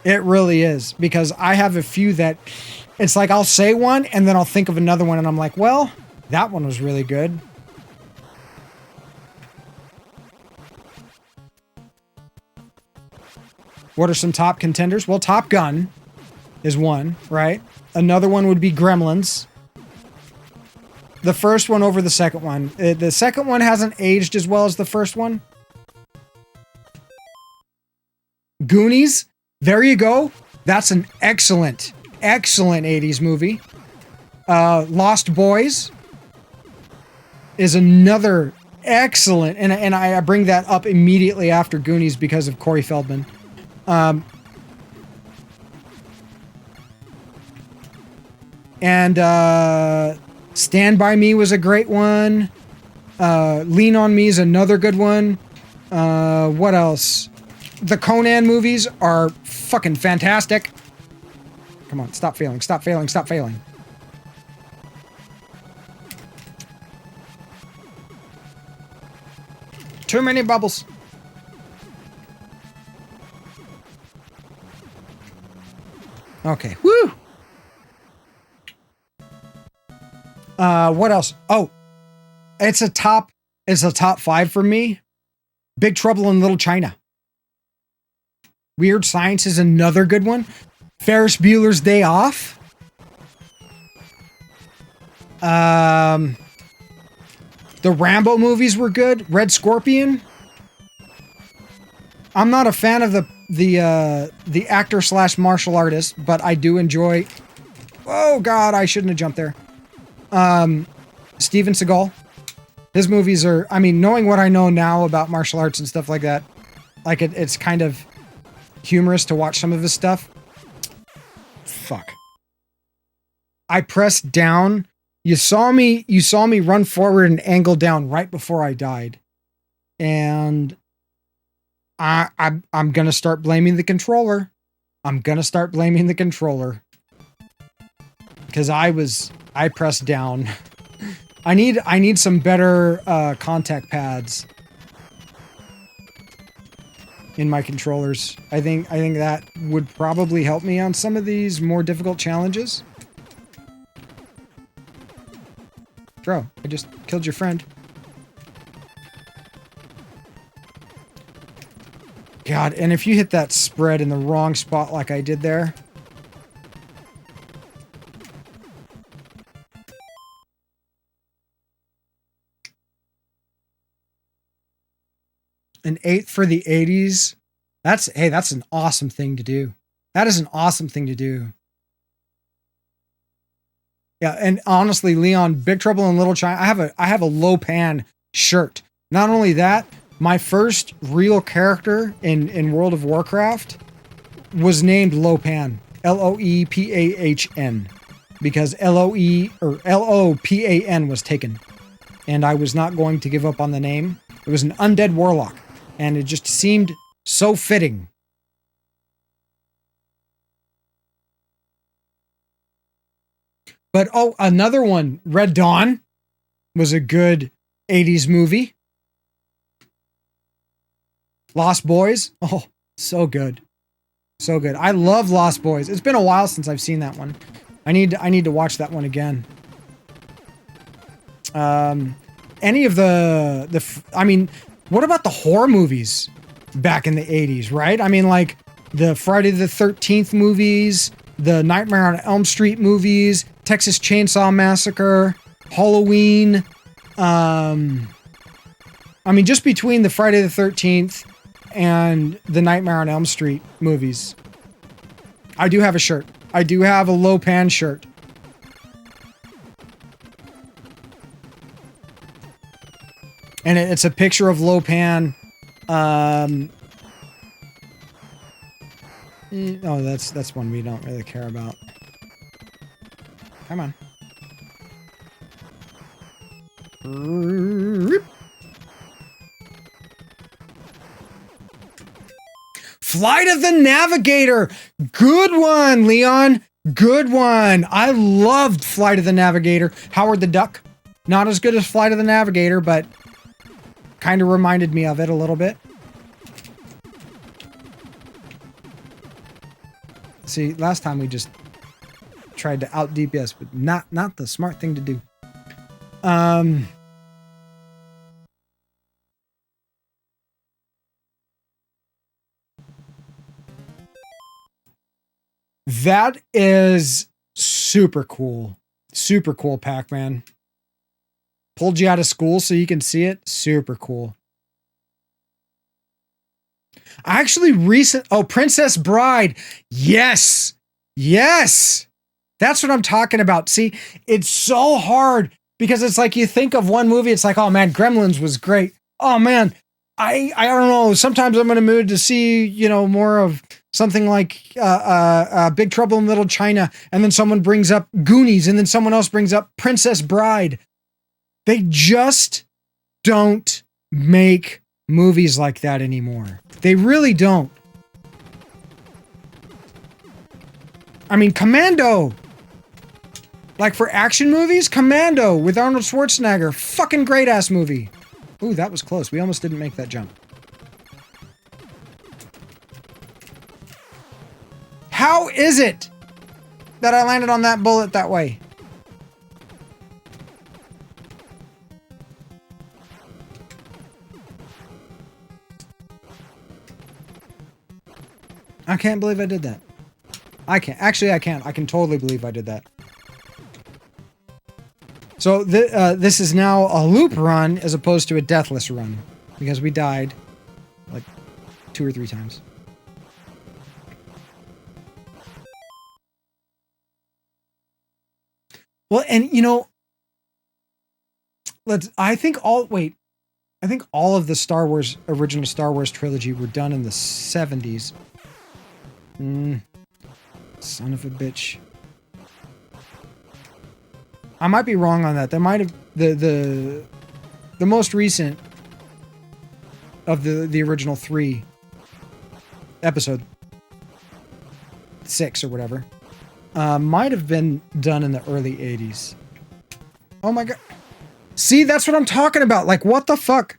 It really is, because I have a few that it's like I'll say one and then I'll think of another one and I'm like, well, that one was really good. What are some top contenders? Well, Top Gun is one, right? Another one would be Gremlins. The first one over the second one. The second one hasn't aged as well as the first one. Goonies. There you go. That's an excellent 80s movie. Lost Boys is another excellent, and I bring that up immediately after Goonies because of Corey Feldman. And Stand By Me was a great one. Lean on Me is another good one. What else? The Conan movies are fucking fantastic. Come on, stop failing, stop failing, stop failing. Too many bubbles. Okay, woo! What else? Oh, it's a top 5 for me. Big Trouble in Little China. Weird Science is another good one. Ferris Bueller's Day Off. The Rambo movies were good. Red Scorpion. I'm not a fan of the actor / martial artist, but I do enjoy. Oh God, I shouldn't have jumped there. Steven Seagal. His movies are, I mean, knowing what I know now about martial arts and stuff like that, like it's kind of humorous to watch some of his stuff. Fuck. I pressed down. You saw me run forward and angle down right before I died. And I'm gonna start blaming the controller. I'm gonna start blaming the controller. Because I pressed down. I need some better contact pads in my controllers. I think that would probably help me on some of these more difficult challenges. Bro, I just killed your friend. God, and if you hit that spread in the wrong spot like I did there. An 8 for the 80s. That's an awesome thing to do. That is an awesome thing to do. Yeah, and honestly, Leon, Big Trouble in Little China, I have a Lo Pan shirt. Not only that, my first real character in World of Warcraft was named Lo Pan. Loepahn. Because Lopan was taken. And I was not going to give up on the name. It was an undead warlock. And it just seemed so fitting. But oh, another one, Red Dawn, was a good 80s movie. Lost Boys, oh, so good. So good. I love Lost Boys. It's been a while since I've seen that one. I need to watch that one again. Any of I mean, what about the horror movies back in the 80s, right? I mean, like the Friday the 13th movies, the Nightmare on Elm Street movies, Texas Chainsaw Massacre, Halloween. I mean, just between the Friday the 13th and the Nightmare on Elm Street movies. I do have a shirt. I do have a Lo Pan shirt. And it's a picture of Lo Pan. Oh, that's one we don't really care about. Come on. Flight of the Navigator. Good one, Leon. Good one. I loved Flight of the Navigator. Howard the Duck. Not as good as Flight of the Navigator, but kind of reminded me of it a little bit. See, last time we just tried to out DPS, but not the smart thing to do. That is super cool. Super cool, Pac-Man. Pulled you out of school so you can see it. Super cool. Actually, Princess Bride. Yes. Yes. That's what I'm talking about. See, it's so hard because it's like you think of one movie, it's like, oh man, Gremlins was great. Oh man, I don't know. Sometimes I'm in a mood to see, you know, more of something like Big Trouble in Little China, and then someone brings up Goonies, and then someone else brings up Princess Bride. They just don't make movies like that anymore. They really don't. I mean, Commando. Like for action movies, Commando with Arnold Schwarzenegger. Fucking great ass movie. Ooh, that was close. We almost didn't make that jump. How is it that I landed on that bullet that way? I can't believe I did that. I can't. Actually, I can. I can totally believe I did that. So this is now a loop run as opposed to a deathless run. Because we died like 2 or 3 times. Well, and you know, I think all of the original Star Wars trilogy were done in the 70s. Son of a bitch. I might be wrong on that. There might have the most recent of the original 3, episode 6 or whatever, might have been done in the early 80s. Oh my god. See, that's what I'm talking about. Like, what the fuck?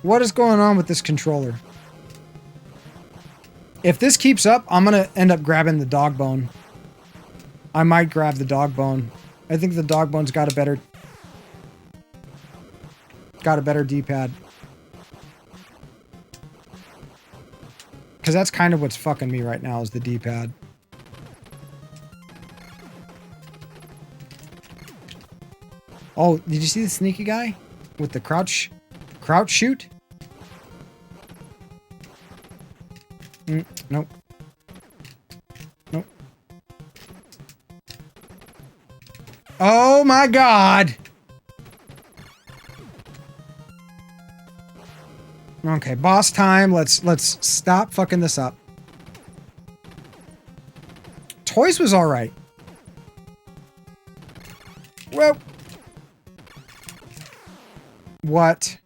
What is going on with this controller? If this keeps up, I'm gonna end up grabbing the dog bone. I might grab the dog bone. I think the dog bone's got a better D-pad. Because that's kind of what's fucking me right now is the D-pad. Oh, did you see the sneaky guy? With the crouch shoot? Nope. Nope. Oh my god! Okay, boss time. Let's stop fucking this up. Toys was alright. Whoa. What?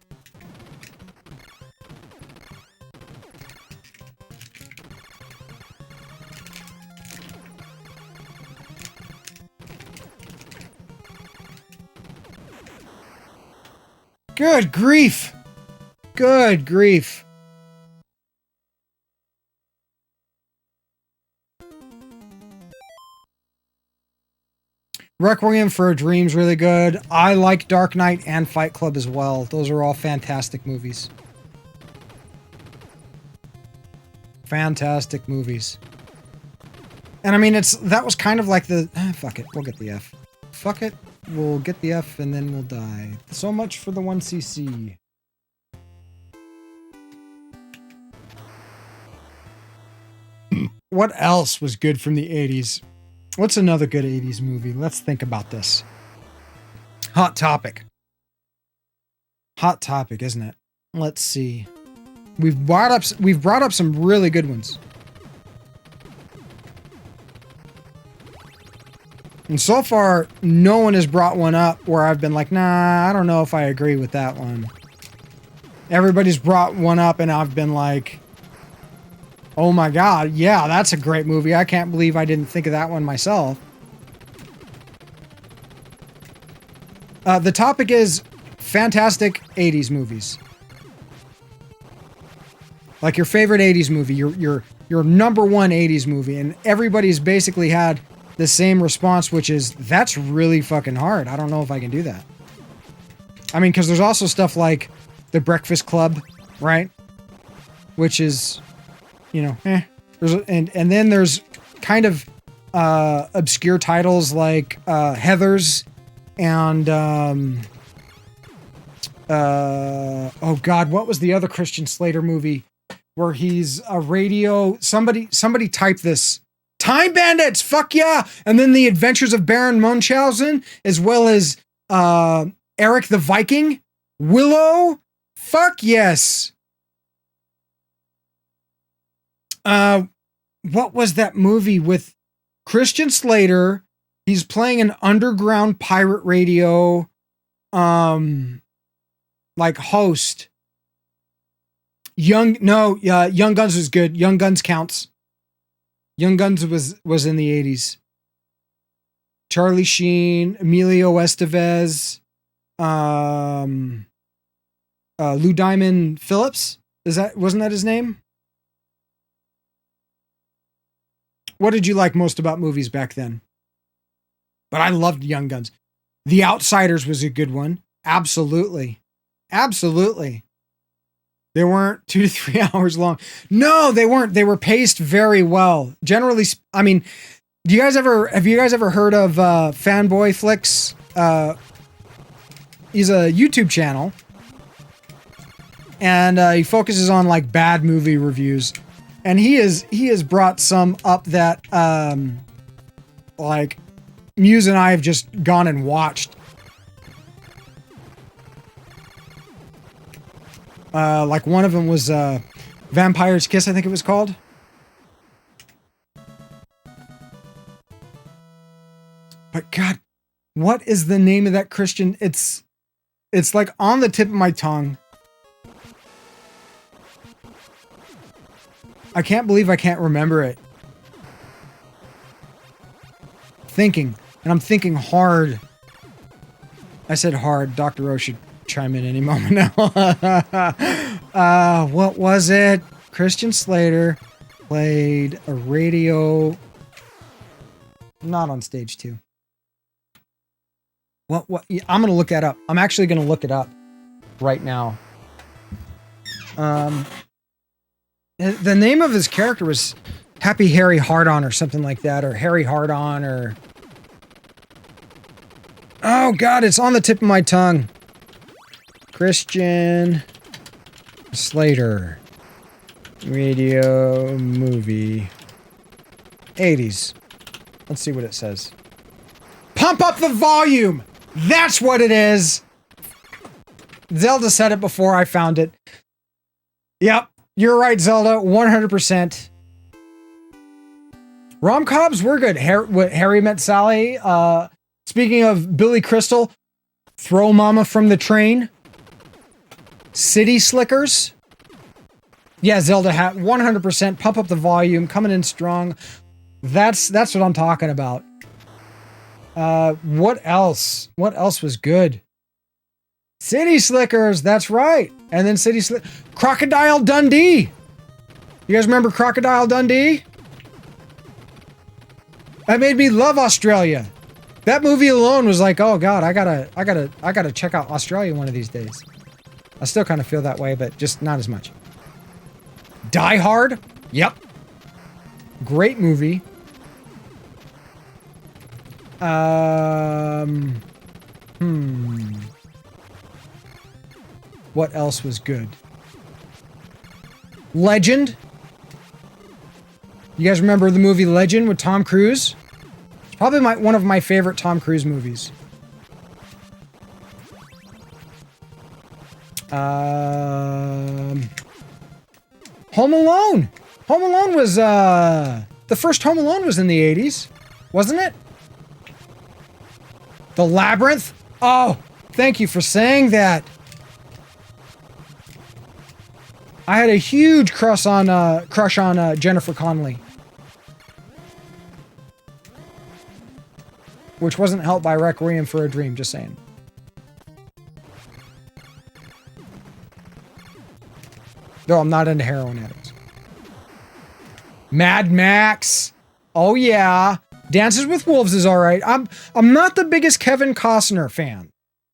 Good grief. Good grief. Requiem for a Dream's really good. I like Dark Knight and Fight Club as well. Those are all fantastic movies. Fantastic movies. And I mean, that was kind of like the... fuck it, we'll get the F. Fuck it, we'll get the F and then we'll die. So much for the 1cc. What else was good from the 80s? What's another good 80s movie? Let's think about this. Hot Topic. Hot Topic, isn't it? Let's see. We've brought up some really good ones. And so far, no one has brought one up where I've been like, nah, I don't know if I agree with that one. Everybody's brought one up and I've been like, oh my god, yeah, that's a great movie. I can't believe I didn't think of that one myself. The topic is fantastic 80s movies. Like your favorite 80s movie, your number one 80s movie, and everybody's basically had the same response, which is, that's really fucking hard. I don't know if I can do that. I mean, because there's also stuff like The Breakfast Club, right? Which is, you know, and then there's kind of obscure titles like Heathers and oh god, what was the other Christian Slater movie where he's a radio. Somebody type this. Time Bandits, fuck yeah! And then The Adventures of Baron Munchausen, as well as Eric the Viking, Willow, fuck yes. What was that movie with Christian Slater? He's playing an underground pirate radio, like host. Young Guns was good. Young Guns counts. Young Guns was in the 80s. Charlie Sheen, Emilio Estevez, Lou Diamond Phillips. Wasn't that his name? What did you like most about movies back then? But I loved Young Guns. The Outsiders was a good one. Absolutely. Absolutely. They weren't 2 to 3 hours long. No, they weren't. They were paced very well. Generally, I mean, have you guys ever heard of Fanboy Flicks? He's a YouTube channel. And he focuses on like bad movie reviews. And he has brought some up that like Muse and I have just gone and watched. Like one of them was Vampire's Kiss, I think it was called. But God, what is the name of that Christian? It's like on the tip of my tongue. I can't believe I can't remember it. Thinking, and I'm thinking hard. I said hard. Dr. O should chime in any moment now. What was it? Christian Slater played a radio. Not on stage 2. What? I'm going to look that up. I'm actually going to look it up right now. The name of his character was Happy Harry Hard-On or something like that, or Harry Hard-On, or... Oh, God, it's on the tip of my tongue. Christian Slater. Radio movie. 80s. Let's see what it says. Pump up the volume! That's what it is! Zelda said it before I found it. Yep. You're right, Zelda. 100%. Rom-coms were good. Harry Met Sally. Speaking of Billy Crystal, Throw Mama from the Train. City Slickers. Yeah, Zelda hat. 100%. Pump up the volume. Coming in strong. That's what I'm talking about. What else? What else was good? City Slickers, that's right. And then Crocodile Dundee. You guys remember Crocodile Dundee? That made me love Australia. That movie alone was like, oh God, I gotta check out Australia one of these days. I still kind of feel that way, but just not as much. Die Hard? Yep. Great movie. What else was good? Legend. You guys remember the movie Legend with Tom Cruise? It's probably one of my favorite Tom Cruise movies. Home Alone. Home Alone was the first Home Alone was in the 80s, wasn't it? The Labyrinth. Oh, thank you for saying that. I had a huge crush on Jennifer Connelly, which wasn't helped by Requiem for a Dream. Just saying. Though I'm not into heroin addicts. Mad Max. Oh yeah. Dances with Wolves is all right. I'm not the biggest Kevin Costner fan,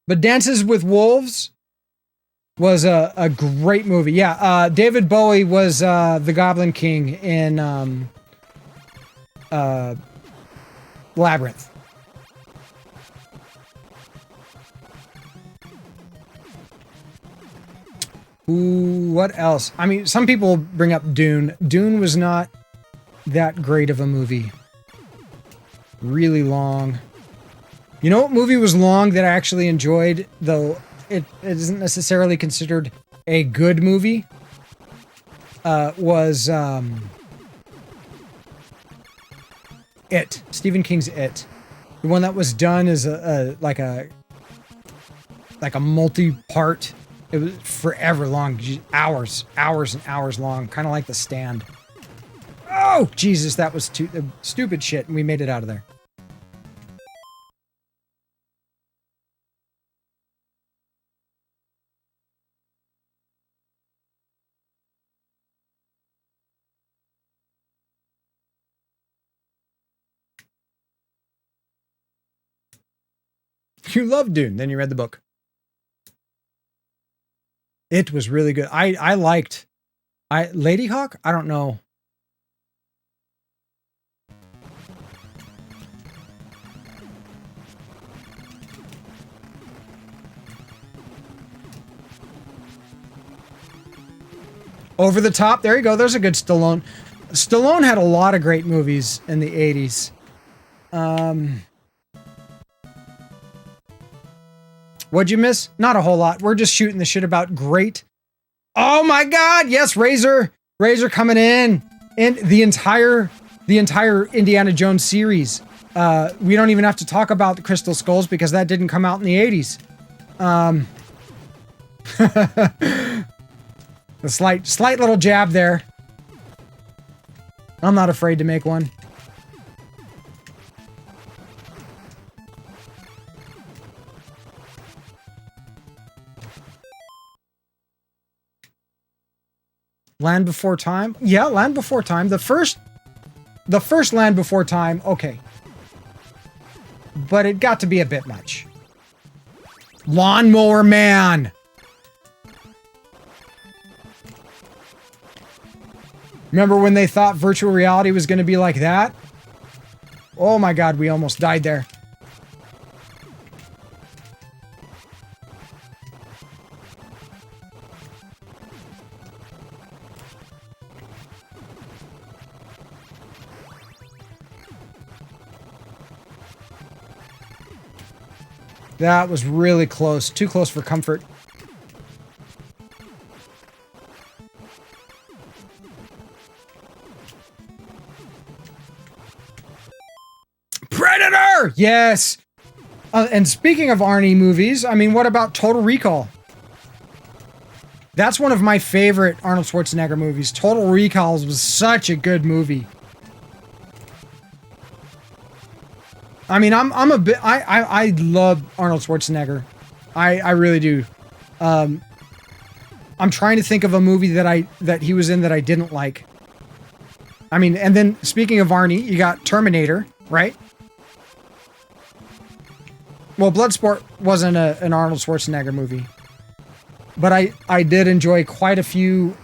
but Dances with Wolves was a great movie. Yeah, David Bowie was the Goblin King in Labyrinth. Ooh, what else? I mean, some people bring up Dune. Dune was not that great of a movie. Really long. You know what movie was long that I actually enjoyed, though it isn't necessarily considered a good movie? Was It. Stephen King's It. The one that was done as like a multi-part. It was forever long, hours and hours long, kind of like The Stand. Oh, Jesus, that was stupid shit, and we made it out of there. You loved Dune, then you read the book. It was really good. I liked Lady Hawk? I don't know. Over the Top. There you go. There's a good Stallone. Stallone had a lot of great movies in the 80s. What'd you miss? Not a whole lot. We're just shooting the shit about great. Oh my God. Yes. Razor coming in. And the entire Indiana Jones series. We don't even have to talk about the Crystal Skulls because that didn't come out in the 80s. A slight little jab there. I'm not afraid to make one. Land Before Time? Yeah, Land Before Time. The first Land Before Time, okay. But it got to be a bit much. Lawnmower Man! Remember when they thought virtual reality was going to be like that? Oh my God, we almost died there. That was really close. Too close for comfort. Predator! Yes! And speaking of Arnie movies, I mean, what about Total Recall? That's one of my favorite Arnold Schwarzenegger movies. Total Recall was such a good movie. I mean, I love Arnold Schwarzenegger. I really do. I'm trying to think of a movie that he was in that I didn't like. I mean, and then speaking of Arnie, you got Terminator, right? Well, Bloodsport wasn't an Arnold Schwarzenegger movie. But I did enjoy quite a few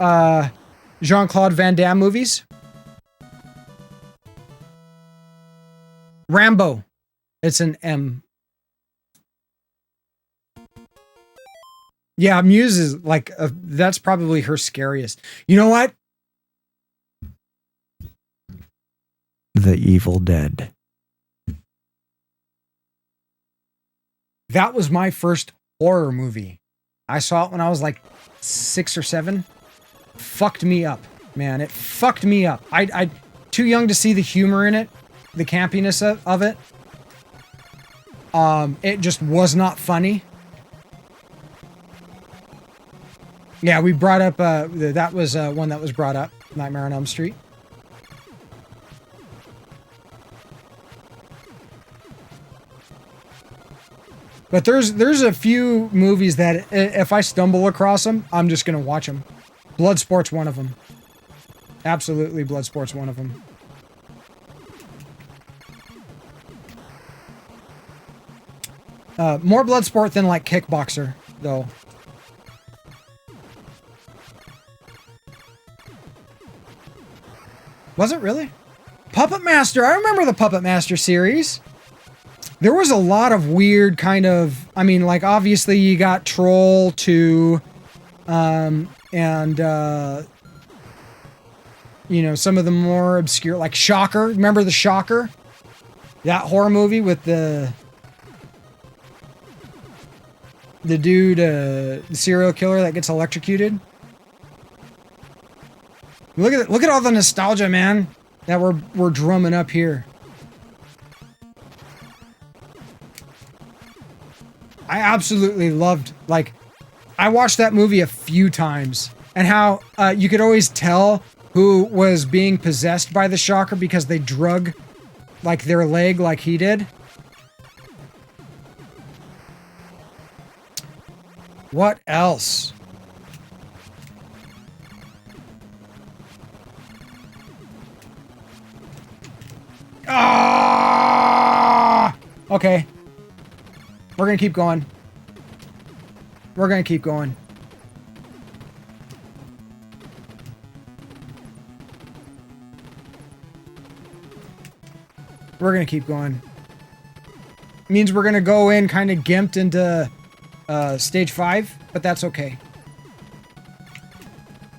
Jean-Claude Van Damme movies. Rambo. It's an M. Yeah, Muse is like, that's probably her scariest. You know what? The Evil Dead. That was my first horror movie. I saw it when I was like 6 or 7. Fucked me up, man. It fucked me up. I too young to see the humor in it, the campiness of it. It just was not funny. Yeah, we brought up, that was one that was brought up, Nightmare on Elm Street. But there's a few movies that if I stumble across them, I'm just going to watch them. Bloodsport's one of them. Absolutely, Bloodsport's one of them. More Bloodsport than like Kickboxer, though. Was it really? Puppet Master! I remember the Puppet Master series. There was a lot of weird kind of... I mean, like, obviously you got Troll 2. And you know, some of the more obscure, like Shocker. Remember the Shocker? That horror movie with the dude, the serial killer that gets electrocuted. Look at all the nostalgia, man, that we're drumming up here. I absolutely loved, like, I watched that movie a few times, and how you could always tell who was being possessed by the Shocker because they drug, like, their leg like he did. What else? Ah! Okay. We're gonna keep going. We're gonna keep going. We're gonna keep going. Means we're gonna go in kind of gimped into stage 5, but that's okay.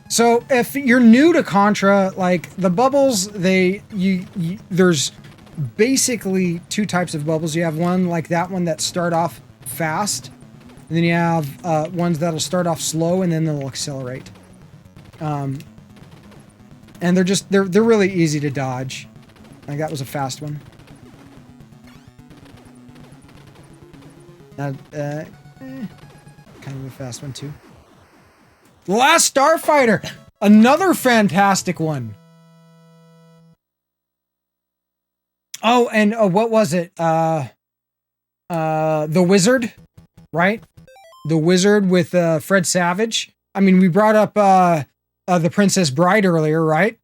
So if you're new to Contra, like the bubbles, there's basically two types of bubbles. You have one like that one that start off fast, and then you have ones that'll start off slow and then they'll accelerate. And they're really easy to dodge. Like that was a fast one. Kind of a fast one too. The Last Starfighter! Another fantastic one. Oh, and what was it? The Wizard, right? The Wizard with Fred Savage. I mean, we brought up the Princess Bride earlier, right?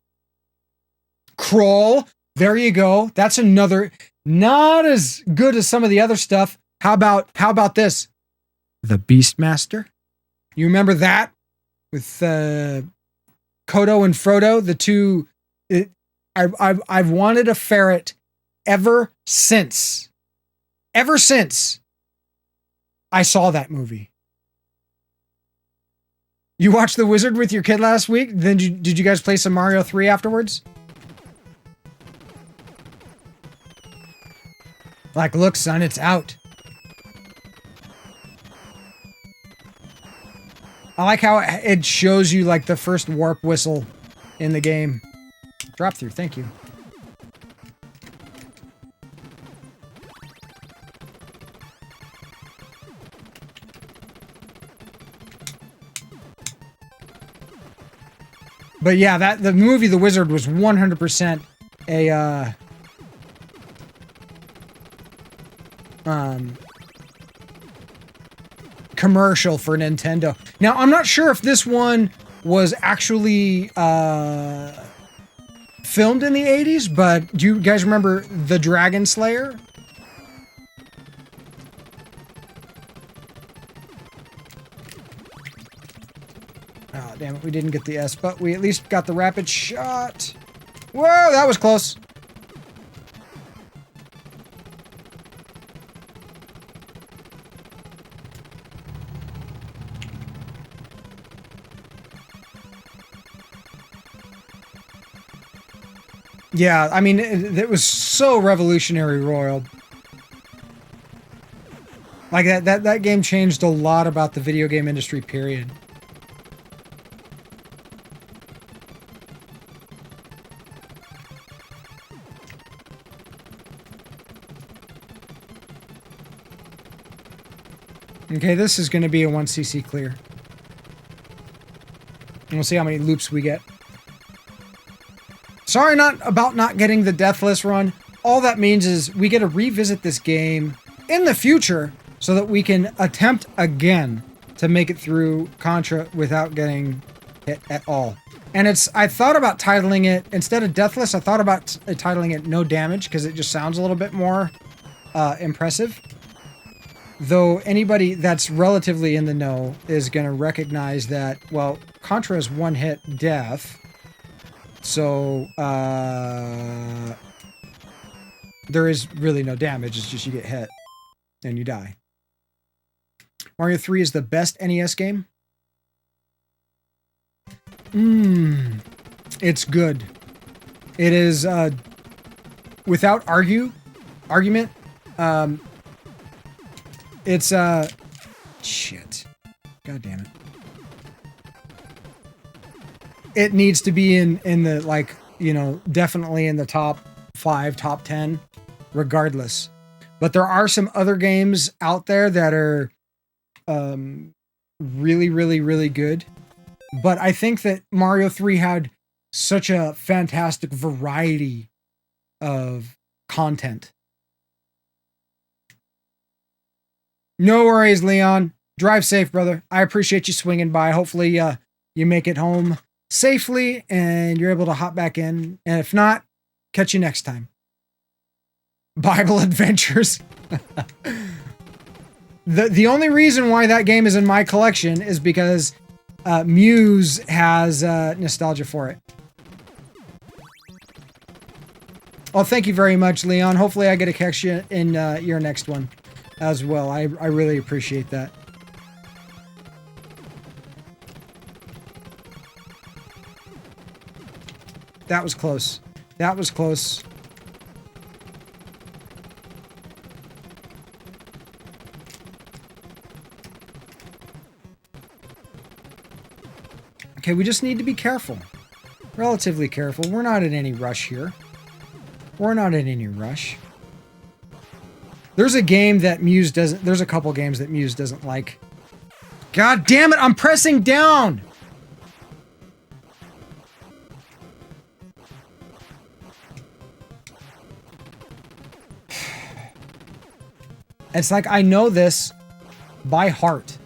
Crawl. There you go. That's another, not as good as some of the other stuff. How about this? The Beastmaster. You remember that? With Kodo and Frodo, the two. I've wanted a ferret ever since I saw that movie. You watched The Wizard with your kid last week? Then did you guys play some Mario 3 afterwards? Like, look, son, it's out. I like how it shows you, like, the first warp whistle in the game. Drop through, thank you. But yeah, the movie The Wizard was 100% a commercial for Nintendo. Now, I'm not sure if this one was actually filmed in the 80s, but do you guys remember The Dragon Slayer? Oh, damn it, we didn't get the S, but we at least got the rapid shot. Whoa, that was close. Yeah, I mean, it was so revolutionary, Royal. Like, that game changed a lot about the video game industry, period. Okay, this is going to be a 1cc clear. And we'll see how many loops we get. Sorry about not getting the Deathless run. All that means is we get to revisit this game in the future so that we can attempt again to make it through Contra without getting hit at all. And I thought about titling it, instead of Deathless, I thought about titling it No Damage because it just sounds a little bit more impressive. Though anybody that's relatively in the know is going to recognize that, well, Contra is one-hit death. So, there is really no damage. It's just you get hit and you die. Mario 3 is the best NES game. It's good. It is, without argument, it's, shit. God damn it. It needs to be in the, like, you know, definitely in the top 5, top 10, regardless. But there are some other games out there that are really, really, really good. But I think that Mario 3 had such a fantastic variety of content. No worries, Leon. Drive safe, brother. I appreciate you swinging by. Hopefully you make it home safely and you're able to hop back in. And if not, catch you next time. Bible Adventures. The only reason why that game is in my collection is because Muse has nostalgia for it. Oh, thank you very much, Leon. Hopefully I get to catch you in your next one as well. I really appreciate that. That was close. That was close. Okay, we just need to be careful. Relatively careful. We're not in any rush here. We're not in any rush. There's a game that Muse doesn't... There's a couple games that Muse doesn't like. God damn it, I'm pressing down! It's like I know this by heart.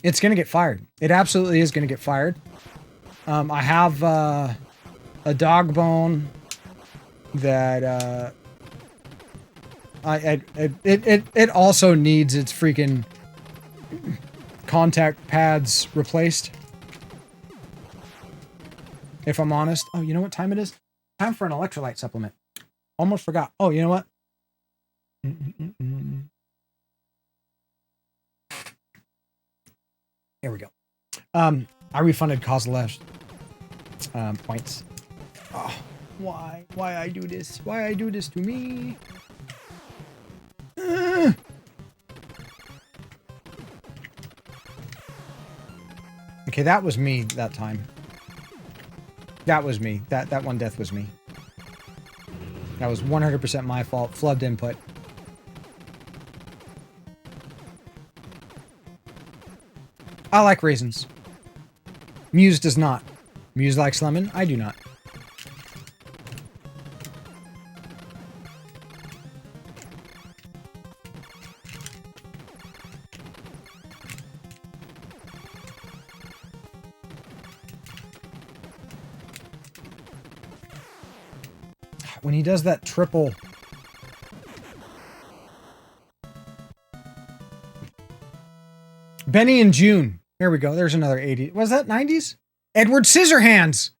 It's going to get fired. It absolutely is going to get fired. I have a dog bone that it also needs its freaking contact pads replaced. If I'm honest. Oh, you know what time it is? Time for an electrolyte supplement. Almost forgot. Oh, you know what? There we go. I refunded Kozlev's points. Oh, why? Why I do this? Why I do this to me? Okay, that was me that time. That was me. That one death was me. That was 100% my fault. Flubbed input. I like raisins. Muse does not. Muse likes lemon. I do not. When he does that triple... Benny and June. There we go. There's another 80. Was that 90s? Edward Scissorhands.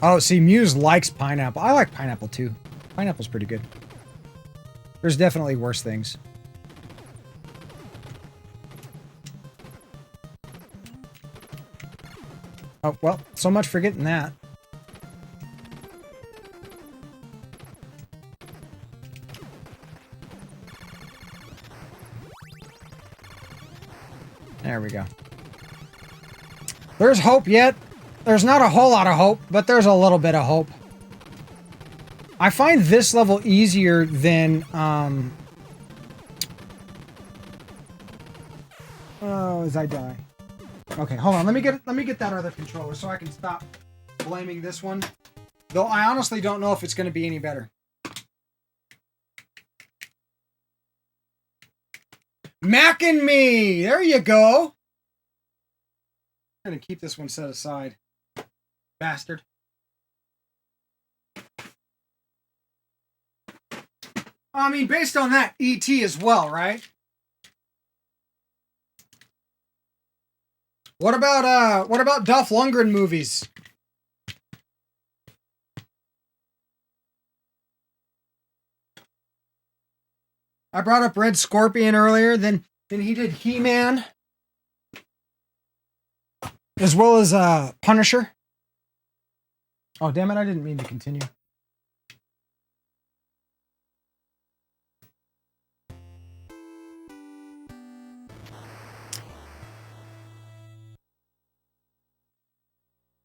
Oh, see, Muse likes pineapple. I like pineapple too. Pineapple's pretty good. There's definitely worse things. Oh, well, so much for getting that. There we go. There's hope yet. There's not a whole lot of hope, but there's a little bit of hope. I find this level easier than, oh, as I die. Okay, hold on. Let me get that other controller so I can stop blaming this one. Though I honestly don't know if it's going to be any better. Mac and me! There you go! I'm going to keep this one set aside. Bastard. I mean, based on that, E.T. as well, right? What about Dolph Lundgren movies? I brought up Red Scorpion earlier, then he did He-Man. As well as Punisher. Oh, damn it, I didn't mean to continue.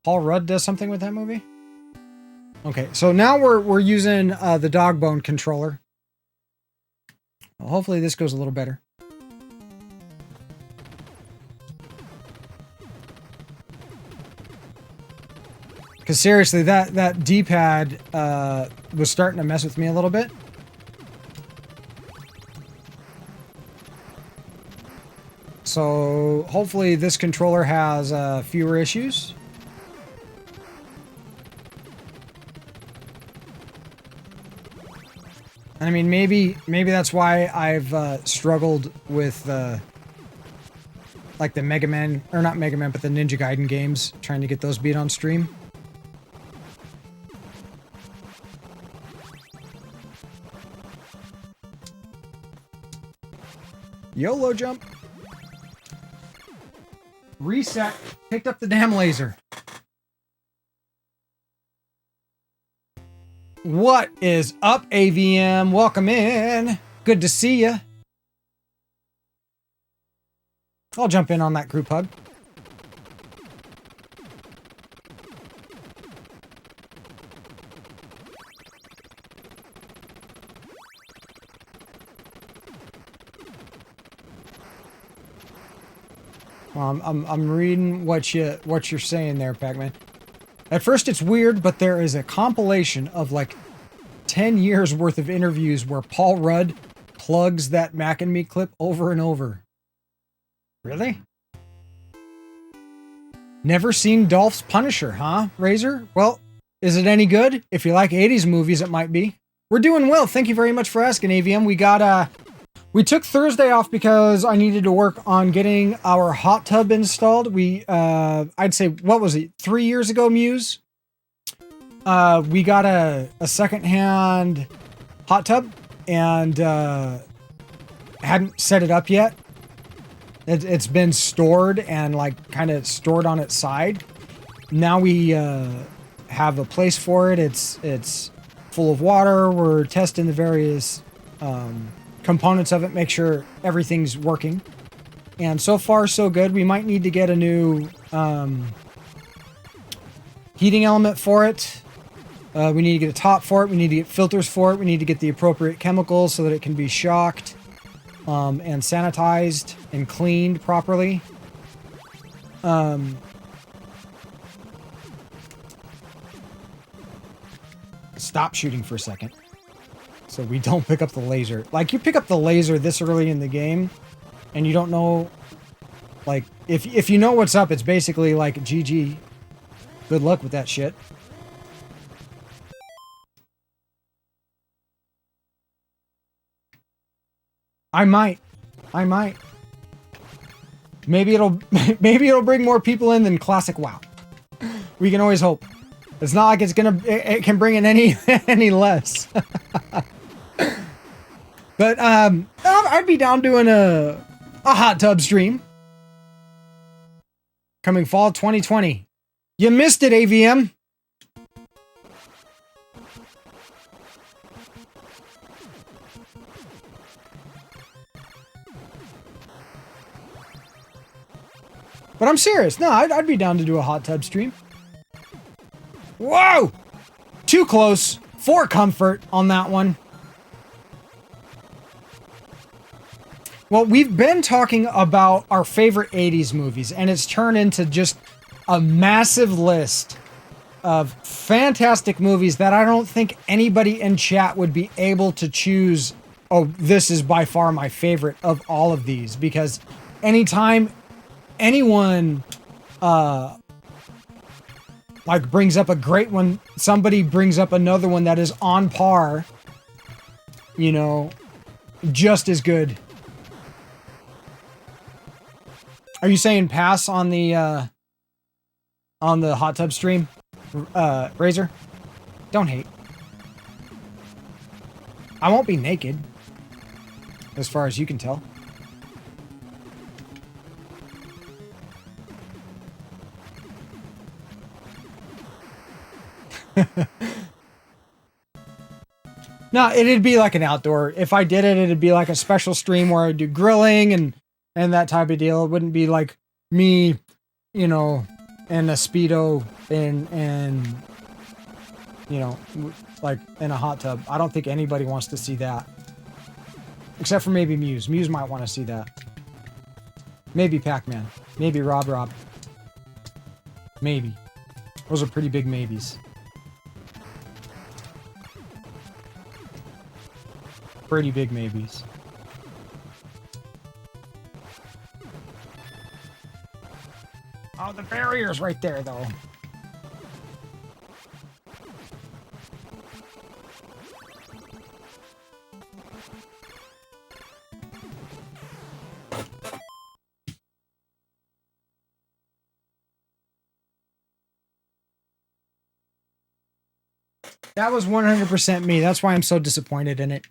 Paul Rudd does something with that movie? Okay, so now we're using the dog bone controller. Well, hopefully this goes a little better. Because seriously, that D-pad was starting to mess with me a little bit. So hopefully this controller has fewer issues. And I mean, maybe that's why I've struggled with like the Mega Man, or not Mega Man, but the Ninja Gaiden games, trying to get those beat on stream. YOLO jump. Reset. Picked up the damn laser. What is up, AVM? Welcome in. Good to see ya. I'll jump in on that group hug. I'm reading what you're saying there, Pac-Man. At first it's weird, but there is a compilation of like 10 years worth of interviews where Paul Rudd plugs that Mac and Me clip over and over. Really? Never seen Dolph's Punisher, huh, Razor? Well, is it any good? If you like 80s movies, it might be. We're doing well. Thank you very much for asking, AVM. We took Thursday off because I needed to work on getting our hot tub installed. I'd say, what was it, 3 years ago, Muse? We got a secondhand hot tub and hadn't set it up yet. It's been stored and like kind of stored on its side. Now we have a place for it. It's full of water. We're testing the various components of it, make sure everything's working. And so far, so good. We might need to get a new heating element for it. We need to get a top for it. We need to get filters for it. We need to get the appropriate chemicals so that it can be shocked and sanitized and cleaned properly. Stop shooting for a second. So we don't pick up the laser. Like, you pick up the laser this early in the game, and you don't know, like, if you know what's up, it's basically like GG. Good luck with that shit. I might. Maybe it'll bring more people in than Classic WoW. We can always hope. It's not like it can bring in any less. But I'd be down doing a hot tub stream. Coming fall 2020. You missed it, AVM. But I'm serious. No, I'd be down to do a hot tub stream. Whoa! Too close for comfort on that one. Well, we've been talking about our favorite 80s movies, and it's turned into just a massive list of fantastic movies that I don't think anybody in chat would be able to choose, oh, this is by far my favorite of all of these, because anytime anyone like brings up a great one, somebody brings up another one that is on par, you know, just as good. Are you saying pass on the hot tub stream, Razor? Don't hate. I won't be naked, as far as you can tell. No, it'd be like an outdoor. If I did it, it'd be like a special stream where I'd do grilling and that type of deal. It wouldn't be like me, you know, in a Speedo and you know, like in a hot tub. I don't think anybody wants to see that. Except for maybe Muse. Muse might want to see that. Maybe Pac-Man. Maybe Rob. Maybe. Those are pretty big maybes. Pretty big maybes. Oh, the barrier's right there, though. That was 100% me. That's why I'm so disappointed in it.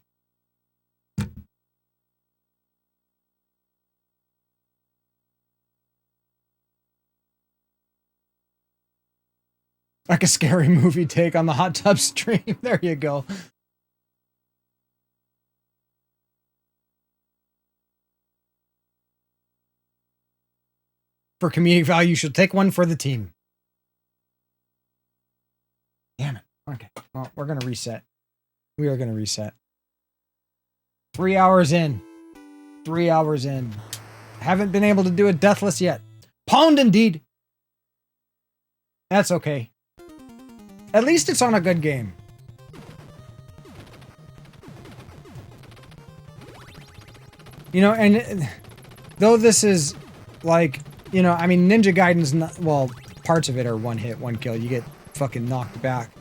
Like a scary movie take on the hot tub stream. There you go. For comedic value, you should take one for the team. Damn it. Okay. Well, we're going to reset. We are going to reset. 3 hours in. 3 hours in. Haven't been able to do a deathless yet. Pwned indeed. That's okay. At least it's on a good game. You know, and though this is like, you know, I mean, Ninja Gaiden's not, well, parts of it are one hit, one kill. You get fucking knocked back,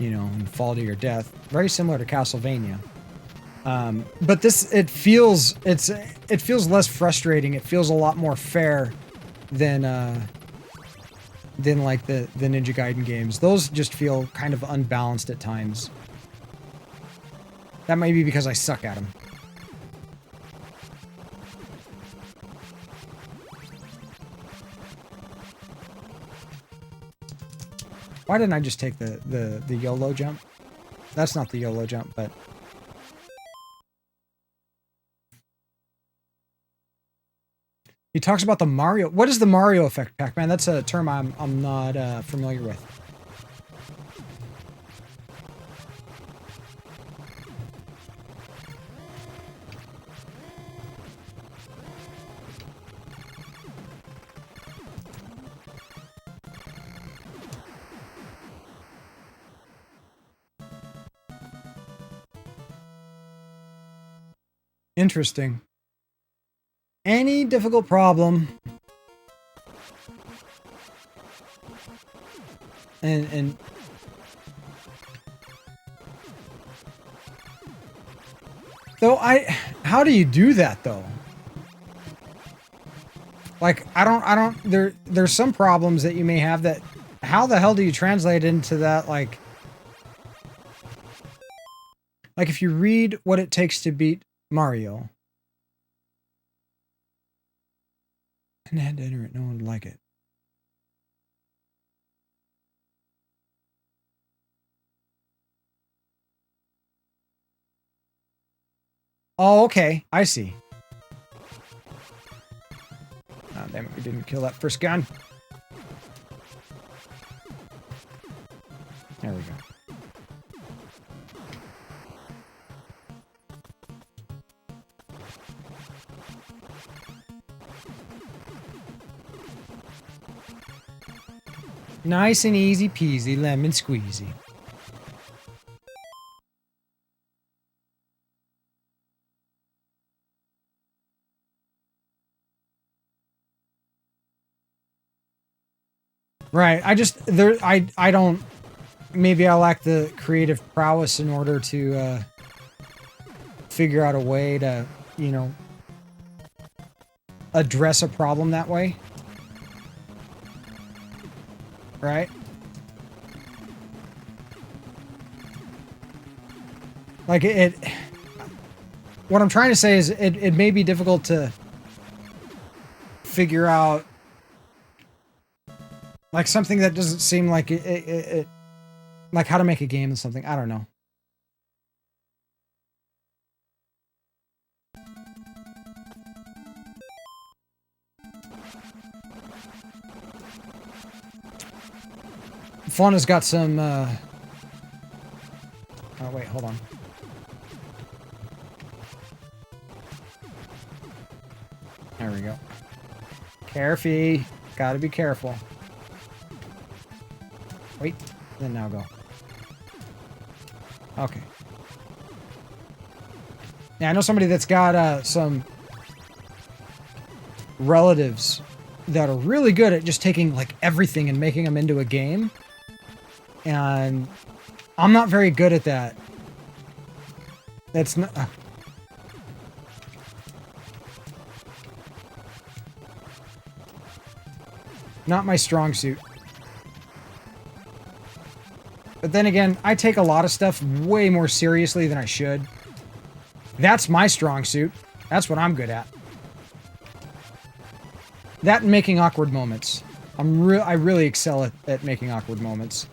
you know, and fall to your death. Very similar to Castlevania. But this, it feels less frustrating. It feels a lot more fair than like the Ninja Gaiden games. Those just feel kind of unbalanced at times. That might be because I suck at them. Why didn't I just take the YOLO jump? That's not the YOLO jump, but... He talks about the Mario... What is the Mario effect, Pac-Man? That's a term I'm not familiar with. Interesting. Any difficult problem and though how do you do that though? Like there's some problems that you may have that how the hell do you translate into that like if you read what it takes to beat Mario and had to enter it, no one would like it. Oh, okay. I see. Oh, damn it. We didn't kill that first gun. There we go. Nice and easy peasy, lemon squeezy. Right, I don't, maybe I lack the creative prowess in order to figure out a way to, you know, address a problem that way. Right? Like what I'm trying to say is it may be difficult to figure out like something that doesn't seem like it like how to make a game and something. I don't know. Fauna's got some oh wait, hold on. There we go. Careful. Gotta be careful. Wait, then now go. Okay. Yeah, I know somebody that's got some relatives that are really good at just taking like everything and making them into a game. And I'm not very good at that. That's not... not my strong suit. But then again, I take a lot of stuff way more seriously than I should. That's my strong suit. That's what I'm good at. That and making awkward moments. I really excel at making awkward moments.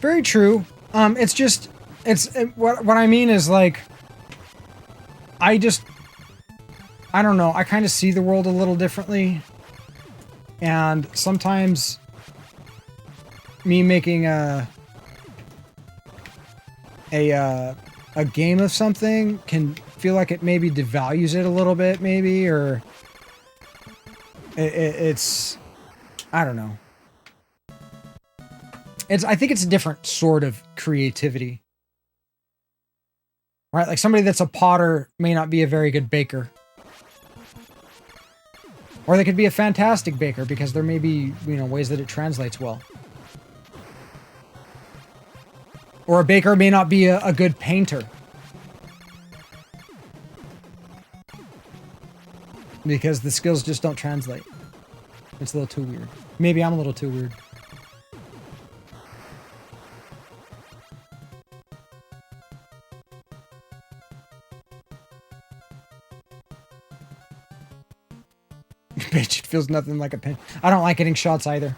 Very true. It's just, what I mean is like, I don't know, I kind of see the world a little differently. And sometimes me making a game of something can feel like it maybe devalues it a little bit, maybe, or it's, I don't know. I think it's a different sort of creativity. Right? Like somebody that's a potter may not be a very good baker. Or they could be a fantastic baker because there may be, ways that it translates well. Or a baker may not be a good painter. Because the skills just don't translate. It's a little too weird. Maybe I'm a little too weird. Bitch, it feels nothing like a pin. I don't like getting shots either.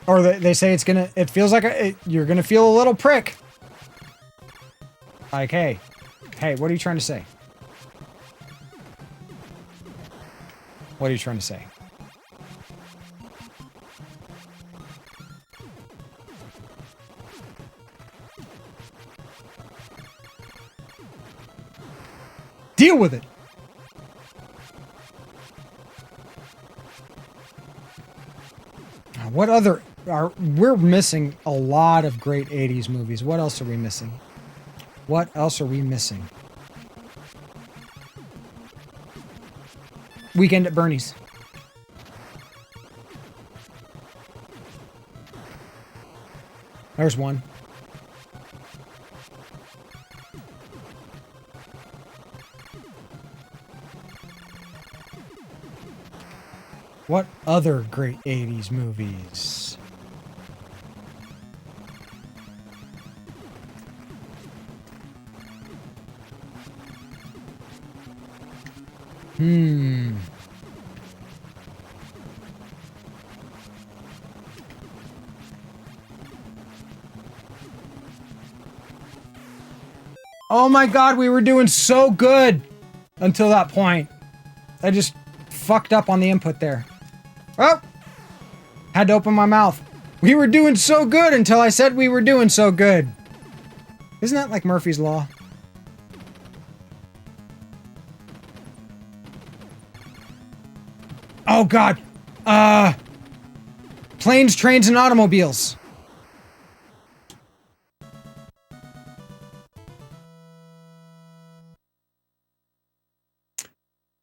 Or they say it feels like you're gonna feel a little prick. Like, hey, what are you trying to say? What are you trying to say? Deal with it. What other we're missing a lot of great 80s movies. What else are we missing? What else are we missing? Weekend at Bernie's. There's one. What other great 80s movies? Oh my God, we were doing so good until that point. I just fucked up on the input there. Oh! Had to open my mouth. We were doing so good until I said we were doing so good. Isn't that like Murphy's Law? Oh God. Planes, Trains, and Automobiles.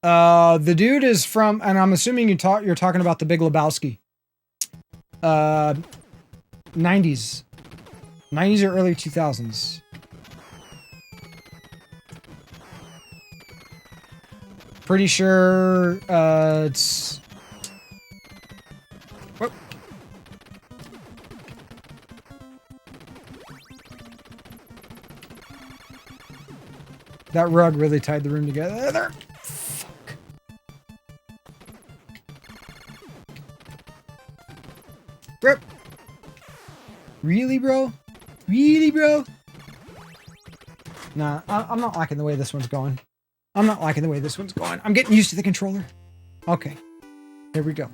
The dude is from, and I'm assuming you're talking about The Big Lebowski. 90s. 90s or early 2000s. Pretty sure, it's... Whoop. That rug really tied the room together. Fuck. Rip. Really, bro? Really, bro? Nah, I'm not liking the way this one's going. I'm not liking the way this one's going. I'm getting used to the controller. Okay. Here we go.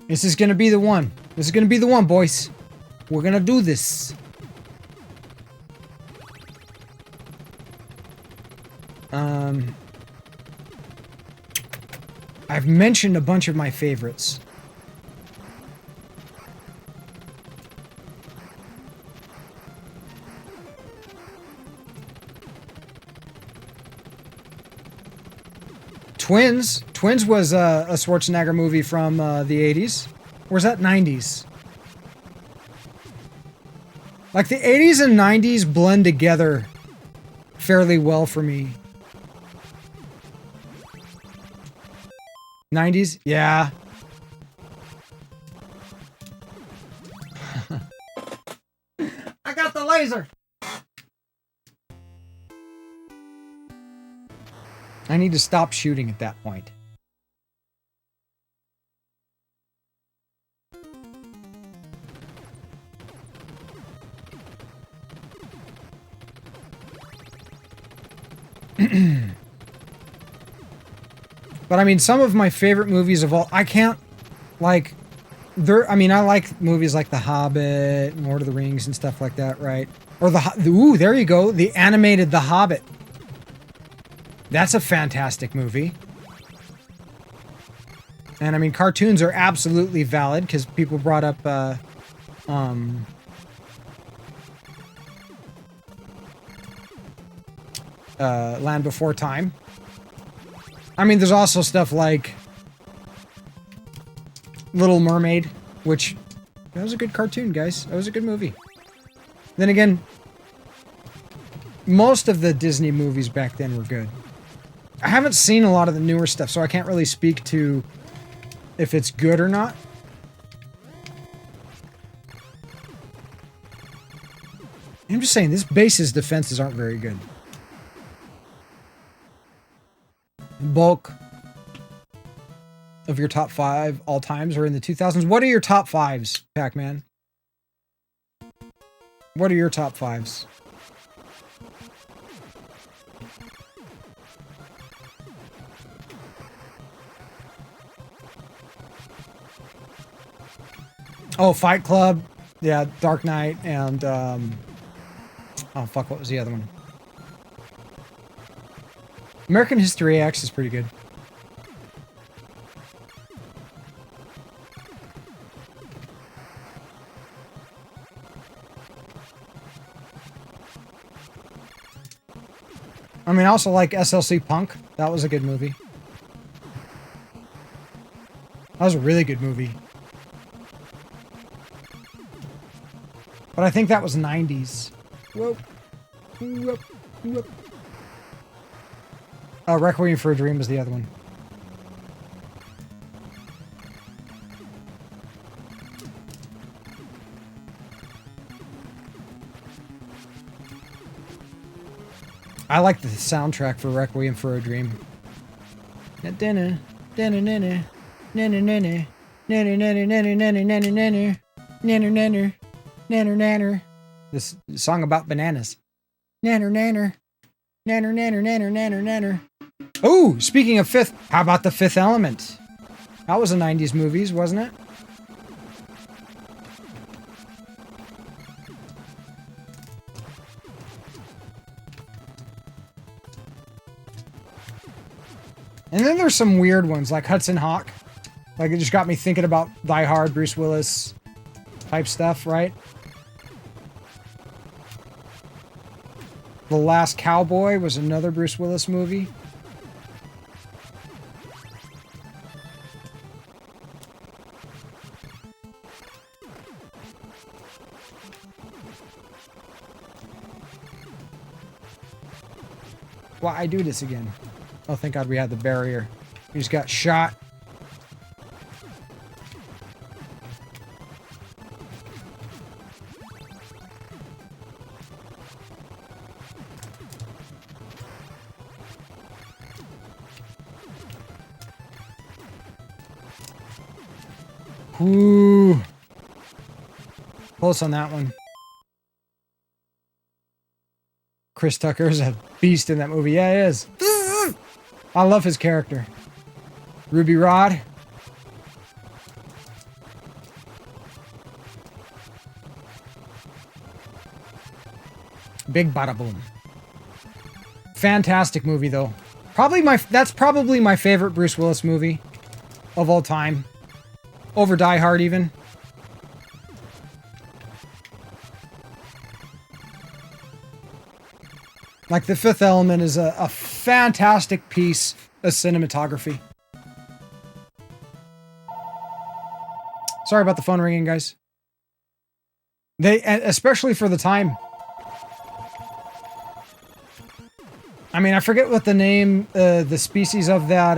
This is gonna be the one. This is gonna be the one, boys. We're gonna do this. I've mentioned a bunch of my favorites. Twins. Twins was a Schwarzenegger movie from the 80s. Or was that 90s? Like the 80s and 90s blend together fairly well for me. 90s? Yeah. I got the laser! I need to stop shooting at that point. But I mean, some of my favorite movies of all, I can't, like, I mean, I like movies like The Hobbit, Lord of the Rings and stuff like that, right? Or ooh, there you go, the animated The Hobbit. That's a fantastic movie. And I mean, cartoons are absolutely valid because people brought up, Land Before Time. I mean, there's also stuff like Little Mermaid, which, that was a good cartoon, guys. That was a good movie. Then again, most of the Disney movies back then were good. I haven't seen a lot of the newer stuff, so I can't really speak to if it's good or not. I'm just saying, this base's defenses aren't very good. Bulk of your top 5 all times are in the 2000s. What are your top 5s, Pac-Man? What are your top 5s? Oh, Fight Club. Yeah, Dark Knight and, oh, fuck, what was the other one? American History X is pretty good. I mean, I also like SLC Punk. That was a good movie. That was a really good movie. But I think that was 90s. Whoop. Whoop. Whoop. Oh, Requiem for a Dream was the other one. I like the soundtrack for Requiem for a Dream. This song about bananas. Nanner, nanner. Nanner, nanner, nanner, nanner, nanner. Oh, speaking of Fifth, how about The Fifth Element? That was a 90s movie, wasn't it? And then there's some weird ones, like Hudson Hawk. Like, it just got me thinking about Die Hard, Bruce Willis type stuff, right? The Last Cowboy was another Bruce Willis movie. Why I do this again? Oh, thank God we had the barrier. We just got shot. Ooh. Close on that one. Chris Tucker is a beast in that movie. Yeah, he is. I love his character. Ruby Rod. Big Bada Boom. Fantastic movie, though. That's probably my favorite Bruce Willis movie of all time. Over Die Hard, even. Like, The Fifth Element is a fantastic piece of cinematography. Sorry about the phone ringing, guys. Especially for the time. I mean, I forget what the name, the species of that,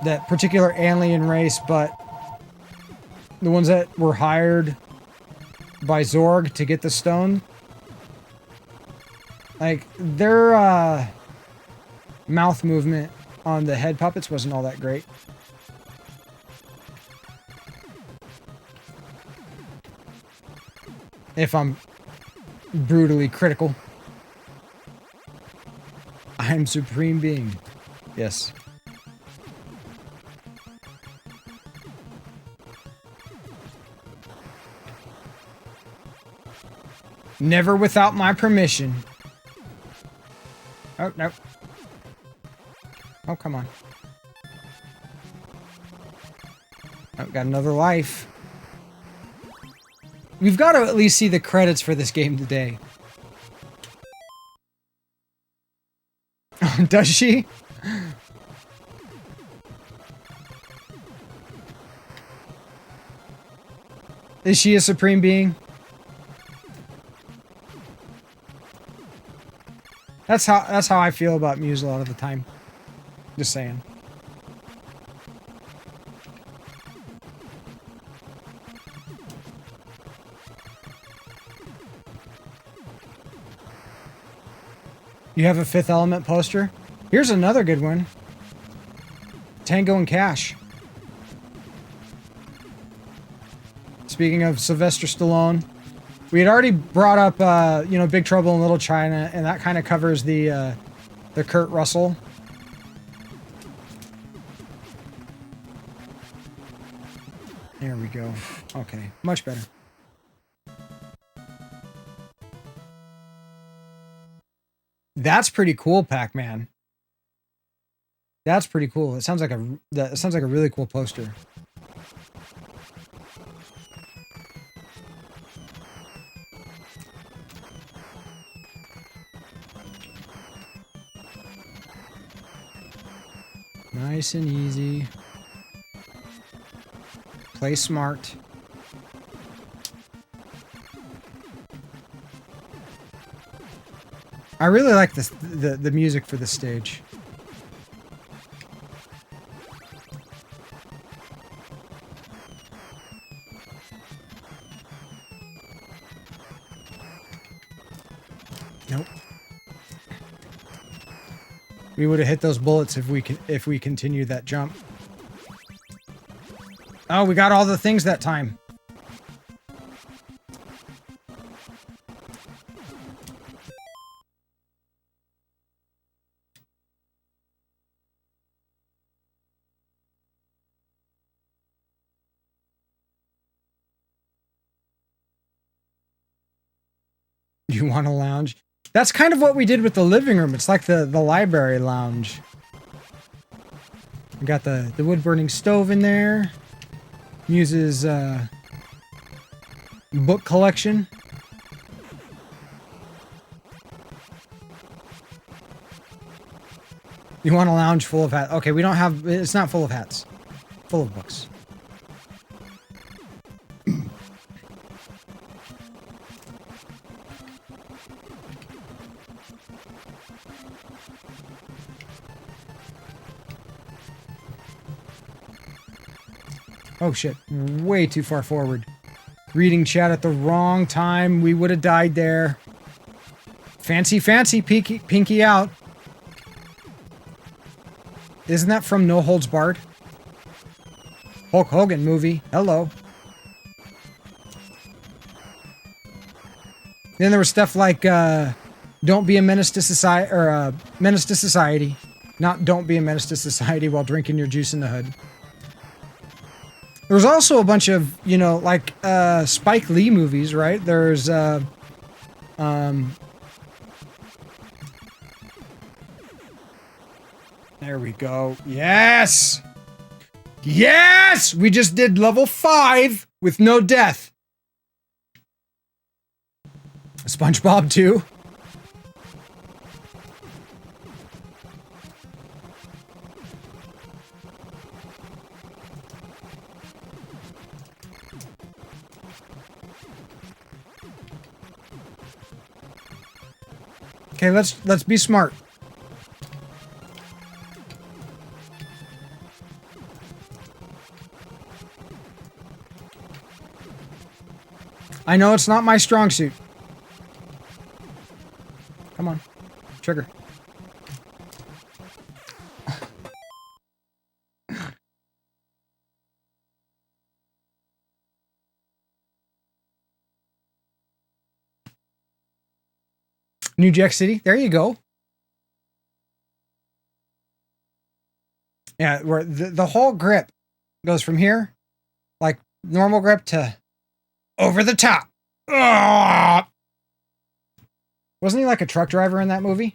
that particular alien race, but the ones that were hired by Zorg to get the stone. Like, their mouth movement on the head puppets wasn't all that great. If I'm brutally critical. I'm Supreme Being. Yes. Never without my permission. Oh, no. Oh, come on. Oh, got another life. We've got to at least see the credits for this game today. Does she? Is she a supreme being? That's how I feel about Muse a lot of the time. Just saying. You have a Fifth Element poster? Here's another good one. Tango and Cash. Speaking of Sylvester Stallone, we had already brought up, you know, Big Trouble in Little China, and that kind of covers the Kurt Russell. There we go. Okay, much better. That's pretty cool, Pac-Man. That's pretty cool. It sounds like a really cool poster. Nice and easy. Play smart. I really like this, the music for this stage. Nope. We would have hit those bullets if we continue that jump. Oh, we got all the things that time. You want to lounge? That's kind of what we did with the living room. It's like the library lounge. We got the wood-burning stove in there. Muse's book collection. You want a lounge full of hats? Okay, we don't have... It's not full of hats. Full of books. Oh shit, way too far forward. Reading chat at the wrong time. We would have died there. Fancy, pinky out. Isn't that from No Holds Barred? Hulk Hogan movie. Hello. Then there was stuff like, don't be a menace to society, or menace to society. Not don't be a menace to society while drinking your juice in the hood. There was also a bunch of, you know, like, Spike Lee movies, right? There's, there we go. Yes! Yes! We just did level 5 with no death. SpongeBob 2. Okay, let's be smart. I know it's not my strong suit. Come on. Trigger. New Jack City. There you go. Yeah, where the whole grip goes from here, like normal grip, to over the top. Ugh! Wasn't he like a truck driver in that movie?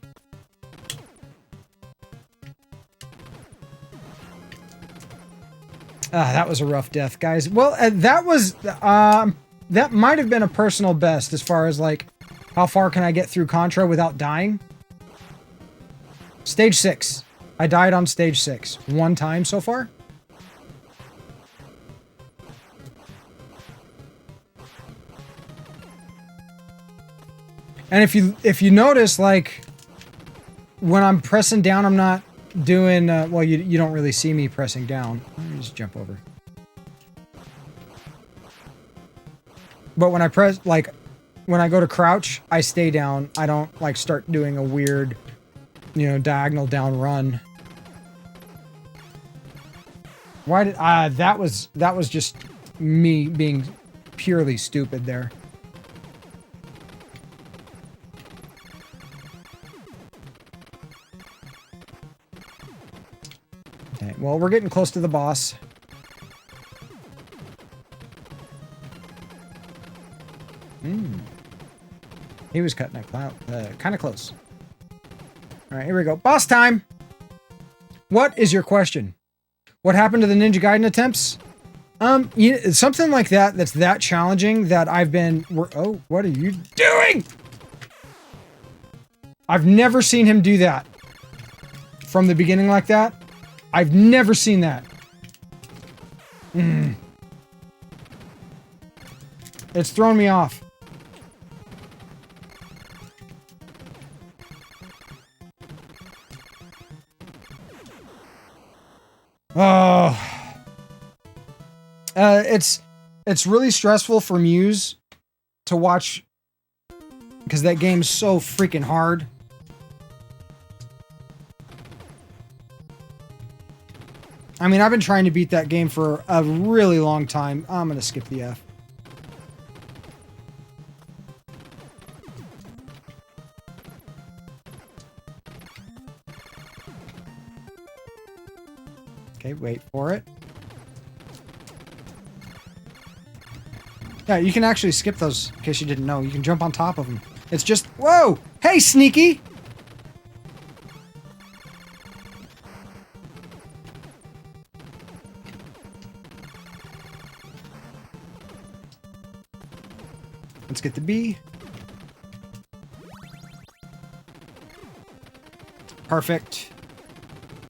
That was a rough death, guys. Well, that was that might have been a personal best as far as like how far can I get through Contra without dying? Stage 6. I died on stage 6 one time so far. And if you notice, like when I'm pressing down, I'm not doing well. You don't really see me pressing down. Let me just jump over. But when I press, like when I go to crouch, I stay down. I don't like start doing a weird, you know, diagonal down run. Why did that was just me being purely stupid there. Okay, well, we're getting close to the boss. He was cutting it kind of close. All right, here we go. Boss time! What is your question? What happened to the Ninja Gaiden attempts? Something like that that's that challenging that I've been... Oh, what are you doing? I've never seen him do that. From the beginning like that. I've never seen that. It's thrown me off. Oh, it's really stressful for Muse to watch because that game's so freaking hard. I mean, I've been trying to beat that game for a really long time. I'm gonna skip the F. Okay, wait for it. Yeah, you can actually skip those, in case you didn't know. You can jump on top of them. It's just... Whoa! Hey, Sneaky! Let's get the B. Perfect.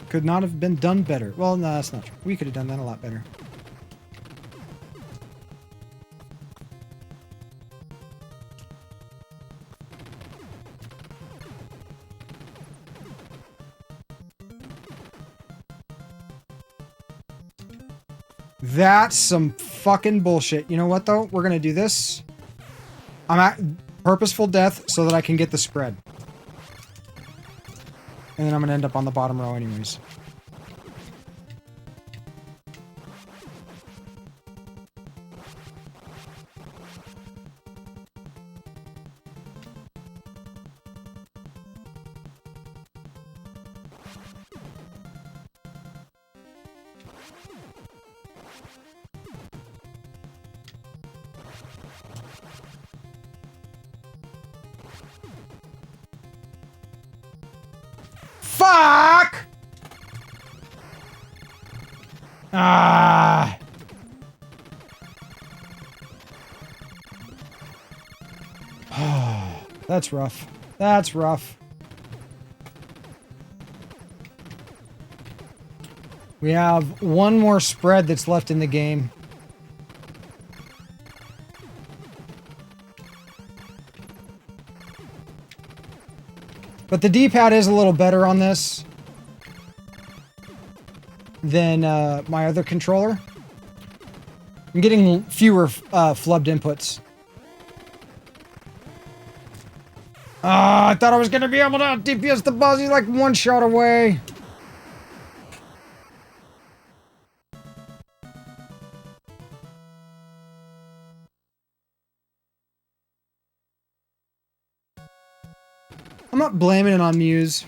Could not have been done better. Well, no, that's not true. We could have done that a lot better. That's some fucking bullshit. You know what, though? We're gonna do this. I'm at purposeful death so that I can get the spread. And then I'm gonna end up on the bottom row anyways. Fuck! Ah. That's rough. That's rough. We have one more spread that's left in the game. But the D-pad is a little better on this than my other controller. I'm getting fewer flubbed inputs. I thought I was going to be able to DPS the boss. He's like one shot away. I'm not blaming it on Muse.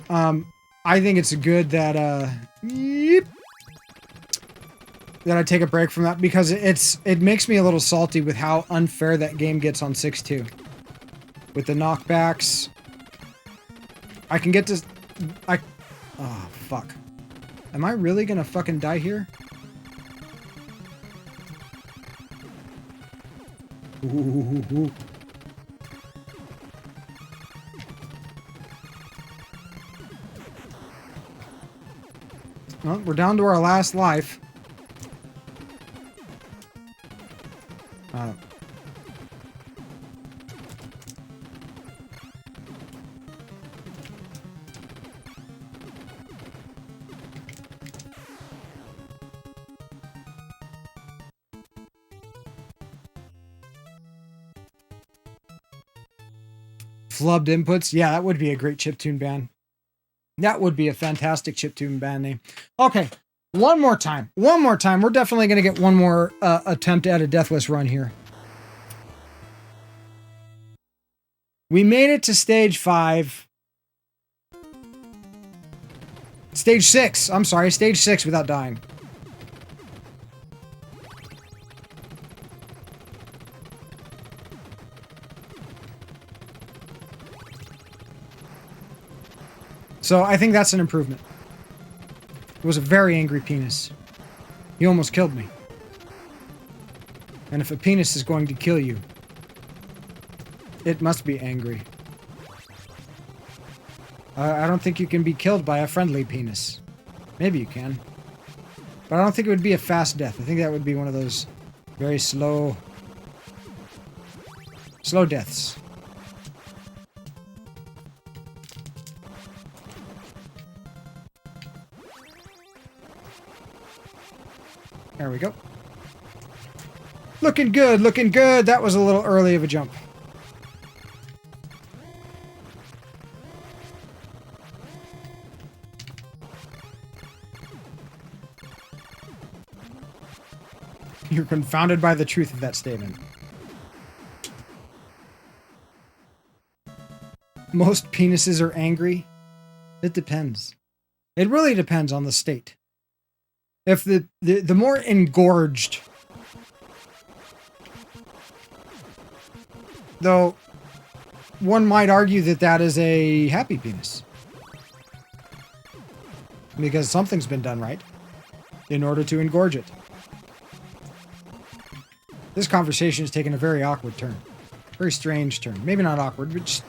I think it's good that that I take a break from that because it makes me a little salty with how unfair that game gets on 6.2. With the knockbacks. I can get to... Oh, fuck. Am I really gonna fucking die here? Ooh. Well, we're down to our last life. Flubbed inputs? Yeah, that would be a great chiptune band. That would be a fantastic chiptune band name. Okay, one more time. One more time. We're definitely going to get one more attempt at a Deathless run here. We made it to stage 5. Stage 6. I'm sorry, stage 6 without dying. So I think that's an improvement. It was a very angry penis. He almost killed me. And if a penis is going to kill you, it must be angry. I don't think you can be killed by a friendly penis. Maybe you can. But I don't think it would be a fast death. I think that would be one of those very slow deaths. There we go. Looking good, looking good. That was a little early of a jump. You're confounded by the truth of that statement. Most penises are angry. It depends. It really depends on the state. If the more engorged, though, one might argue that that is a happy penis. Because something's been done right in order to engorge it. This conversation has taken a very awkward turn. Very strange turn. Maybe not awkward, but just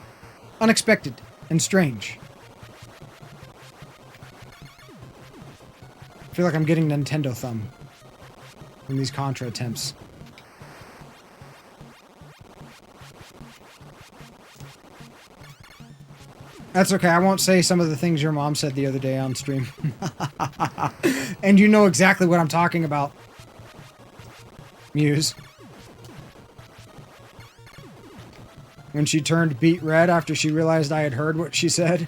unexpected and strange. I feel like I'm getting Nintendo thumb from these Contra attempts. That's okay. I won't say some of the things your mom said the other day on stream. And you know exactly what I'm talking about. Muse. When she turned beet red after she realized I had heard what she said.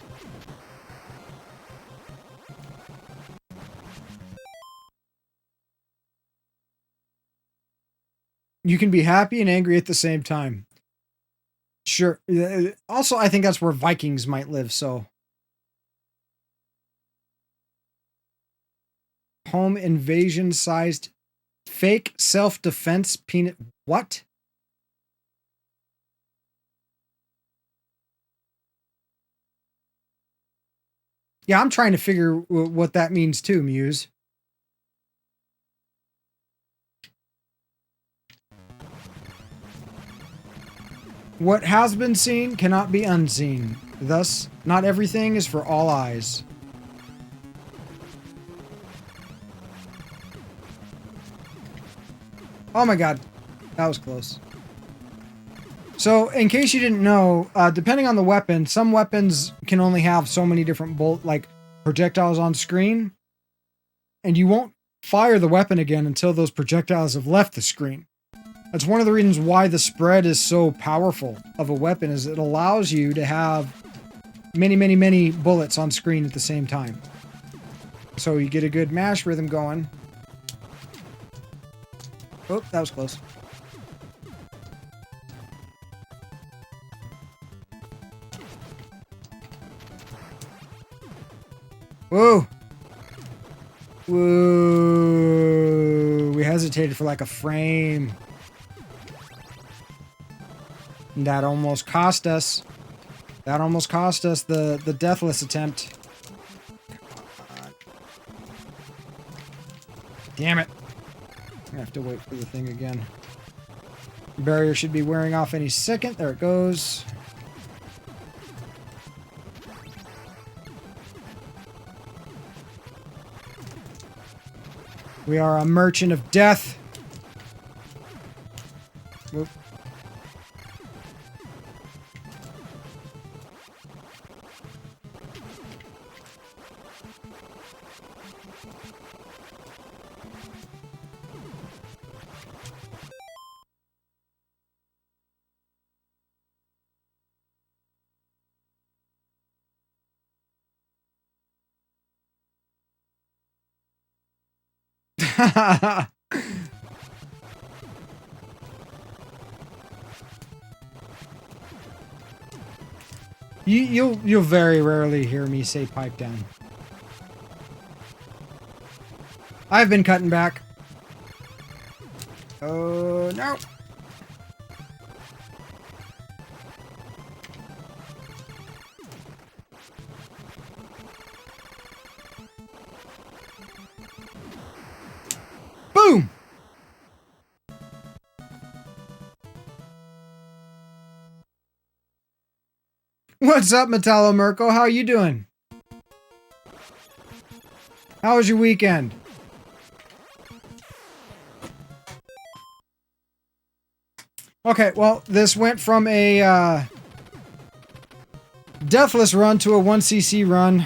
You can be happy and angry at the same time. Sure. Also, I think that's where Vikings might live, so. Home invasion-sized fake self-defense peanut... What? Yeah, I'm trying to figure what that means too, Muse. What has been seen cannot be unseen. Thus, not everything is for all eyes. Oh my god. That was close. So, in case you didn't know, depending on the weapon, some weapons can only have so many different projectiles on screen. And you won't fire the weapon again until those projectiles have left the screen. That's one of the reasons why the spread is so powerful of a weapon, is it allows you to have many, many, many bullets on screen at the same time. So you get a good mash rhythm going. Oh, that was close. Whoa! Whoa! We hesitated for like a frame. That almost cost us. That almost cost us the Deathless attempt. Damn it. I have to wait for the thing again. Barrier should be wearing off any second. There it goes. We are a merchant of death. Whoop. You'll very rarely hear me say pipe down. I've been cutting back. Oh no. Boom! What's up, Metallo Mirko? How you doing? How was your weekend? Okay, well, this went from a Deathless run to a 1cc run.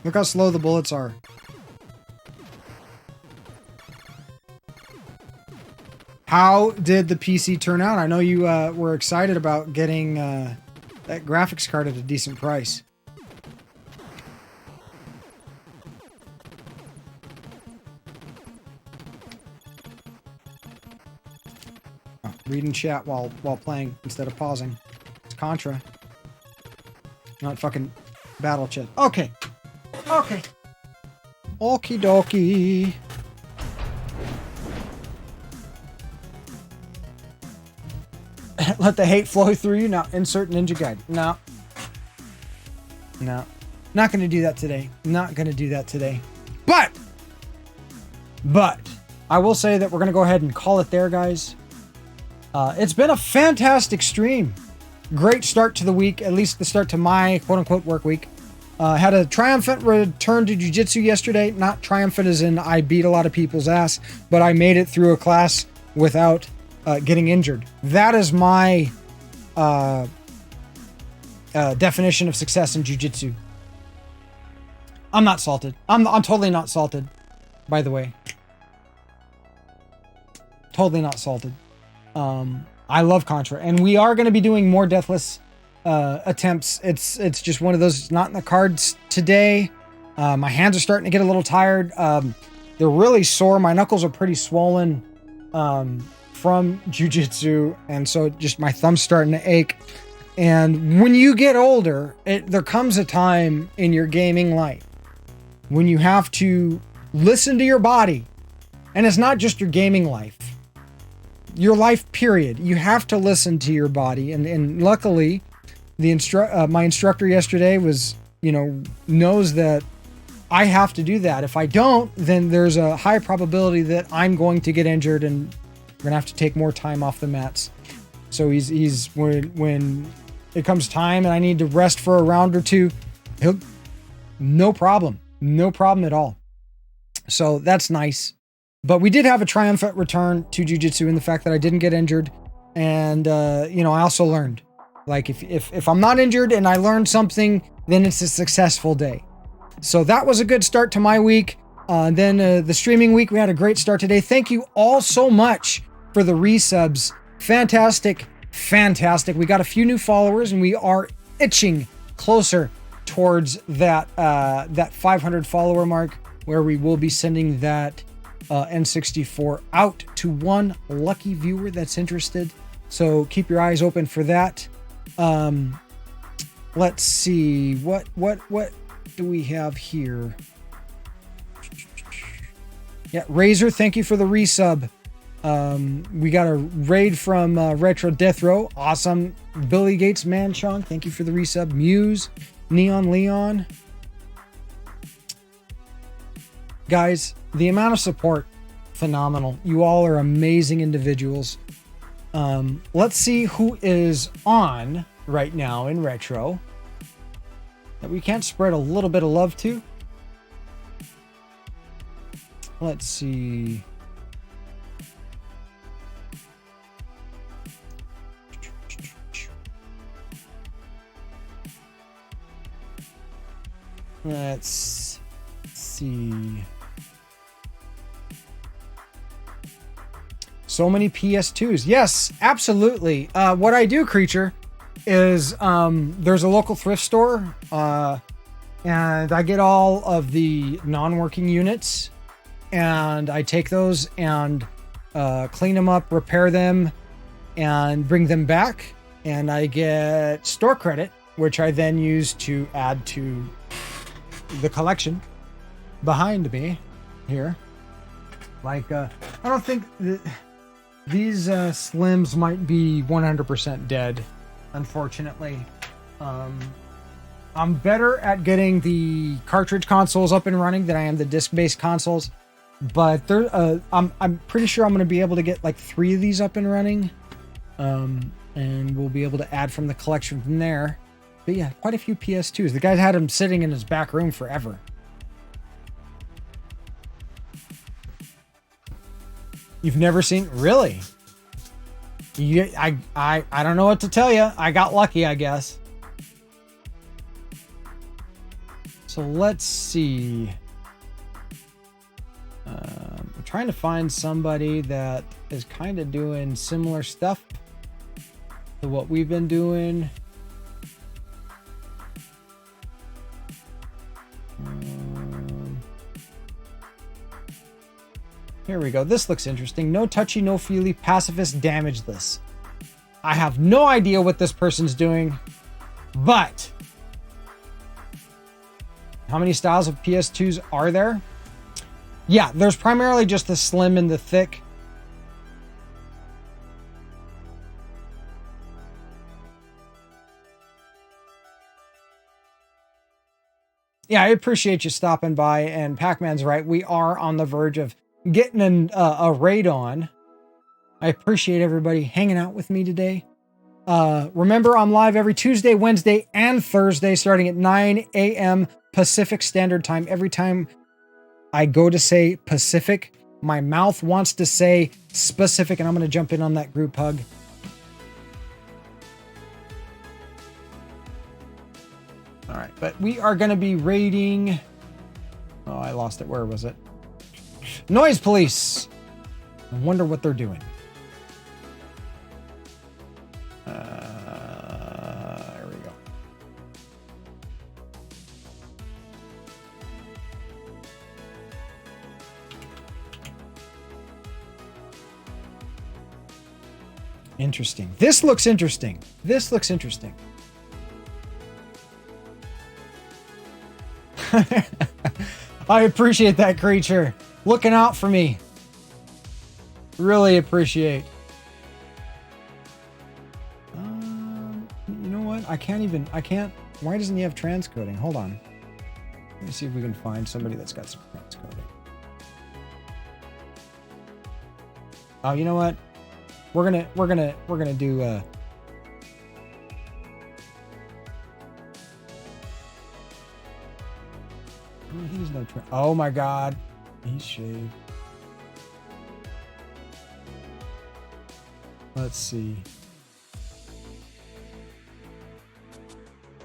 Look how slow the bullets are. How did the PC turn out? I know you were excited about getting that graphics card at a decent price. Oh, reading chat while playing instead of pausing. It's Contra. Not fucking battle chat. Okay. Okay. Okie dokie. Let the hate flow through you. Now insert ninja guide. No. No. Not going to do that today. Not going to do that today. But I will say that we're going to go ahead and call it there, guys. It's been a fantastic stream. Great start to the week, at least the start to my quote-unquote work week. Had a triumphant return to jiu-jitsu yesterday. Not triumphant as in I beat a lot of people's ass, but I made it through a class without getting injured. That is my definition of success in jiu-jitsu. I'm not salted. I'm totally not salted, by the way. Totally not salted. I love Contra, and we are going to be doing more Deathless attempts. It's just one of those. It's not in the cards today. My hands are starting to get a little tired. They're really sore. My knuckles are pretty swollen from jiu-jitsu, and so just my thumb's starting to ache. And when you get older, there comes a time in your gaming life when you have to listen to your body, and it's not just your gaming life. Your life period. You have to listen to your body, and luckily, my instructor yesterday was, knows that I have to do that. If I don't, then there's a high probability that I'm going to get injured, and we're gonna have to take more time off the mats. So he's when it comes time and I need to rest for a round or two, no problem at all. So that's nice. But we did have a triumphant return to jiu-jitsu in the fact that I didn't get injured. And, I also learned, like, if I'm not injured and I learned something, then it's a successful day. So that was a good start to my week. Then the streaming week, we had a great start today. Thank you all so much for the resubs. Fantastic. We got a few new followers, and we are itching closer towards that 500 follower mark, where we will be sending that N64 out to one lucky viewer that's interested. So keep your eyes open for that. Let's see what do we have here. Yeah, Razor, thank you for the resub. We got a raid from Retro Death Row. Awesome. Billy Gates Manchong, thank you for the resub. Muse, Neon Leon. Guys, the amount of support, phenomenal. You all are amazing individuals. Let's see who is on right now in Retro that we can't spread a little bit of love to. Let's see. Let's see. So many PS2s. Yes, absolutely. What I do, Creature, is there's a local thrift store, and I get all of the non-working units, and I take those and clean them up, repair them, and bring them back, and I get store credit, which I then use to add to the collection behind me here. Like, I don't think these Slims might be 100% dead, unfortunately. I'm better at getting the cartridge consoles up and running than I am the disc-based consoles, but I'm pretty sure I'm going to be able to get like 3 of these up and running, and we'll be able to add from the collection from there. But yeah, quite a few PS2s. The guy had them sitting in his back room forever. You've never seen? Really? I don't know what to tell you. I got lucky, I guess. So let's see. I'm trying to find somebody that is kind of doing similar stuff to what we've been doing. Here we go. This looks interesting. No touchy, no feely, pacifist, damageless. I have no idea what this person's doing, but how many styles of PS2s are there? Yeah, there's primarily just the slim and the thick. Yeah, I appreciate you stopping by, and Pac-Man's right. We are on the verge of getting a raid on. I appreciate everybody hanging out with me today. Remember, I'm live every Tuesday, Wednesday, and Thursday starting at 9 a.m. Pacific Standard Time. Every time I go to say Pacific, my mouth wants to say specific, and I'm going to jump in on that group hug. All right, but we are going to be raiding... Oh, I lost it. Where was it? Noise Police! I wonder what they're doing. There we go. Interesting. This looks interesting. This looks interesting. I appreciate that, creature. Looking out for me. Really appreciate. You know what? I can't. Why doesn't he have transcoding? Hold on. Let me see if we can find somebody that's got some transcoding. Oh, you know what? We're gonna do he's no oh my god. He's shaved. Let's see.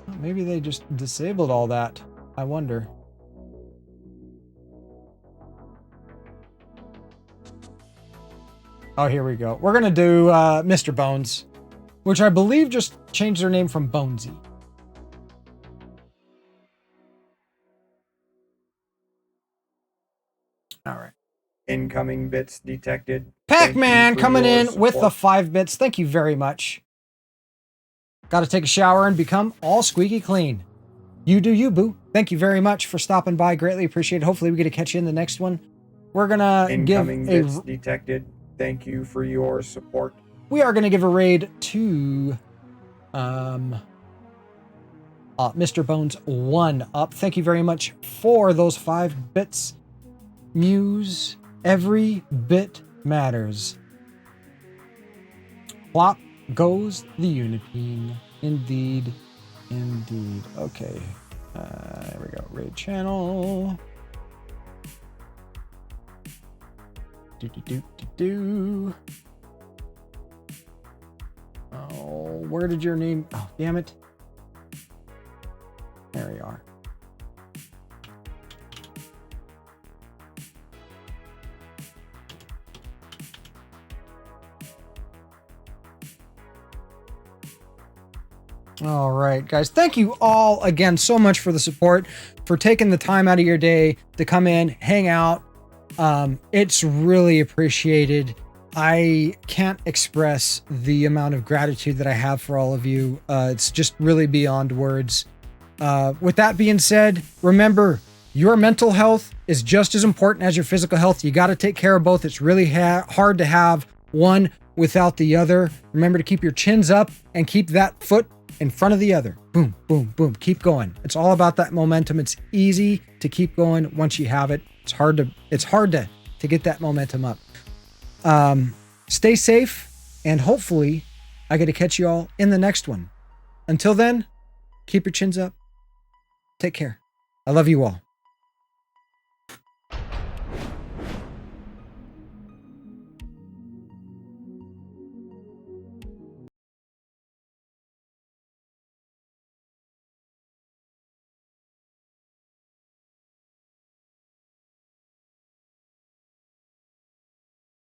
Oh, maybe they just disabled all that. I wonder. Oh, here we go. We're gonna do Mr. Bones, which I believe just changed their name from Bonesy. All right. Incoming bits detected. Pac-Man coming in with the 5 bits. Thank you very much. Got to take a shower and become all squeaky clean. You do you, boo. Thank you very much for stopping by. Greatly appreciate it. Hopefully we get to catch you in the next one. We're going to give Incoming bits detected. Thank you for your support. We are going to give a raid to Mr. Bones 1 up. Thank you very much for those 5 bits. Muse, every bit matters. Plop goes the Unipene. Indeed. Indeed. Okay. There we go. Raid channel. Do. Oh, where did your name... Oh, damn it. There we are. All right, guys. Thank you all again so much for the support, for taking the time out of your day to come in, hang out. It's really appreciated. I can't express the amount of gratitude that I have for all of you. It's just really beyond words. With that being said, remember, your mental health is just as important as your physical health. You got to take care of both. It's really hard to have one without the other. Remember to keep your chins up and keep that foot in front of the other. Boom, boom, boom. Keep going. It's all about that momentum. It's easy to keep going once you have it. It's hard to get that momentum up. Stay safe, and hopefully I get to catch you all in the next one. Until then, keep your chins up. Take care. I love you all.